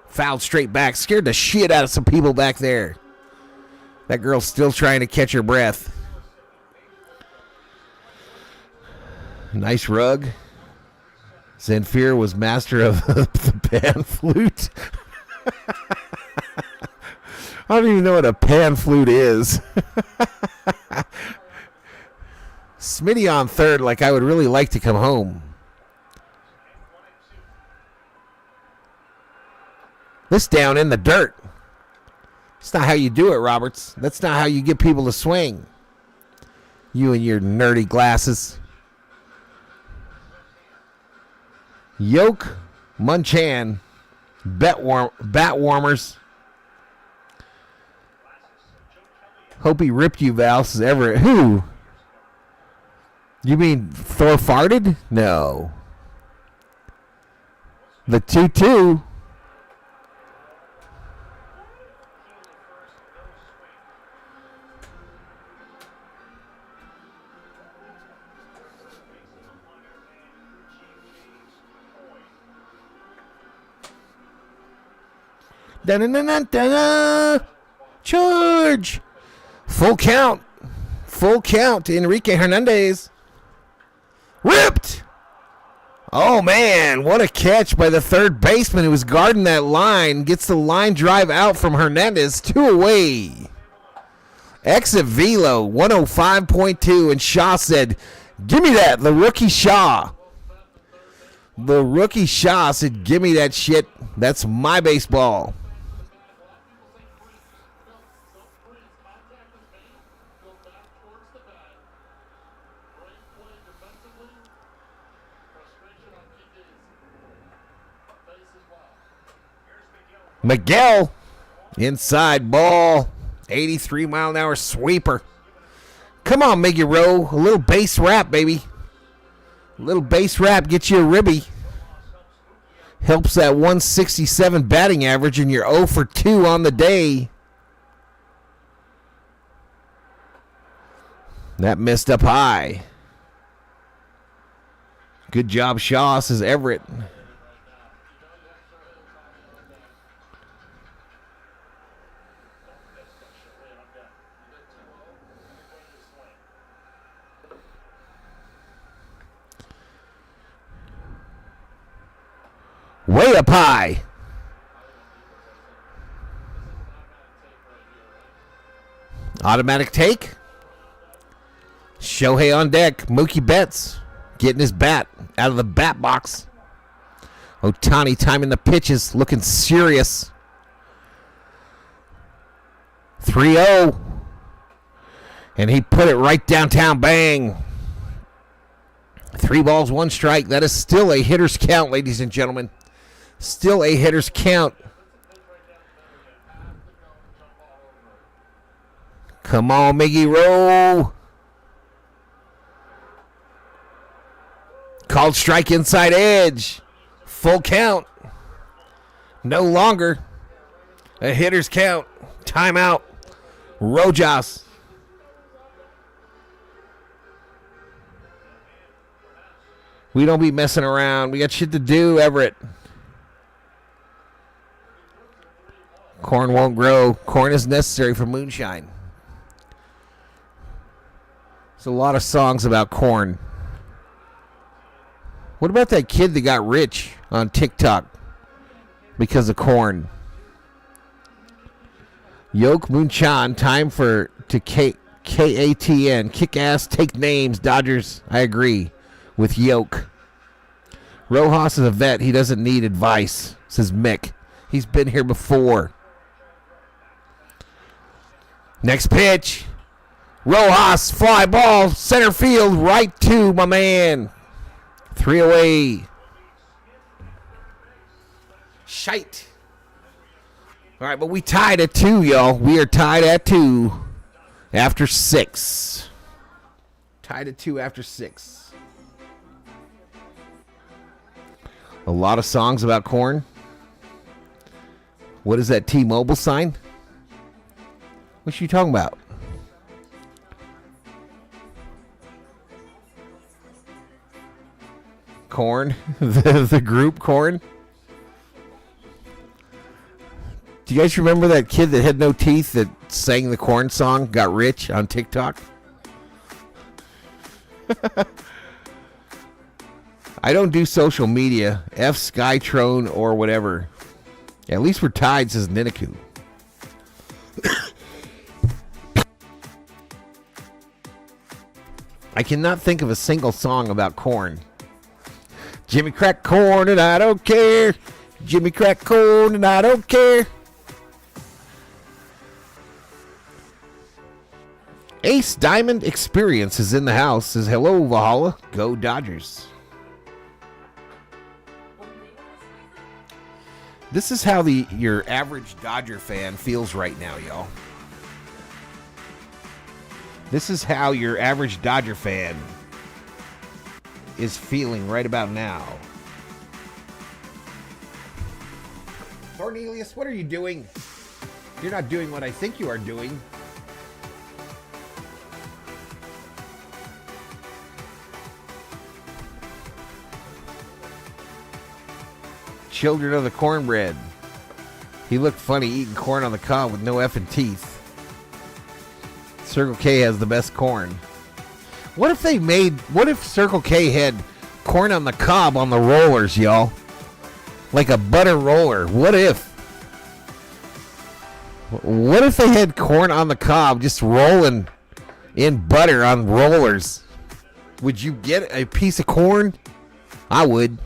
Fouled straight back. Scared the shit out of some people back there. That girl's still trying to catch her breath. Nice rug. Zenfir was master of the pan flute. I don't even know what a pan flute is. Smitty on third, like I would really like to come home. This down in the dirt. That's not how you do it, Roberts. That's not how you get people to swing. You and your nerdy glasses. Yoke, Munchan, bat warmers. Hope he ripped you, Val, says Everett. Who? You mean Thor farted? No. The 2-2. Da-na-na-na-na-na. Charge. Full count. Full count to Enrique Hernandez. Ripped. Oh, man. What a catch by the third baseman who was guarding that line. Gets the line drive out from Hernandez. 2 away. Exit velo. 105.2. And Shaw said, give me that. The rookie Shaw. The rookie Shaw said, give me that shit. That's my baseball. Miguel, inside ball, 83-mile-an-hour sweeper. Come on, make it roll. A little bass rap, baby. A little bass rap gets you a ribby. Helps that 167 batting average, and you're 0 for 2 on the day. That missed up high. Good job, Shaw, says Everett. Way up high. Automatic take. Shohei on deck. Mookie Betts getting his bat out of the bat box. Ohtani timing the pitches, looking serious. 3-0. And he put it right downtown. Bang. 3 balls, 1 strike. That is still a hitter's count, ladies and gentlemen. Still a hitter's count. Come on, Miggy, roll. Called strike inside edge. Full count. No longer a hitter's count. Timeout. Rojas. We don't be messing around. We got shit to do, Everett. Corn won't grow. Corn is necessary for moonshine. There's a lot of songs about corn. What about that kid that got rich on TikTok because of corn? Yoke Moonshine, time for to KATN. Kick ass, take names, Dodgers. I agree with Yoke. Rojas is a vet. He doesn't need advice, says Mick. He's been here before. Next pitch. Rojas, fly ball, center field, right to my man. 3 away. Shite. All right, but we tied at 2, y'all. We are tied at 2 after 6. Tied at 2 after 6. A lot of songs about corn. What is that T-Mobile sign? What's she talking about? Corn? the group Corn? Do you guys remember that kid that had no teeth that sang the Corn song, got rich on TikTok? I don't do social media. F Skytrone or whatever. At least we're tied, says Ninaku. I cannot think of a single song about corn. Jimmy crack corn and I don't care. Jimmy crack corn and I don't care. Ace Diamond Experience is in the house. Says hello, Valhalla. Go Dodgers. This is how your average Dodger fan feels right now, y'all. This is how your average Dodger fan is feeling right about now. Cornelius, what are you doing? You're not doing what I think you are doing. Children of the cornbread. He looked funny eating corn on the cob with no effing teeth. Circle K has the best corn. What if Circle K had corn on the cob on the rollers, y'all? Like a butter roller. What if they had corn on the cob just rolling in butter on rollers? Would you get a piece of corn? I would.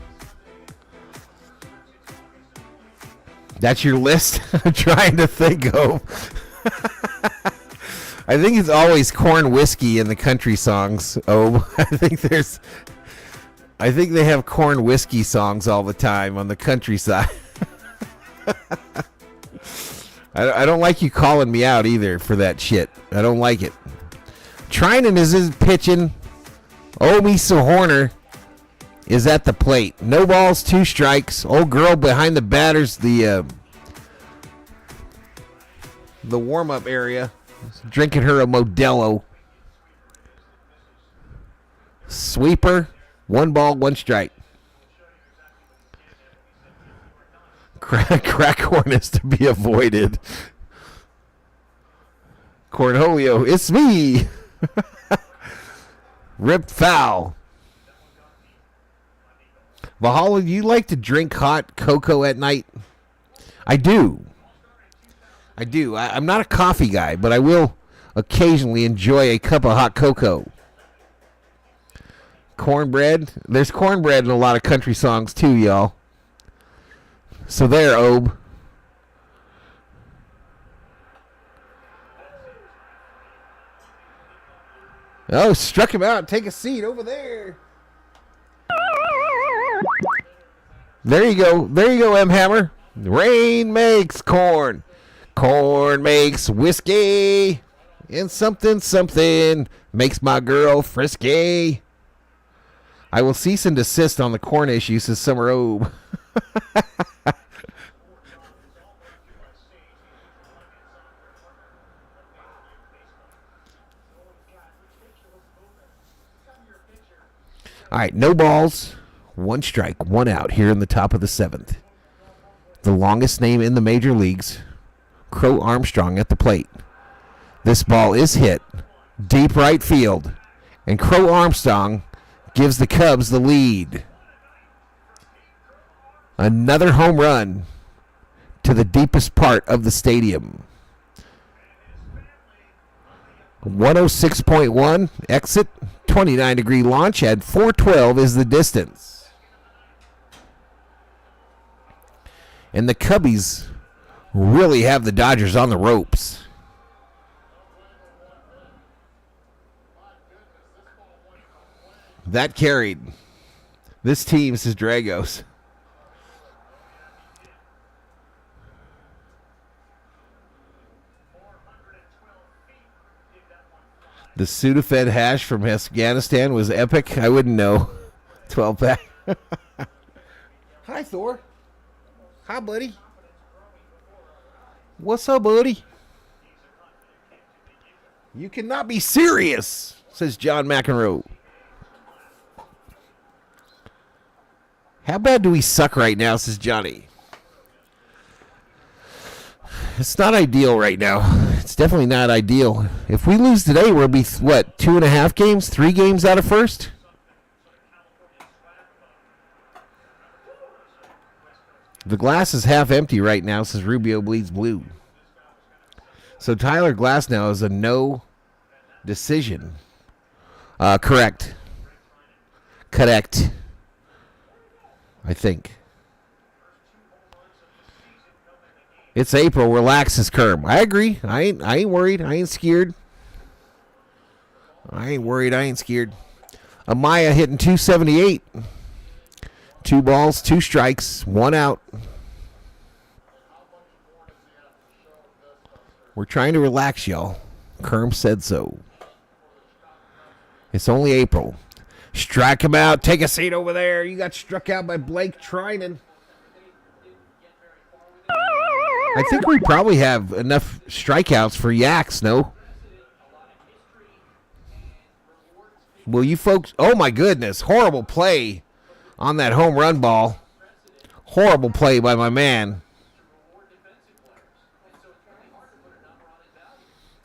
That's your list? I'm trying to think of. I think it's always corn whiskey in the country songs. Oh, I think they have corn whiskey songs all the time on the countryside. I don't like you calling me out either for that shit. I don't like it. Trinan is pitching. Misa Horner is at the plate. No balls, 2 strikes. Old girl behind the batters, the warm-up area, drinking her a Modelo. Sweeper, 1 ball, 1 strike. Crack corn is to be avoided. Cornholio, it's me. Ripped foul. Valhalla, do you like to drink hot cocoa at night? I do. I'm not a coffee guy, but I will occasionally enjoy a cup of hot cocoa. Cornbread. There's cornbread in a lot of country songs too, y'all. So there, Obe. Oh, struck him out. Take a seat over there. There you go, M. Hammer. Rain makes corn. Corn makes whiskey. And something makes my girl frisky. I will cease and desist on the corn issue, says Summer Obe. All right, no balls, 1 strike, 1 out here in the top of the 7th. The longest name in the major leagues, Crow Armstrong at the plate. This ball is hit deep right field, and Crow Armstrong gives the Cubs the lead. Another home run to the deepest part of the stadium. 106.1 exit, 29-degree launch at 412 is the distance. And the Cubbies really have the Dodgers on the ropes. That carried. This team, says Dragos. The Sudafed hash from Afghanistan was epic. I wouldn't know. 12-pack. Hi, Thor. Hi, buddy. What's up, buddy? You cannot be serious, says John McEnroe. How bad do we suck right now, says Johnny. It's not ideal right now. It's definitely not ideal. If we lose today, we'll be, 2.5 games? 3 games out of first? The glass is half empty right now, says Rubio Bleeds Blue. So Tyler Glasnow is a no decision. Correct. I think. It's April. Relax, says Kerm. I agree. I ain't worried. I ain't scared. I ain't worried. I ain't scared. Amaya hitting 278. 2 balls, 2 strikes, 1 out. We're trying to relax, y'all. Kerm said so. It's only April. Strike him out. Take a seat over there. You got struck out by Blake Trinan. I think we probably have enough strikeouts for Yaks, no? Will you folks... Oh, my goodness. Horrible play on that home run ball. Horrible play by my man.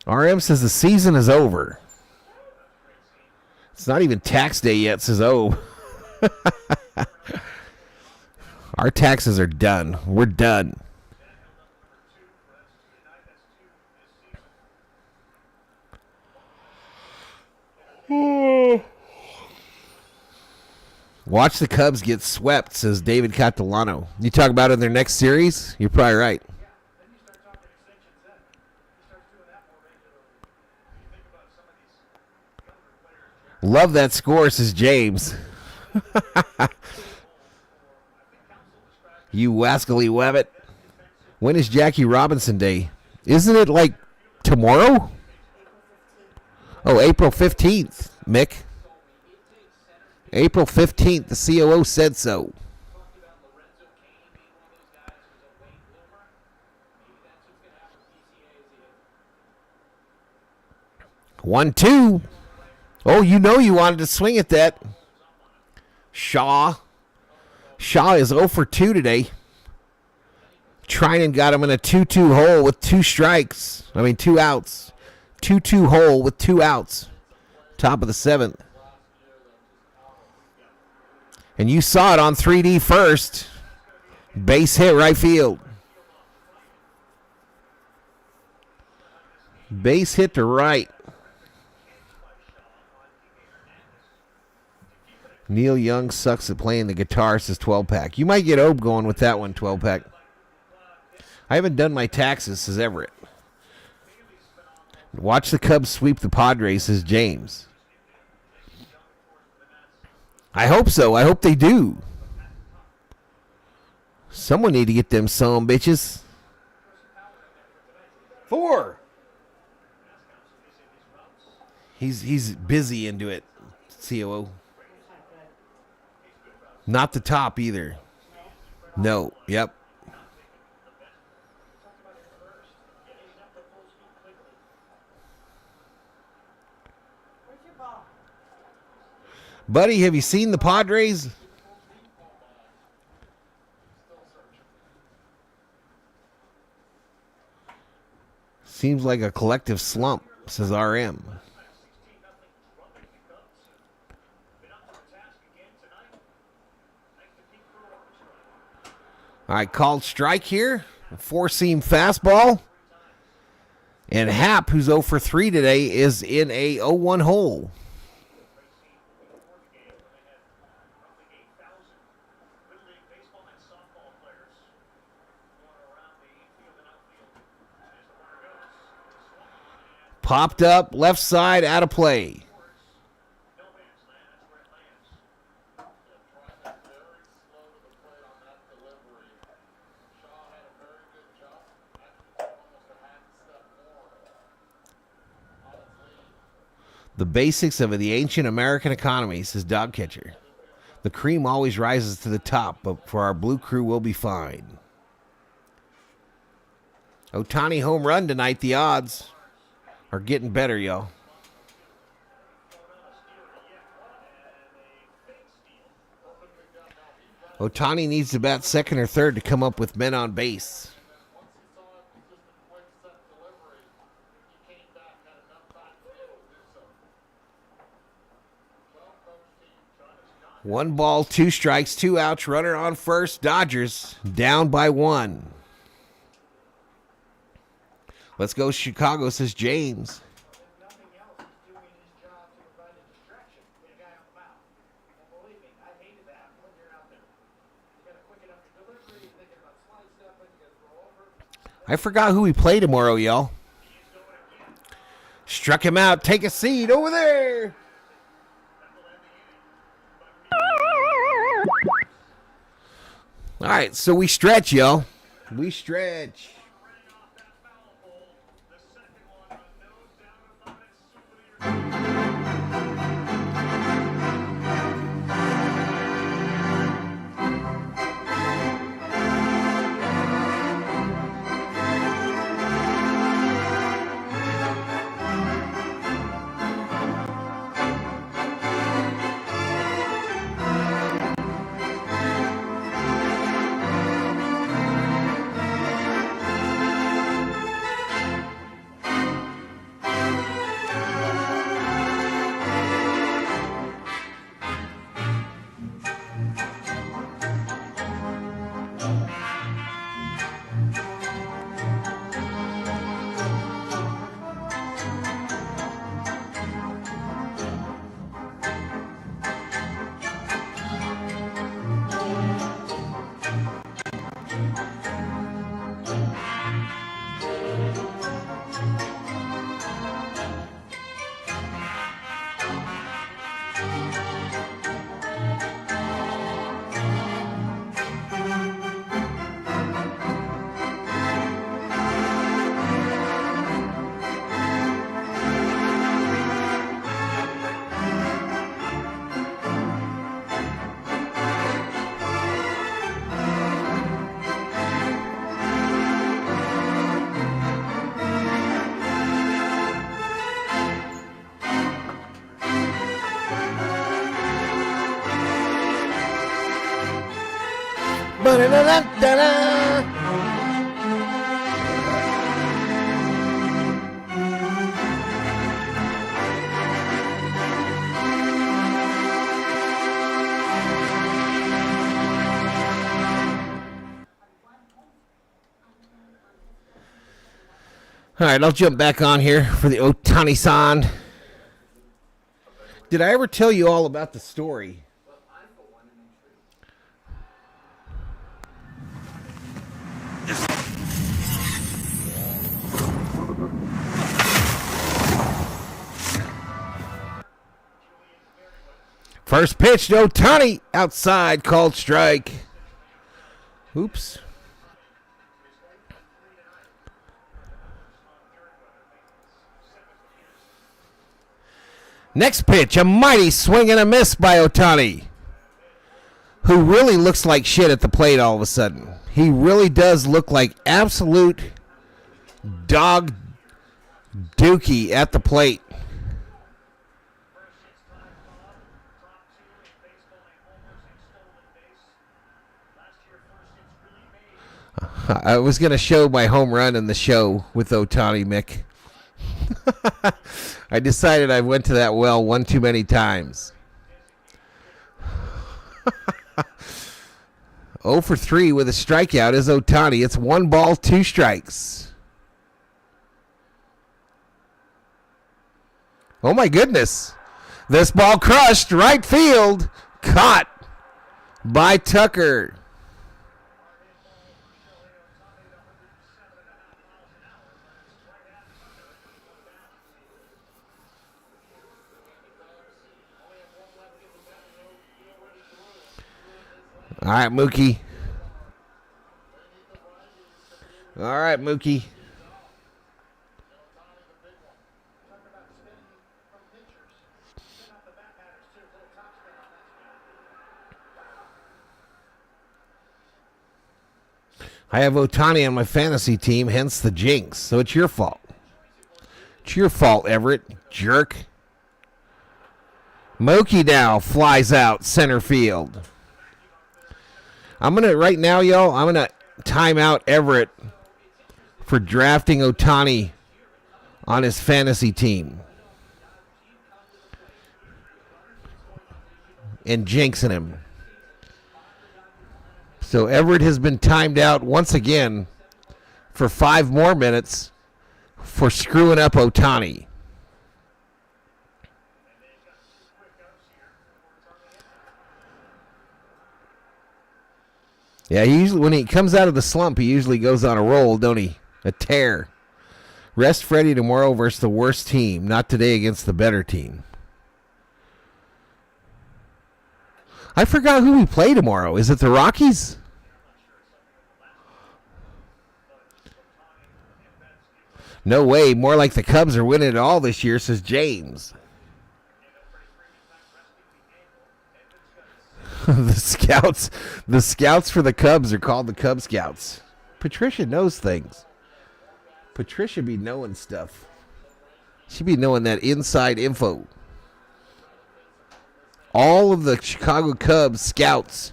RM says the season is over. It's not even tax day yet, says O. Our taxes are done. We're done. Watch the Cubs get swept, says David Catalano. You talk about it in their next series? You're probably right. Love that score, says James. You wascally wabbit. When is Jackie Robinson Day? Isn't it like tomorrow? Oh, April 15th, Mick. April 15th, the COO said so. 1-2. Oh, you know you wanted to swing at that. Shaw is 0 for 2 today. Trinan got him in a 2-2 hole with 2 outs. 2-2 hole with 2 outs. Top of the 7th. And you saw it on 3D first. Base hit right field. Base hit to right. Neil Young sucks at playing the guitar, says 12-pack. You might get Obe going with that one, 12-pack. I haven't done my taxes, says Everett. Watch the Cubs sweep the Padres, says James. I hope so. I hope they do. Someone need to get them some bitches. 4. He's busy into it, COO. Not the top either. No. Yep. Buddy, have you seen the Padres? Seems like a collective slump, says RM. All right, called strike here. A 4-seam fastball. And Happ, who's 0 for 3 today, is in a 0-1 hole. Popped up, left side, out of play. The basics of the ancient American economy, says dog catcher. The cream always rises to the top, but for our blue crew, we'll be fine. Ohtani home run tonight, the odds are getting better, y'all. Ohtani needs to bat second or third to come up with men on base. One ball, 2 strikes, 2 outs, runner on first. Dodgers down by 1. Let's go Chicago, says James. I forgot who we play tomorrow, y'all. Struck him out. Take a seat over there. All right, so we stretch, y'all. We stretch. Ba-da-da-da-da-da. All right, I'll jump back on here for the Ohtani-san. Did I ever tell you all about the story? First pitch to Ohtani. Outside, called strike. Oops. Next pitch, a mighty swing and a miss by Ohtani, who really looks like shit at the plate all of a sudden. He really does look like absolute dog dookie at the plate. I was going to show my home run in the show with Ohtani, Mick. I decided I went to that well one too many times. 0 for 3 with a strikeout is Ohtani. It's 1 ball, 2 strikes. Oh my goodness. This ball crushed right field. Caught by Tucker. All right, Mookie. All right, Mookie. I have Ohtani on my fantasy team, hence the jinx. So it's your fault. It's your fault, Everett, jerk. Mookie now flies out center field. Right now, y'all, I'm going to time out Everett for drafting Ohtani on his fantasy team and jinxing him. So Everett has been timed out once again for 5 more minutes for screwing up Ohtani. Yeah, when he comes out of the slump, he usually goes on a roll, don't he? A tear. Rest Freddy tomorrow versus the worst team, not today against the better team. I forgot who we play tomorrow. Is it the Rockies? No way. More like the Cubs are winning it all this year, says James. The scouts for the Cubs are called the Cub Scouts. Patricia knows things. Patricia be knowing stuff. She be knowing that inside info. All of the Chicago Cubs scouts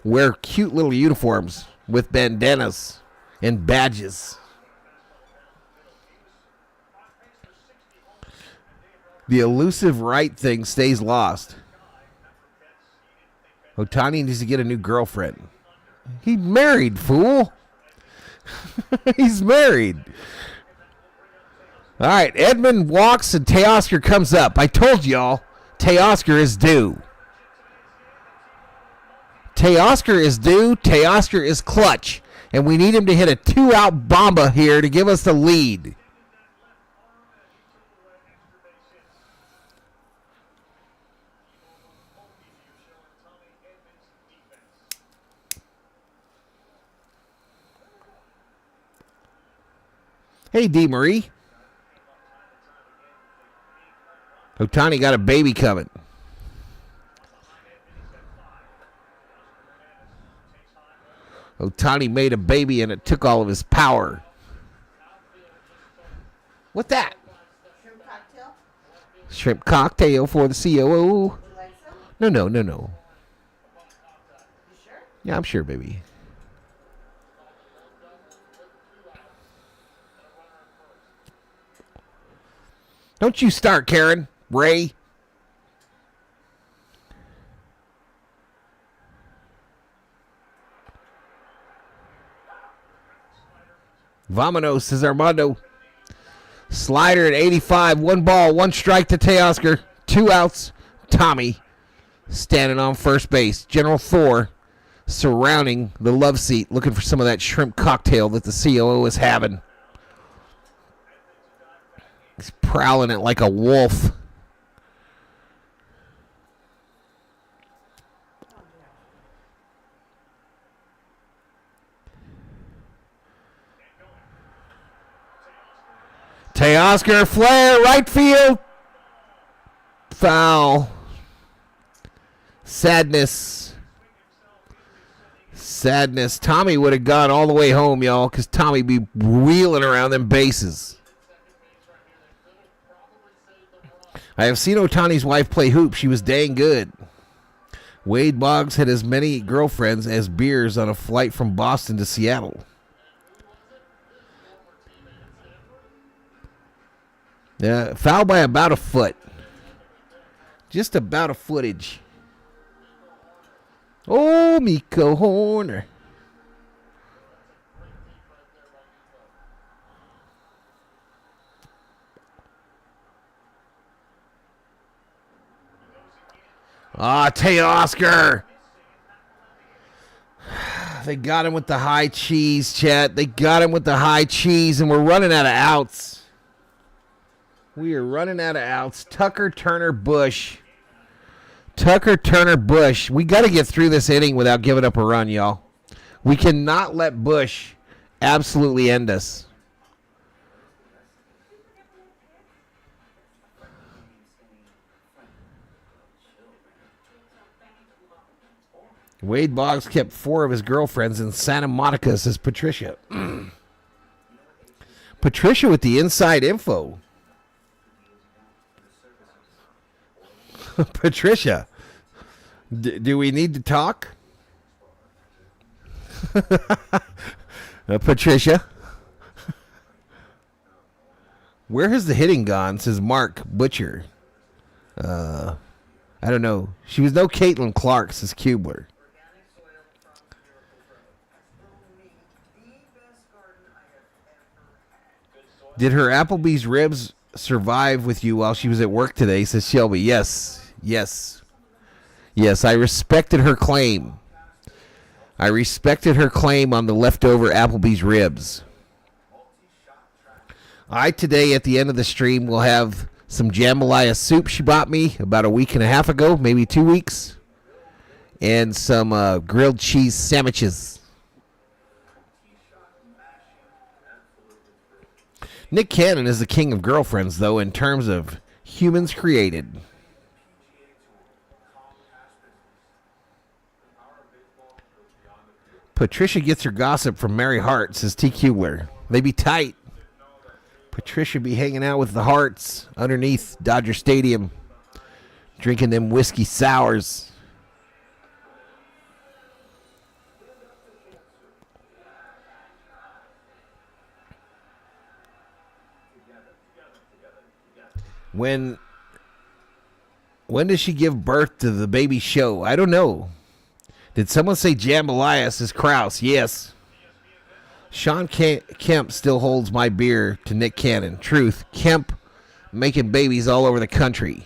wear cute little uniforms with bandanas and badges. The elusive right thing stays lost. Ohtani needs to get a new girlfriend. He's married, fool. He's married. All right, Edmund walks and Teoscar comes up. I told y'all, Teoscar is due. Teoscar is due. Teoscar is clutch. And we need him to hit a 2-out bomba here to give us the lead. Hey, D. Marie. Ohtani got a baby coming. Ohtani made a baby and it took all of his power. What that? Shrimp cocktail? Shrimp cocktail for the COO. You like some? No. You sure? Yeah, I'm sure, baby. Don't you start, Karen. Ray. Vamonos, says Armando. Slider at 85. 1 ball, 1 strike to Teoscar. 2 outs. Tommy standing on first base. General Thor surrounding the love seat, looking for some of that shrimp cocktail that the COO is having. He's prowling it like a wolf. Teoscar, flare, right field. Foul. Sadness. Tommy would have gone all the way home, y'all, because Tommy be wheeling around them bases. I have seen Ohtani's wife play hoop. She was dang good. Wade Boggs had as many girlfriends as beers on a flight from Boston to Seattle. Yeah, foul by about a foot. Just about a footage. Oh, Miko Horner. Teoscar. They got him with the high cheese, chat. They got him with the high cheese, and we're running out of outs. We are running out of outs. Tucker, Turner, Bush. We got to get through this inning without giving up a run, y'all. We cannot let Bush absolutely end us. Wade Boggs kept 4 of his girlfriends in Santa Monica, says Patricia. Patricia with the inside info. Patricia, do we need to talk? Patricia. Where has the hitting gone, says Mark Butcher. I don't know. She was no Caitlin Clark, says Kubler. Did her Applebee's ribs survive with you while she was at work today, says Shelby. Yes. I respected her claim. On the leftover Applebee's ribs. Today at the end of the stream will have some jambalaya soup she bought me about a week and a half ago, maybe 2 weeks, and some grilled cheese sandwiches. Nick Cannon is the king of girlfriends, though, in terms of humans created. Patricia gets her gossip from Mary Hart, says T. Kubler. They be tight. Patricia be hanging out with the Harts underneath Dodger Stadium, drinking them whiskey sours. When does she give birth to the baby show? I don't know. Did someone say jambalaya, says Krause? Yes. Sean Kemp still holds my beer to Nick Cannon. Truth. Kemp making babies all over the country.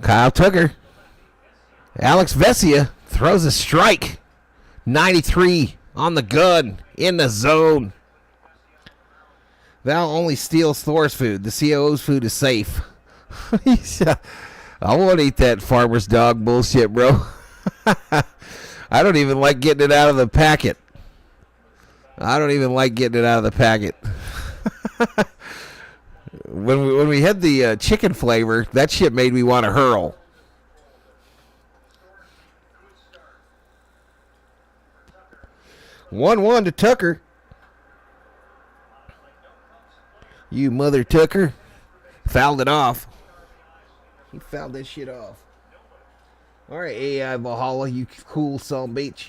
Kyle Tucker. Alex Vesia throws a strike. 93 on the gun, in the zone. Val only steals Thor's food. The COO's food is safe. I won't eat that farmer's dog bullshit, bro. I don't even like getting it out of the packet. When we had the chicken flavor, that shit made me want to hurl. One to Tucker. You mother Tucker. Fouled it off. He fouled that shit off. All right, AI Valhalla, you cool son bitch.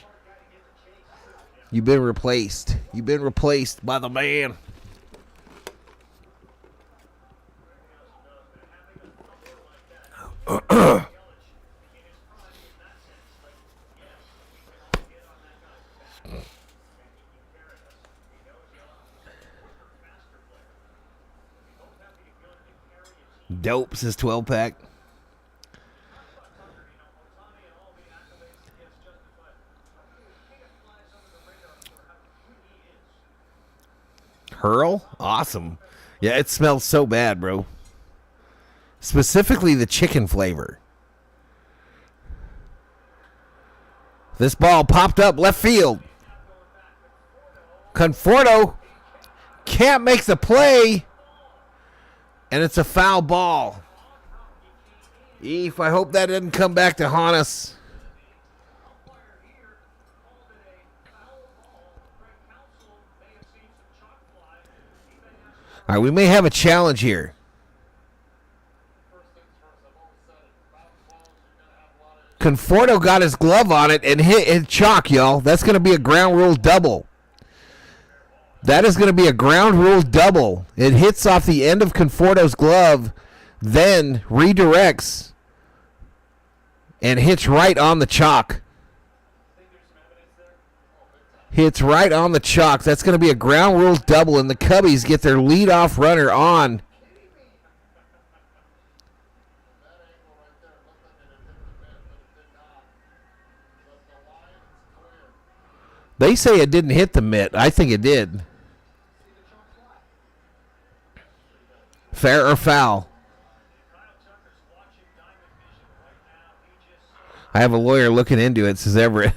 You've been replaced. You've been replaced by the man. Dope, says 12-pack. Hurl? Awesome. Yeah, it smells so bad, bro. Specifically the chicken flavor. This ball popped up left field. Conforto can't make the play. And it's a foul ball. I hope that didn't come back to haunt us. All right, we may have a challenge here. Conforto got his glove on it and hit chalk, y'all. That's going to be a ground rule double. That is going to be a ground rule double. It hits off the end of Conforto's glove, then redirects and hits right on the chalk. Hits right on the chalk. That's going to be a ground rule double, and the Cubbies get their leadoff runner on. They say it didn't hit the mitt. I think it did. Fair or foul? I have a lawyer looking into it, says Everett.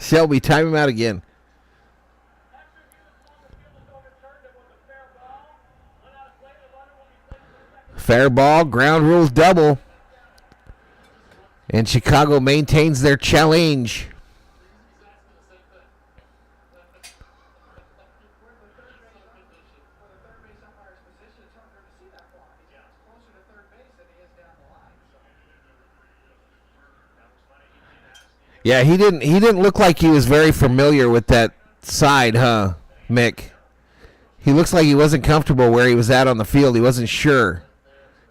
Shelby, time him out again. Fair ball, ground rule double. And Chicago maintains their challenge. Yeah, he didn't look like he was very familiar with that side, huh, Mick? He looks like he wasn't comfortable where he was at on the field. He wasn't sure.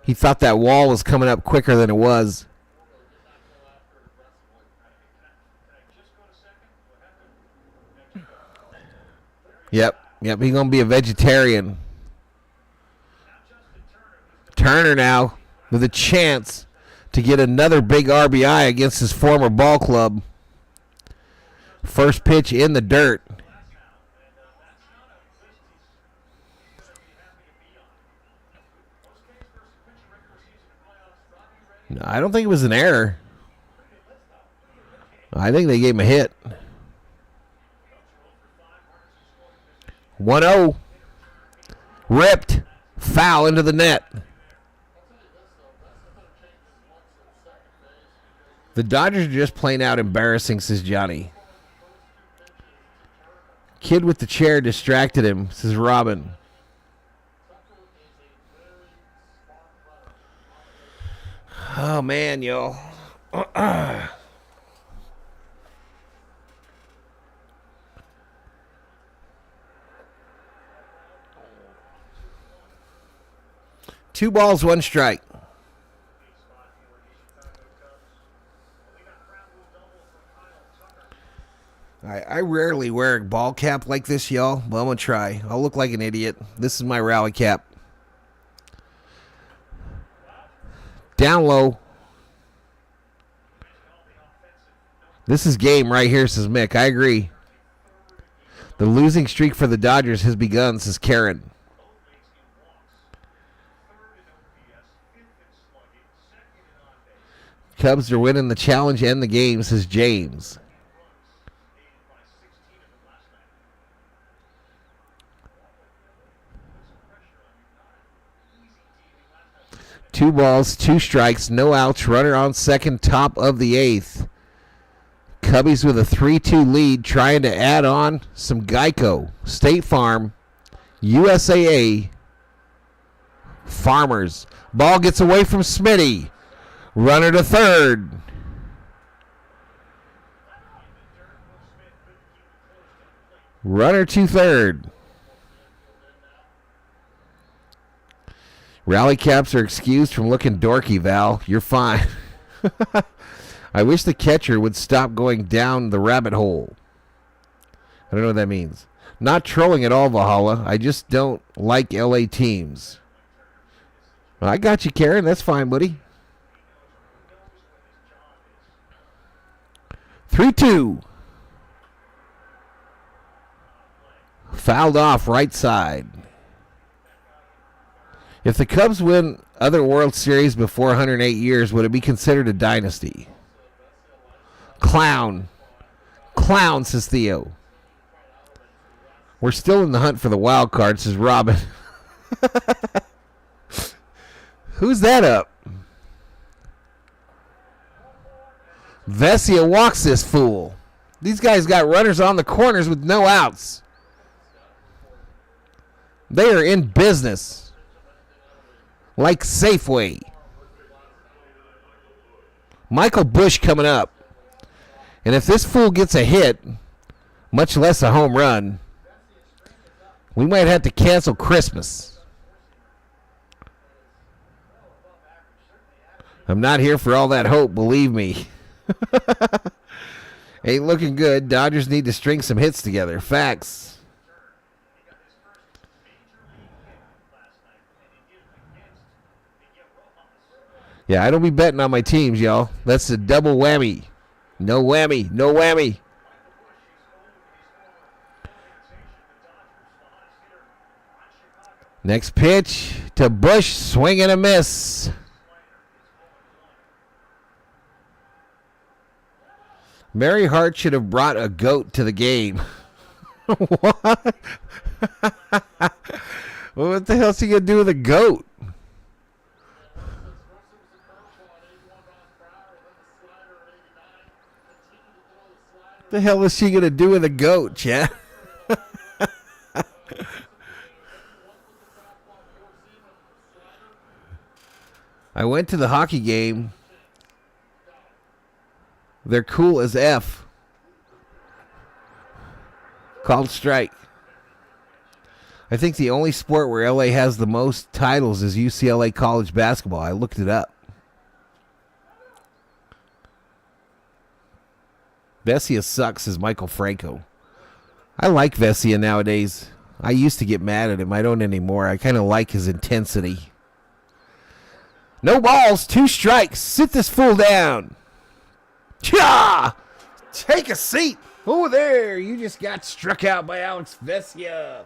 He thought that wall was coming up quicker than it was. Yep, he's going to be a vegetarian. Turner now with a chance to get another big RBI against his former ball club. First pitch in the dirt. No, I don't think it was an error. I think they gave him a hit. 1-0. Ripped. Foul into the net. The Dodgers are just plain out embarrassing, says Johnny. Kid with the chair distracted him, says Robin. Oh, man, y'all. Two balls, one strike. I rarely wear a ball cap like this, y'all, but I'm going to try. I'll look like an idiot. This is my rally cap. Down low. This is game right here, says Mick. I agree. The losing streak for the Dodgers has begun, says Karen. Cubs are winning the challenge and the game, says James. Two balls, two strikes, no outs, runner on second, top of the eighth. Cubbies with a 3-2 lead, trying to add on some Geico, State Farm, USAA, Farmers. Ball gets away from Smitty. Runner to third. Runner to third. Rally caps are excused from looking dorky, Val. You're fine. I wish the catcher would stop going down the rabbit hole. I don't know what that means. Not trolling at all, Valhalla. I just don't like LA teams. Well, I got you, Karen. That's fine, buddy. 3-2. Fouled off right side. If the Cubs win other World Series before 108 years, would it be considered a dynasty? Clown. Clown, says Theo. We're still in the hunt for the wild card, says Robin. Who's that up? Vesia walks this fool. These guys got runners on the corners with no outs. They are in business. Like Safeway. Michael Bush coming up. And if this fool gets a hit, much less a home run, we might have to cancel Christmas. I'm not here for all that hope, believe me. Ain't looking good. Dodgers need to string some hits together. Facts. Yeah, I don't be betting on my teams, y'all. That's a double whammy. No whammy. No whammy. Next pitch to Bush. Swing and a miss. Mary Hart should have brought a goat to the game. What? What the hell's he going to do with a goat? The hell is she going to do with a goat, Chad? I went to the hockey game. They're cool as F. Called strike. I think the only sport where LA has the most titles is UCLA college basketball. I looked it up. Vesia sucks, says Michael Franco. I like Vesia nowadays. I used to get mad at him. I don't anymore. I kind of like his intensity. No balls, 2 strikes. Sit this fool down. Cha! Take a seat. Oh, there. You just got struck out by Alex Vesia.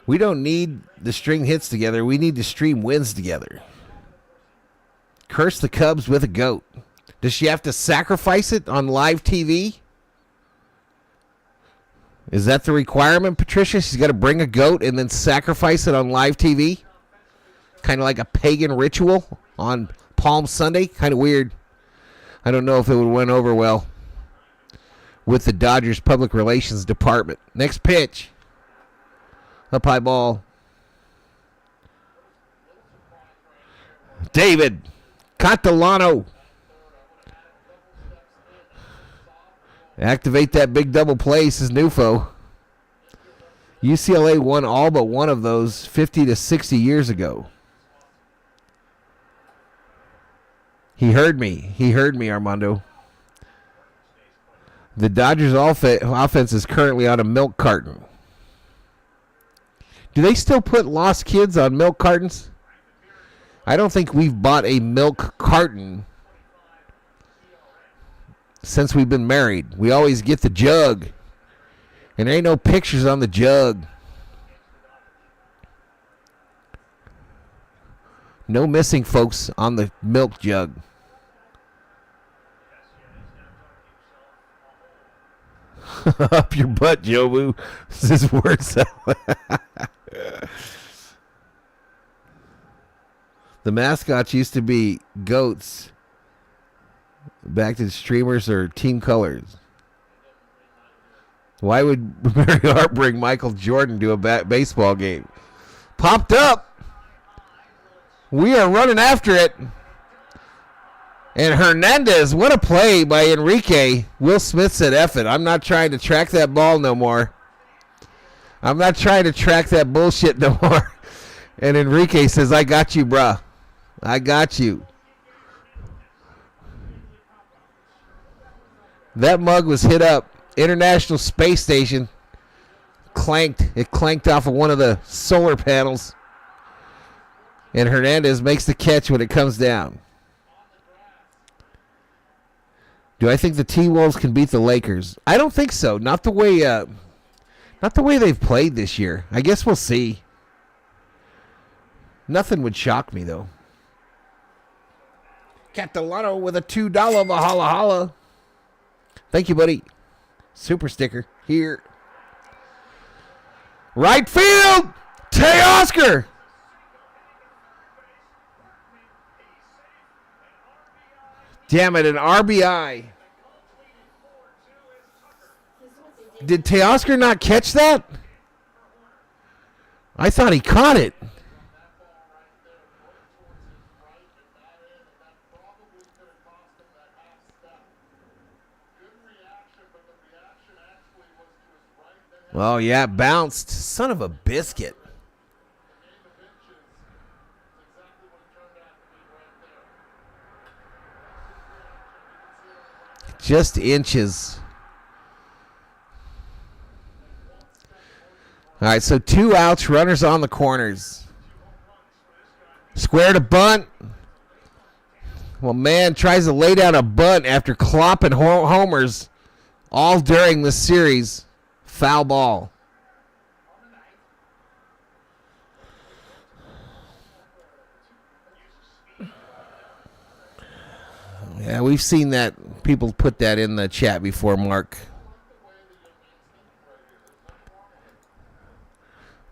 We don't need the string hits together. We need to stream wins together. Curse the Cubs with a goat. Does she have to sacrifice it on live TV? Is that the requirement, Patricia? She's got to bring a goat and then sacrifice it on live TV? Kind of like a pagan ritual on Palm Sunday? Kind of weird. I don't know if it would went over well with the Dodgers public relations department. Next pitch. Up high ball. David Catalano. Activate that big double play, says Nufo. UCLA won all but one of those 50 to 60 years ago. He heard me. He heard me, Armando. The Dodgers offense is currently on a milk carton. Do they still put lost kids on milk cartons? I don't think we've bought a milk carton since we've been married. We always get the jug. And there ain't no pictures on the jug. No missing folks on the milk jug. Up your butt, Jobu. This is worse. The mascots used to be goats. Back to the streamers or team colors. Why would Mary Hart bring Michael Jordan to a baseball game? Popped up. We are running after it. And Hernandez, what a play by Enrique. Will Smith said, F it. I'm not trying to track that ball no more. I'm not trying to track that bullshit no more. And Enrique says, I got you, bruh. I got you. That mug was hit up. International Space Station. Clanked. It clanked off of one of the solar panels. And Hernandez makes the catch when it comes down. Do I think the T-Wolves can beat the Lakers? I don't think so. Not the way they've played this year. I guess we'll see. Nothing would shock me, though. Catalano with a $2 Valhalla holla. Thank you, buddy. Super sticker here. Right field. Teoscar. Damn it, an RBI. Did Teoscar not catch that? I thought he caught it. Oh, yeah, bounced. Son of a biscuit. Just inches. All right, so 2 outs, runners on the corners. Square to bunt. Well, man tries to lay down a bunt after clopping homers all during the series. Foul ball. Yeah, we've seen that. People put that in the chat before, Mark.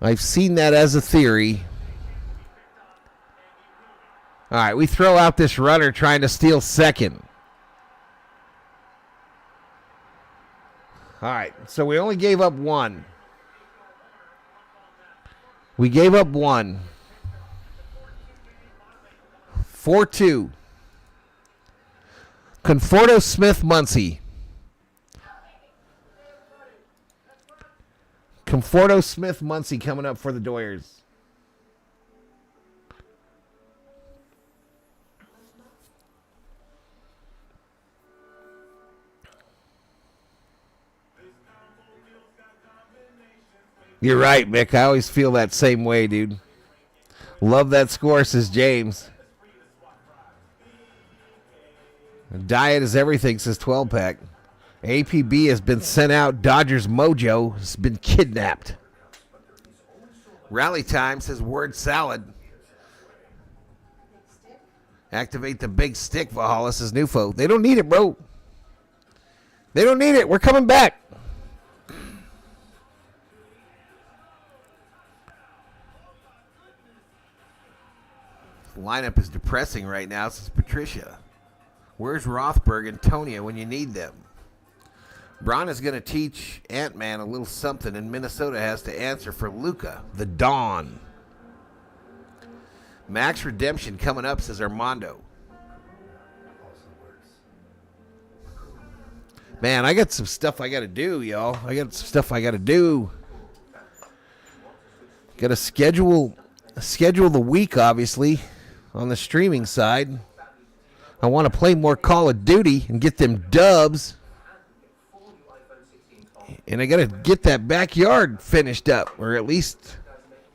I've seen that as a theory. All right, we throw out this runner trying to steal second. All right, so we only gave up one. We gave up one. 4-2. Conforto Smith Muncy. Conforto Smith Muncy coming up for the Doyers. You're right, Mick. I always feel that same way, dude. Love that score, says James. Diet is everything, says 12-pack. APB has been sent out. Dodgers mojo has been kidnapped. Rally time, says word salad. Activate the big stick, Valhalla, says Nufo. They don't need it, bro. They don't need it. We're coming back. The lineup is depressing right now, says Patricia. Where's Rothberg and Tonya when you need them? Braun is going to teach Ant-Man a little something, and Minnesota has to answer for Luka, the Dawn. Max Redemption coming up, says Armando. Man, I got some stuff I got to do, y'all. I got some stuff I got to do. Got to schedule the week, obviously, on the streaming side. I want to play more Call of Duty and get them dubs. And I got to get that backyard finished up, or at least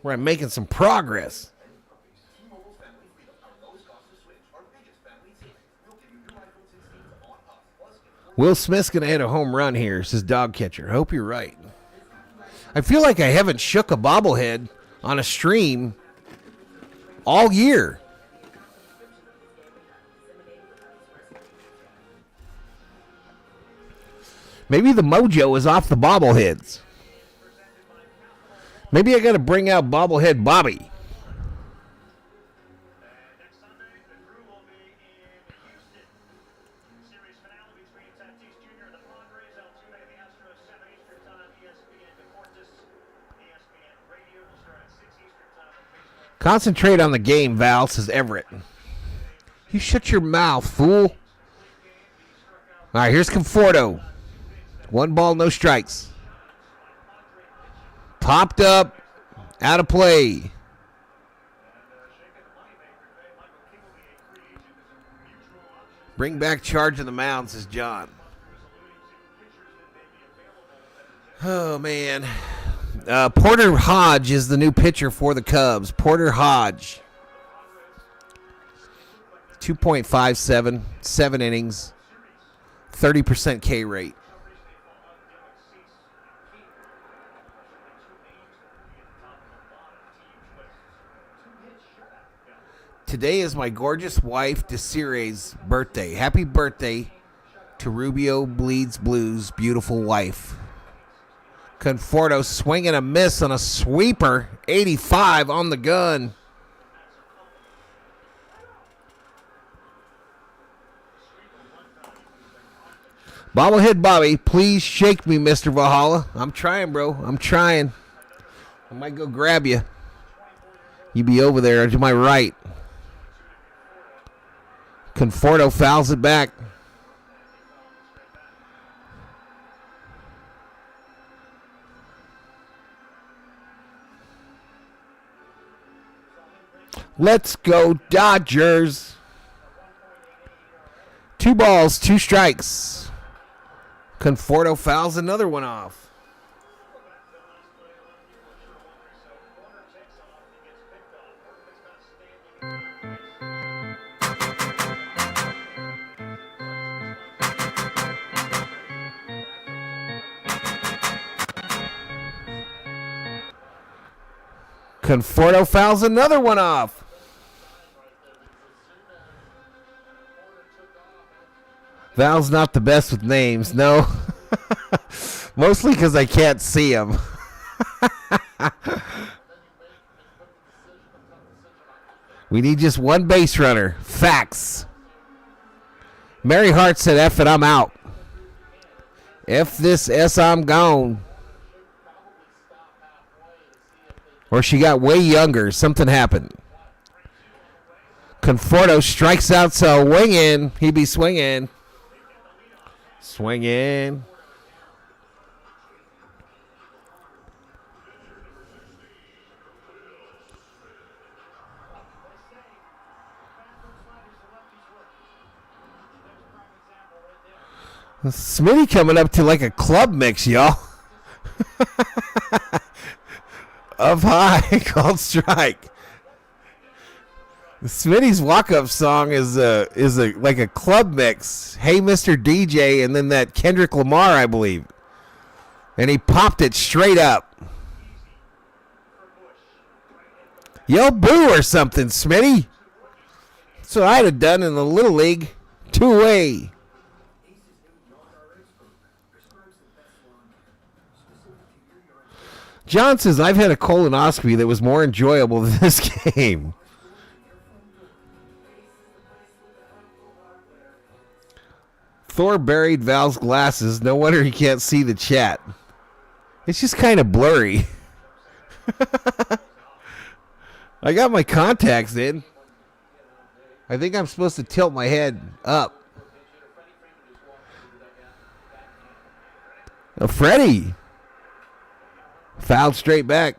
where I'm making some progress. Will Smith's going to hit a home run here, says Dog Catcher. Hope you're right. I feel like I haven't shook a bobblehead on a stream all year. Maybe the mojo is off the bobbleheads. Maybe I got to bring out bobblehead Bobby. Concentrate on the game, Val, says Everett. You shut your mouth, fool. All right, here's Conforto. 1 ball, no strikes. Popped up, out of play. Bring back charge of the mound, says John. Oh, man. Porter Hodge is the new pitcher for the Cubs. Porter Hodge. 2.57, 7 innings, 30% K rate. Today is my gorgeous wife, Desiree's birthday. Happy birthday to Rubio Bleeds Blues' beautiful wife. Conforto swinging a miss on a sweeper. 85 on the gun. Bobblehead Bobby, please shake me, Mr. Valhalla. I'm trying, bro. I'm trying. I might go grab you. You be over there to my right. Conforto fouls it back. Let's go Dodgers. 2 balls, 2 strikes. Conforto fouls another one off. Conforto fouls another one off. Val's not the best with names, no. Mostly because I can't see him. We need just 1 base runner. Facts. Mary Hart said, F it, I'm out. F this S, I'm gone. Or she got way younger. Something happened. Conforto strikes out, so wing in. He be swinging. Swinging. Smitty coming up to like a club mix, y'all. Of high called strike. Smitty's walk-up song is like a club mix. Hey, Mr. DJ, and then that Kendrick Lamar, I believe. And he popped it straight up. Yell boo or something, Smitty. That's what I'd have done in the Little League. 2-way. John says, I've had a colonoscopy that was more enjoyable than this game. Thor buried Val's glasses. No wonder he can't see the chat. It's just kind of blurry. I got my contacts in. I think I'm supposed to tilt my head up. Oh, Freddy. Fouled straight back.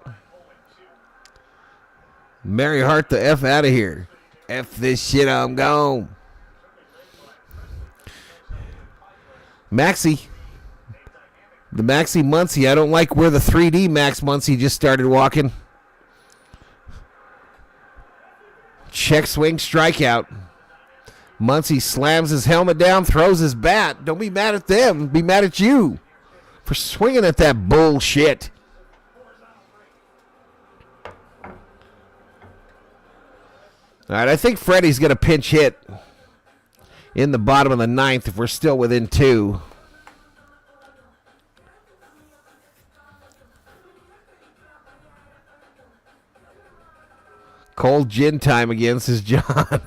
Mary Hart the F out of here. F this shit, I'm gone. Maxie. The Maxie Muncie. I don't like where the 3D Max Muncie just started walking. Check swing strikeout. Muncie slams his helmet down, throws his bat. Don't be mad at them. Be mad at you for swinging at that bullshit. All right, I think Freddy's going to pinch hit in the bottom of the 9th if we're still within 2. Cold gin time again, says John.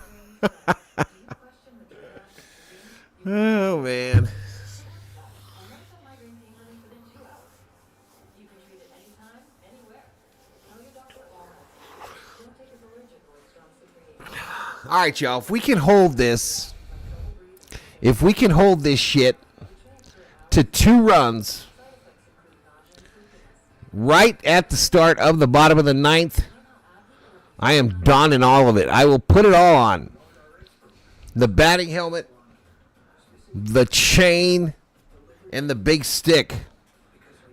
Oh, man. right, y'all. If we can hold this shit to 2 runs right at the start of the bottom of the 9th, I am donning all of it. I will put it all on. The batting helmet, the chain, and the big stick.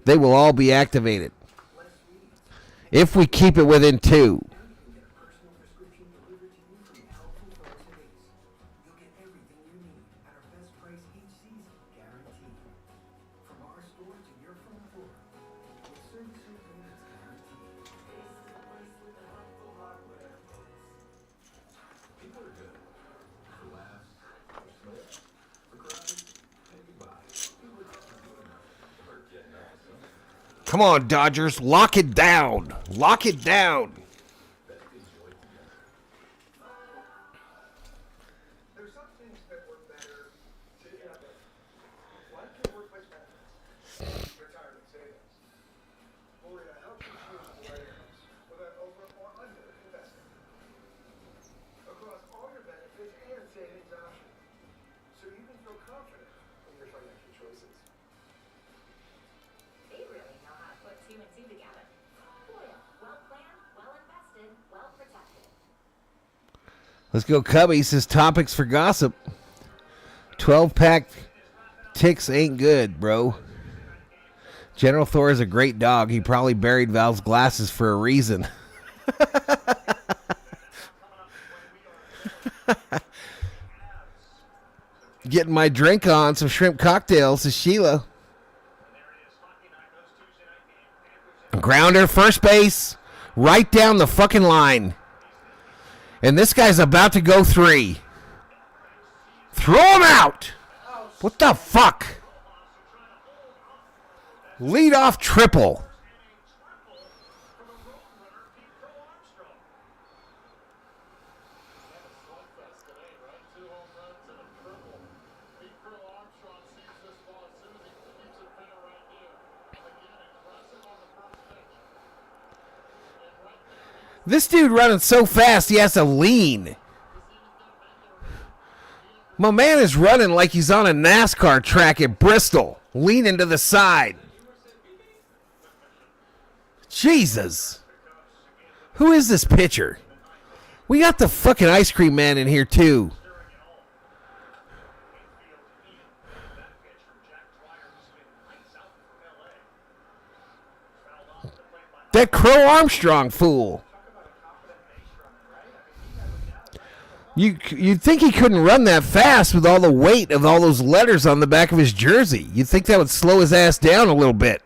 They will all be activated. If we keep it within 2. Come on, Dodgers. Lock it down. Lock it down. There's some things that work better together. One can workplace benefits, retirement savings, or help you choose the right areas with an over or under investment. Across all your benefits and savings options, so you can feel confident in your financial choices. They really know how to put 2 and 2 together. Loyal, well planned, well invested, well protected. Let's go, Cubbies. His topics for gossip. 12-pack ticks ain't good, bro. General Thor is a great dog. He probably buried Val's glasses for a reason. Getting my drink on. Some shrimp cocktails. Is Sheila. Grounder, first base. Right down the fucking line. And this guy's about to go 3. Throw him out. What the fuck? Lead off triple. This dude running so fast he has to lean. My man is running like he's on a NASCAR track at Bristol, leaning to the side. Jesus. Who is this pitcher? We got the fucking ice cream man in here too. That Crow Armstrong fool. You'd think he couldn't run that fast with all the weight of all those letters on the back of his jersey. You'd think that would slow his ass down a little bit.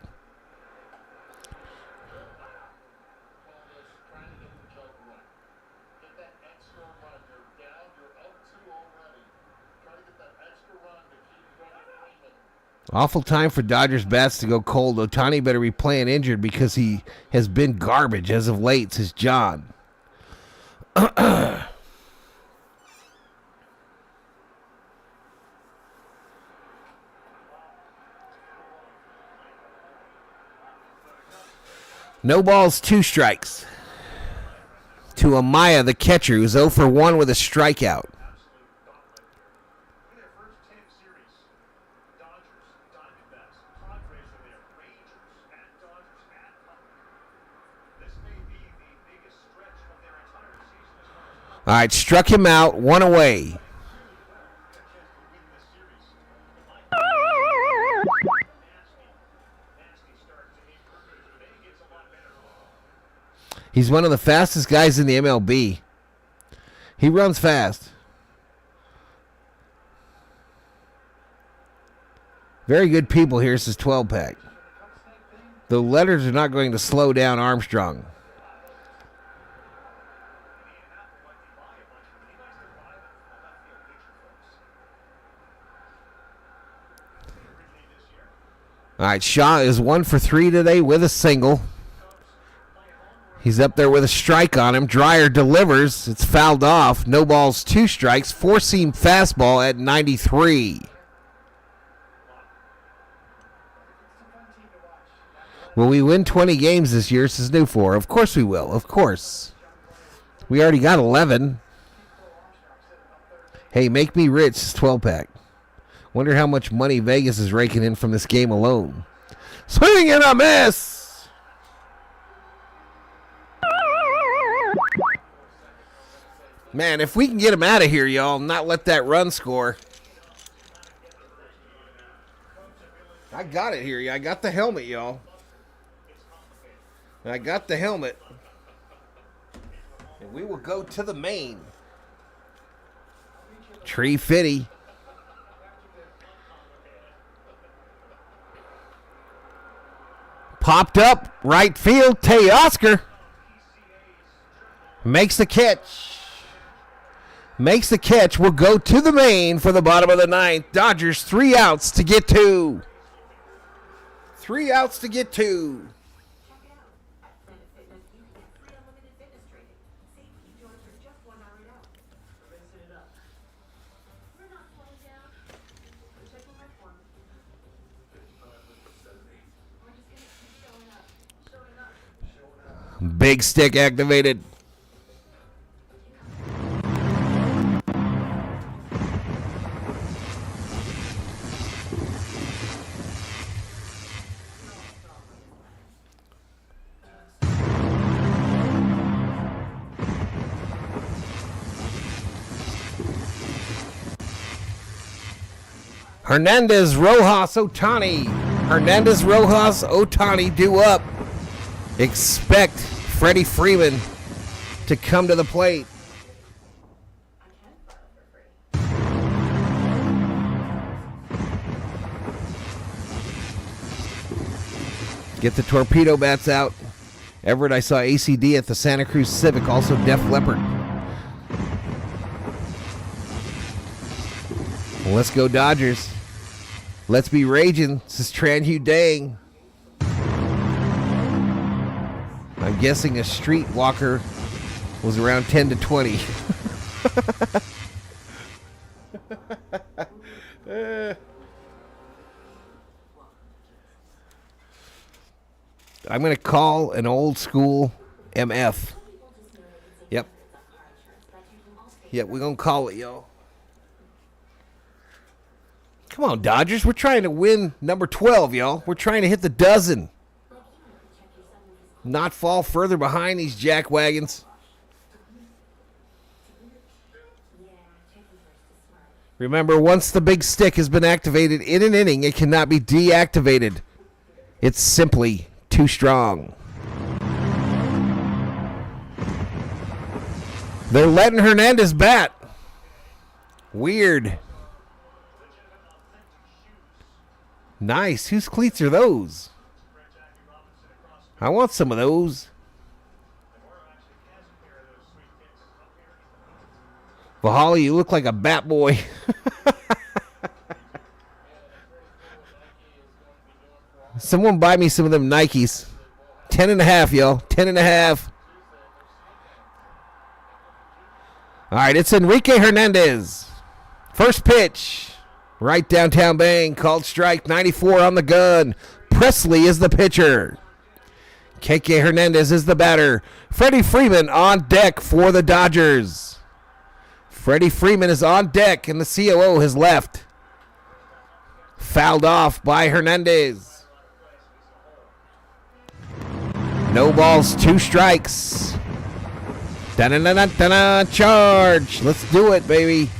Awful time for Dodgers bats to go cold. Ohtani better be playing injured because he has been garbage as of late, says John. No balls, 2 strikes. To Amaya, the catcher, who's 0 for 1 with a strikeout. All right, struck him out, 1 away. He's one of the fastest guys in the MLB. He runs fast. Very good people. Here's his 12-pack. The letters are not going to slow down Armstrong. All right, Shaw is 1 for 3 today with a single. He's up there with a strike on him. Dreyer delivers. It's fouled off. No balls, 2 strikes. 4-seam fastball at 93. Will we win 20 games this year, says Newfor? Of course we will. Of course. We already got 11. Hey, make me rich, 12-pack. Wonder how much money Vegas is raking in from this game alone. Swing and a miss! Man, if we can get him out of here, y'all, not let that run score. I got it here. I got the helmet, y'all. I got the helmet. And we will go to the main. Tree Fitty. Popped up. Right field. Teoscar. Makes the catch. Makes the catch. We'll go to the main for the bottom of the ninth. Dodgers 3 outs to get 2. 3 outs to get 2. Planet Fitness, you can get free unlimited fitness training. Safety joints for just $1 out. We're mixing it up. We're not slowing down. We're checking my form. We're just gonna keep showing up. Showing up. Big stick activated. Hernandez, Rojas, Ohtani. Hernandez, Rojas, Ohtani due up. Expect Freddie Freeman to come to the plate. Get the torpedo bats out. Everett, I saw ACD at the Santa Cruz Civic, also Def Leppard. Well, let's go Dodgers. Let's be raging. This is Tran Hugh Dang. I'm guessing a streetwalker was around 10 to 20. I'm going to call an old school MF. Yep. Yep, we're going to call it, y'all. Come on, Dodgers. We're trying to win number 12, y'all. We're trying to hit the dozen. Not fall further behind these jackwagons. Remember, once the big stick has been activated in an inning, it cannot be deactivated. It's simply too strong. They're letting Hernandez bat. Weird. Nice. Whose cleats are those? I want some of those. Valhalla, you look like a bat boy. Someone buy me some of them Nikes. 10.5, y'all. 10.5. All right, it's Enrique Hernandez. First pitch. Right downtown bang. Called strike. 94 on the gun. Presley is the pitcher. KK Hernandez is the batter. Freddie Freeman on deck for the Dodgers. Freddie Freeman is on deck, and the COO has left. Fouled off by Hernandez. No balls, 2 strikes. Da-da-da-da-da-da, charge. Let's do it, baby.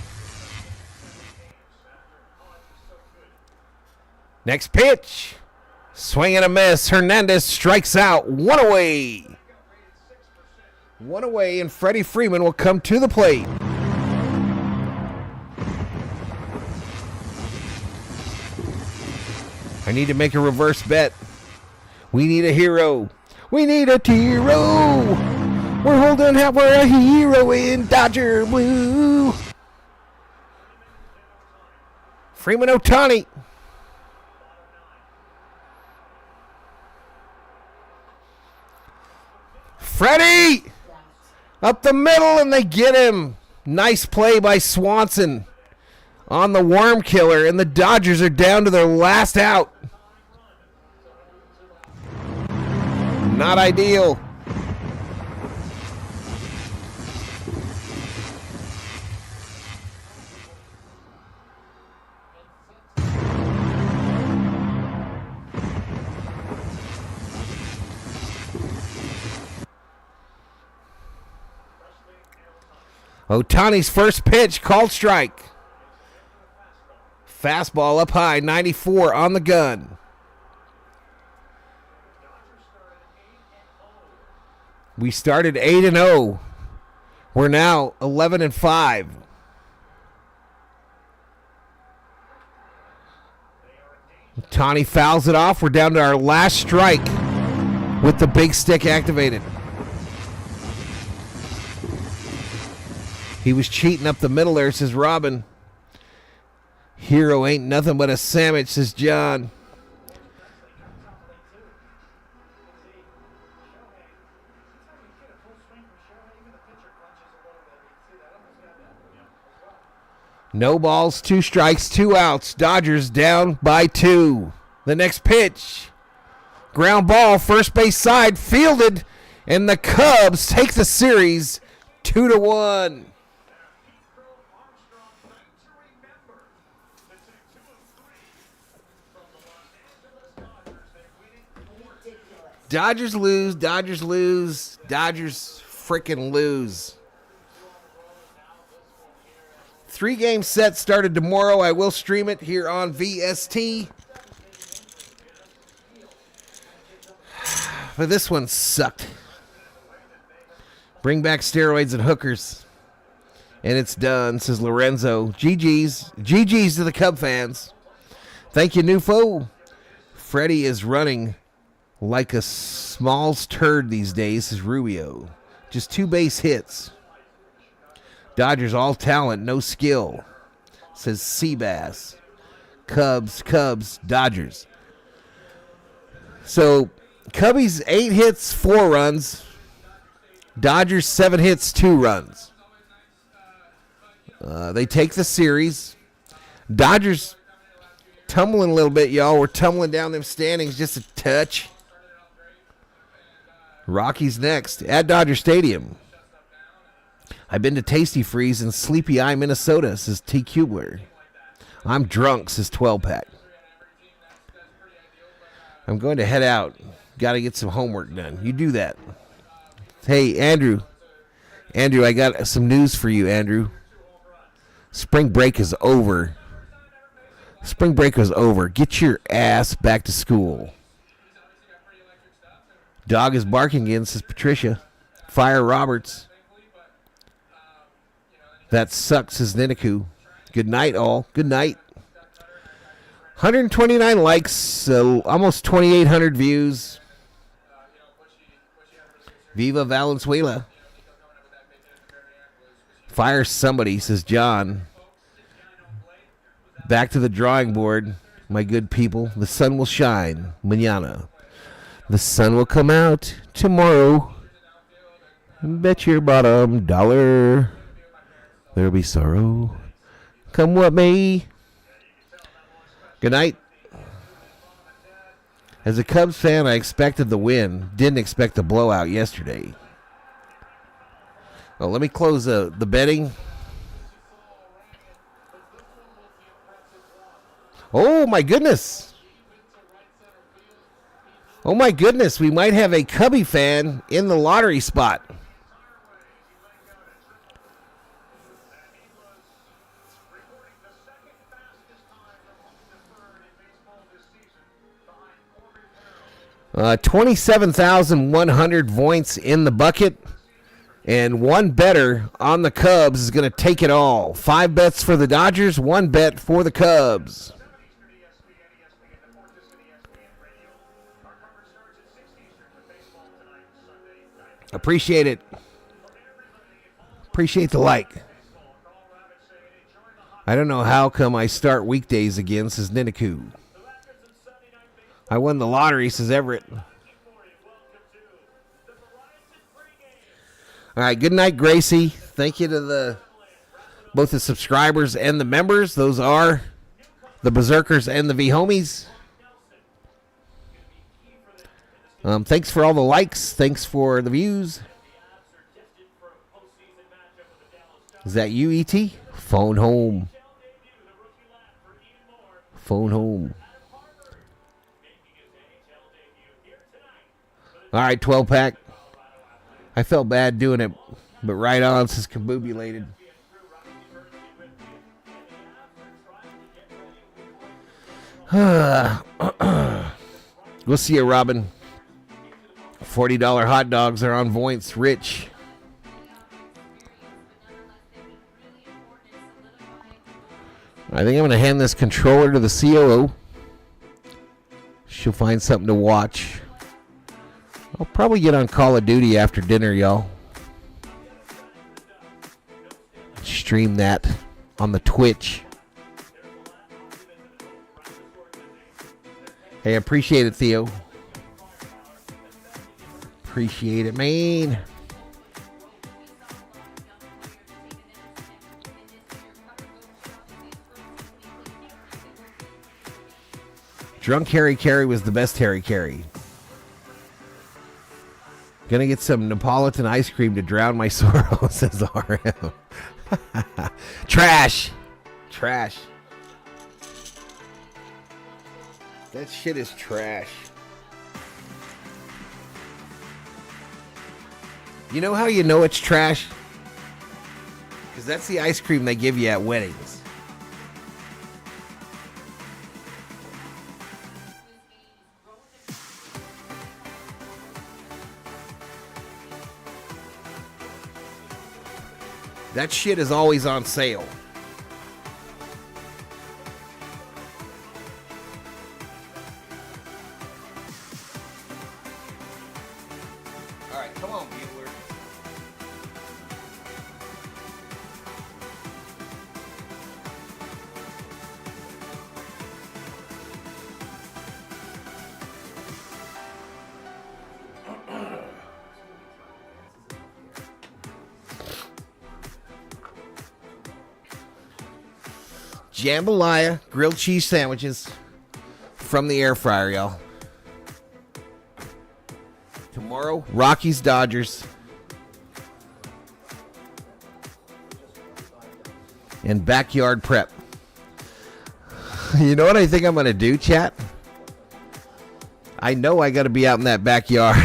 Next pitch. Swing and a miss. Hernandez strikes out. 1 away. 1 away, and Freddie Freeman will come to the plate. I need to make a reverse bet. We need a hero. We need a hero. We're holding out for a hero in Dodger blue. Freeman Ohtani. Freddy! Up the middle, and they get him. Nice play by Swanson on the worm killer, and the Dodgers are down to their last out. Not ideal. Ohtani's first pitch, called strike. Fastball up high, 94 on the gun. We started 8-0. We're now 11-5. Ohtani fouls it off. We're down to our last strike with the big stick activated. He was cheating up the middle there, says Robin. Hero ain't nothing but a sandwich, says John. No balls, 2 strikes, 2 outs. Dodgers down by 2. The next pitch. Ground ball, first base side, fielded, and the Cubs take the series 2-1. Dodgers lose, Dodgers lose, Dodgers freaking lose. 3-game set started tomorrow. I will stream it here on VST. But this one sucked. Bring back steroids and hookers. And it's done, says Lorenzo. GG's. GG's to the Cub fans. Thank you, Nufo. Freddy is running like a Smalls turd these days, says Rubio. Just 2 base hits. Dodgers all talent, no skill, says Seabass. Cubs, Dodgers. So, Cubbies 8 hits, 4 runs. Dodgers 7 hits, 2 runs. They take the series. Dodgers tumbling a little bit, y'all. We're tumbling down them standings just a touch. Rockies next at Dodger Stadium. I've been to Tasty Freeze in Sleepy Eye, Minnesota, says T. Kubler. I'm drunk, says 12-pack. I'm going to head out. Got to get some homework done. You do that. Hey, Andrew. Andrew, I got some news for you, Andrew. Spring break is over. Spring break is over. Get your ass back to school. Dog is barking again, says Patricia. Fire Roberts. That sucks, says Ninaku. Good night, all. Good night. 129 likes, almost 2,800 views. Viva Valenzuela. Fire somebody, says John. Back to the drawing board, my good people. The sun will shine mañana. The sun will come out tomorrow. Bet your bottom dollar there'll be sorrow. Come what may. Good night. As a Cubs fan, I expected the win. Didn't expect the blowout yesterday. Well, let me close the betting. Oh, my goodness. Oh, my goodness. We might have a Cubby fan in the lottery spot. Uh, 27,100 points in the bucket. And one better on the Cubs is going to take it all. 5 bets for the Dodgers, 1 bet for the Cubs. Appreciate it. Appreciate the like. I don't know how come I start weekdays again, says Ninaku. I won the lottery, says Everett. All right, good night, Gracie. Thank you to both the subscribers and the members. Those are the Berserkers and the V-Homies. Thanks for all the likes. Thanks for the views. Is that you, E.T.? Phone home. Phone home. All right, 12-pack. I felt bad doing it, but right on, says Kabubulated. We'll see you, Robin. $40 hot dogs are on points. Rich. I think I'm going to hand this controller to the COO. She'll find something to watch. I'll probably get on Call of Duty after dinner, y'all. Stream that on the Twitch. Hey, appreciate it, Theo. Appreciate it, man. Drunk Harry Carey was the best Harry Carey. Gonna get some Neapolitan ice cream to drown my sorrow, says RM. Trash. Trash. That shit is trash. You know how you know it's trash? Because that's the ice cream they give you at weddings. That shit is always on sale. All right, come on, Bueller. Jambalaya grilled cheese sandwiches from the air fryer, y'all. Tomorrow, Rockies Dodgers. And backyard prep. You know what I think I'm going to do, chat? I know I got to be out in that backyard.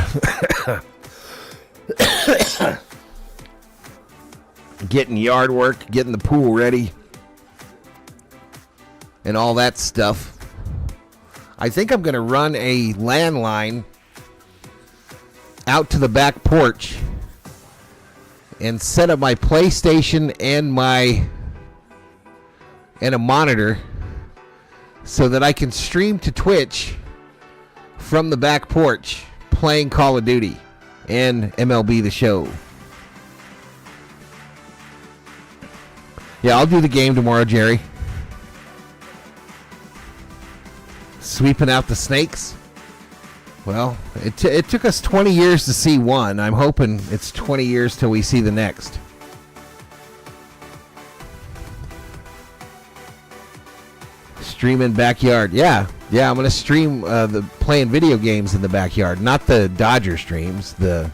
Getting yard work, getting the pool ready. And all that stuff. I think I'm going to run a landline out to the back porch and set up my PlayStation and a monitor so that I can stream to Twitch from the back porch playing Call of Duty and MLB The Show. Yeah, I'll do the game tomorrow, Jerry. Sweeping out the snakes. Well, it took us 20 years to see one. I'm hoping it's 20 years till we see the next. Streaming backyard. Yeah, I'm going to stream the playing video games in the backyard. Not the Dodger streams. The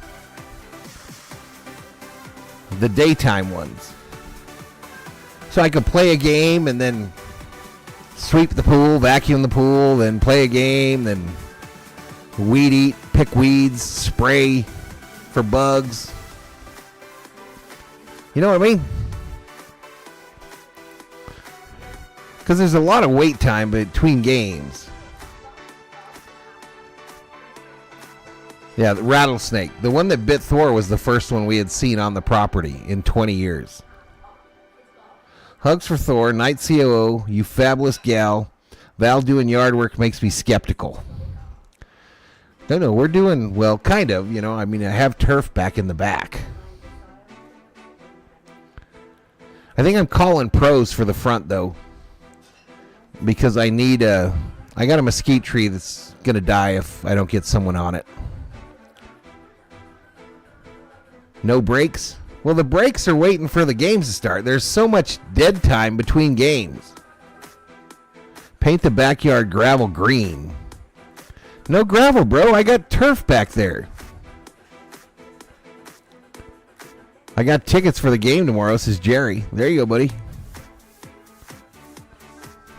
daytime ones. So I could play a game and then sweep the pool, vacuum the pool, then play a game, then weed eat, pick weeds, spray for bugs. You know what I mean? Because there's a lot of wait time between games. Yeah, the rattlesnake. The one that bit Thor was the first one we had seen on the property in 20 years. Hugs for Thor, Night COO, you fabulous gal. Val doing yard work makes me skeptical. No, we're doing, well, kind of, you know. I mean, I have turf back in the back. I think I'm calling pros for the front, though. Because I got a mesquite tree that's going to die if I don't get someone on it. No breaks? Well, the breaks are waiting for the games to start. There's so much dead time between games. Paint the backyard gravel green. No gravel, bro. I got turf back there. I got tickets for the game tomorrow, says Jerry. There you go, buddy.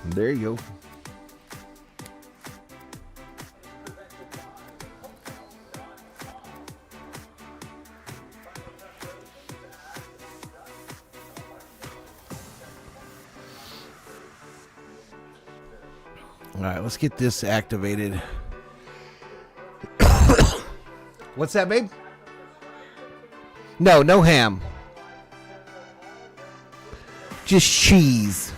There you go. All right, let's get this activated. What's that, babe? No ham. Just cheese.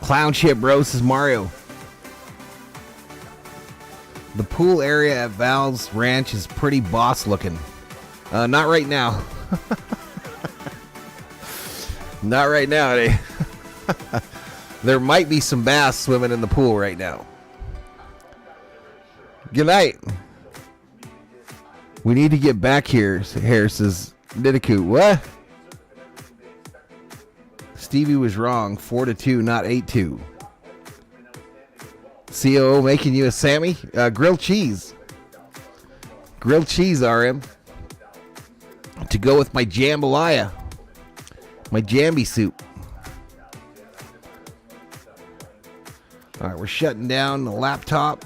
Clown shit, bro. This is Mario. The pool area at Val's Ranch is pretty boss looking. Not right now. Not right now. There might be some bass swimming in the pool right now. Good night. We need to get back here, says Nidiku. What? Stevie was wrong. 4-2, not 8-2. COO making you a Sammy? Grilled cheese. Grilled cheese, RM. To go with my jambalaya. My jamby soup. All right, we're shutting down the laptop.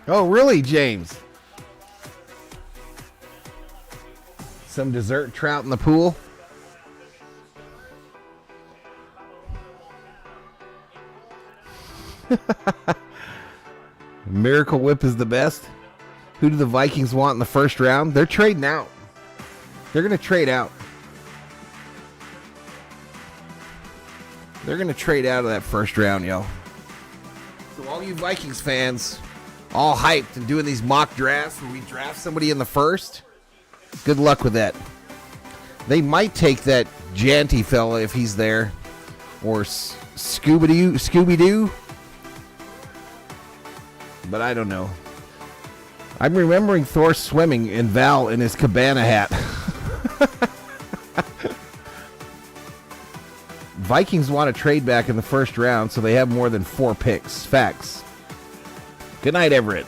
Oh, really, James? Some dessert trout in the pool? Miracle Whip is the best. Who do the Vikings want in the first round? They're trading out. They're going to trade out. They're going to trade out of that first round, yo. So all you Vikings fans, all hyped and doing these mock drafts where we draft somebody in the first, good luck with that. They might take that Janty fella if he's there, or Scooby-Doo, but I don't know. I'm remembering Thor swimming in Val in his cabana hat. Vikings want to trade back in the first round, so they have more than 4 picks. Facts. Good night, Everett.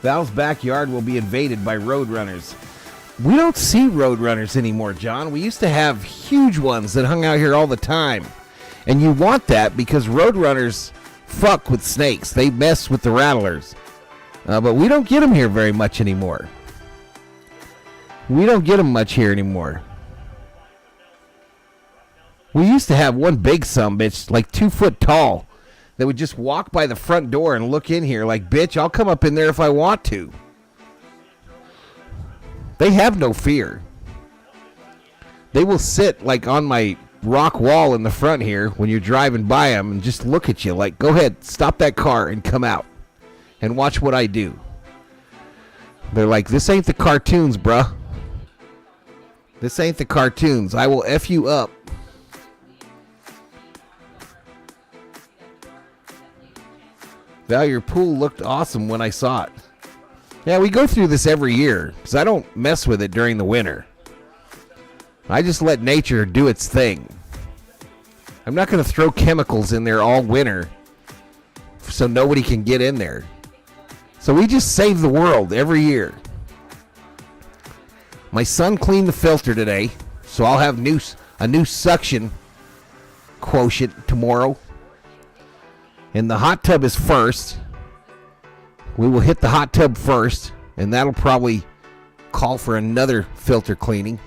Val's backyard will be invaded by roadrunners. We don't see roadrunners anymore, John. We used to have huge ones that hung out here all the time. And you want that because roadrunners fuck with snakes. They mess with the rattlers. But we don't get them here very much anymore. We don't get them much here anymore. We used to have one big sumbitch, like 2 foot tall, that would just walk by the front door and look in here like, bitch, I'll come up in there if I want to. They have no fear. They will sit like on my rock wall in the front here when you're driving by them and just look at you like, go ahead, stop that car and come out and watch what I do. They're like, this ain't the cartoons, bruh. This ain't the cartoons. I will F you up. Val, your pool looked awesome when I saw it. Yeah, we go through this every year because I don't mess with it during the winter. I just let nature do its thing. I'm not going to throw chemicals in there all winter so nobody can get in there. So we just save the world every year. My son cleaned the filter today, so I'll have a new suction quotient tomorrow. And the hot tub is first. We will hit the hot tub first, and that'll probably call for another filter cleaning.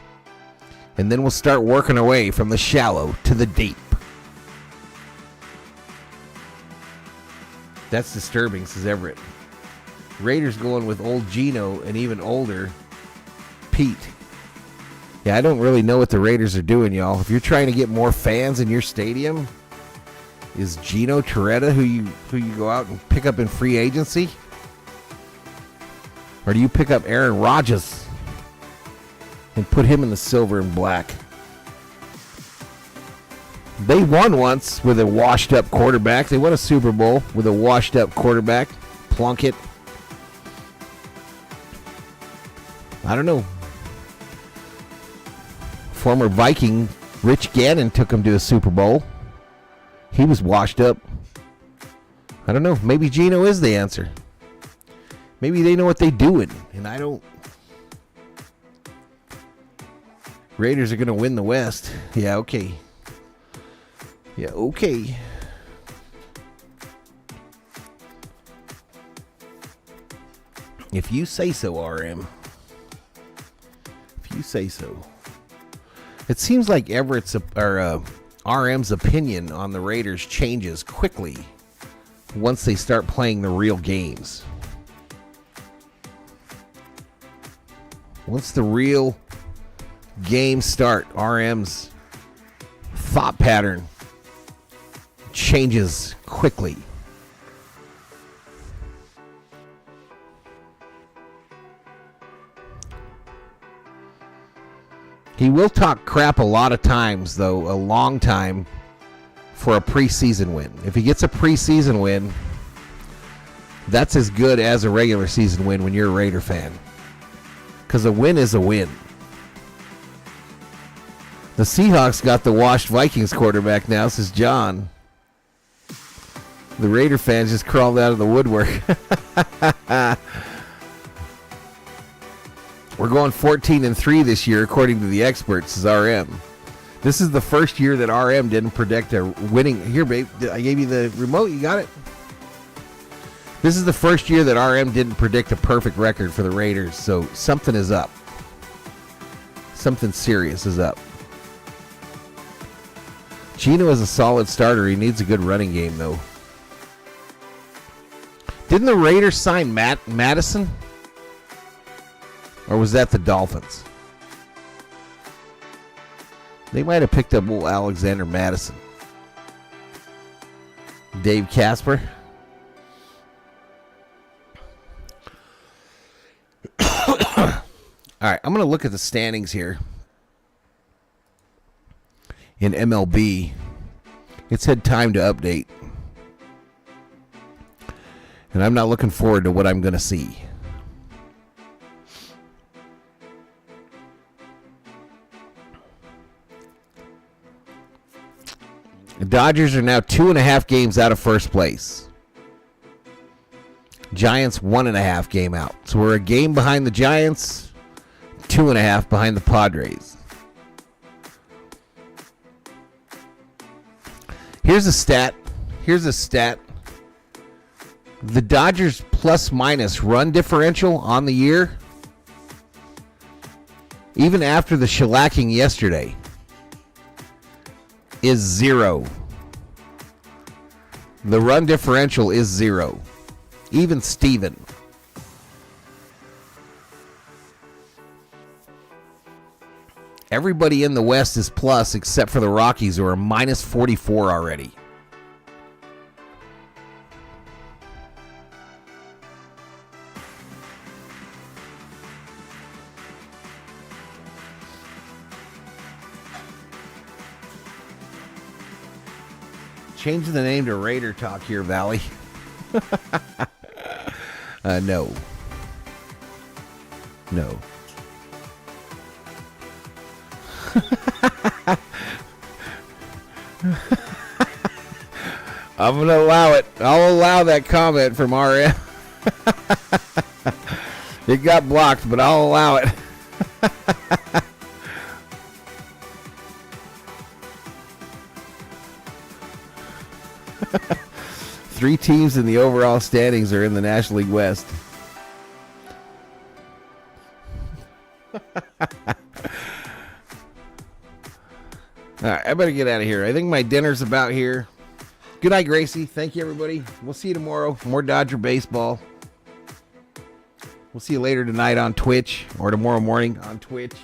And then we'll start working our way from the shallow to the deep. That's disturbing, says Everett. Raiders going with old Gino and even older Pete. Yeah, I don't really know what the Raiders are doing, y'all. If you're trying to get more fans in your stadium, is Gino Toretta who you go out and pick up in free agency? Or do you pick up Aaron Rodgers and put him in the silver and black? They won once with a washed-up quarterback. They won a Super Bowl with a washed-up quarterback. Plunkett. I don't know. Former Viking Rich Gannon took him to a Super Bowl. He was washed up. I don't know. Maybe Geno is the answer. Maybe they know what they're doing, and I don't. Raiders are going to win the West. Yeah, okay. Yeah, okay. If you say so, RM. If you say so. It seems like RM's opinion on the Raiders changes quickly once they start playing the real games. Once the real games start, RM's thought pattern changes quickly. He will talk crap a lot of times, though, a long time, for a preseason win. If he gets a preseason win, that's as good as a regular season win when you're a Raider fan. Because a win is a win. The Seahawks got the washed Vikings quarterback now, says John. The Raider fans just crawled out of the woodwork. We're going 14-3 this year, according to the experts, says RM. This is the first year that RM didn't predict a winning. Here, babe, I gave you the remote. You got it? This is the first year that RM didn't predict a perfect record for the Raiders, so something is up. Something serious is up. Geno is a solid starter. He needs a good running game, though. Didn't the Raiders sign Madison? Or was that the Dolphins? They might have picked up old Alexander Madison. Dave Casper. All right, I'm going to look at the standings here in MLB. It's had time to update. And I'm not looking forward to what I'm going to see. The Dodgers are now 2.5 games out of first place. Giants 1.5 game out. So we're a game behind the Giants, 2.5 behind the Padres. Here's a stat. The Dodgers plus minus run differential on the year, even after the shellacking yesterday, is 0. The run differential is 0. Even Steven. Everybody in the West is plus except for the Rockies, who are minus 44 already. Change the name to Raider Talk here, Valley. No. No. I'm going to allow it. I'll allow that comment from RM. It got blocked, but I'll allow it. Three teams in the overall standings are in the National League West. All right, I better get out of here. I think my dinner's about here. Good night, Gracie. Thank you, everybody. We'll see you tomorrow. More Dodger baseball. We'll see you later tonight on Twitch, or tomorrow morning on Twitch.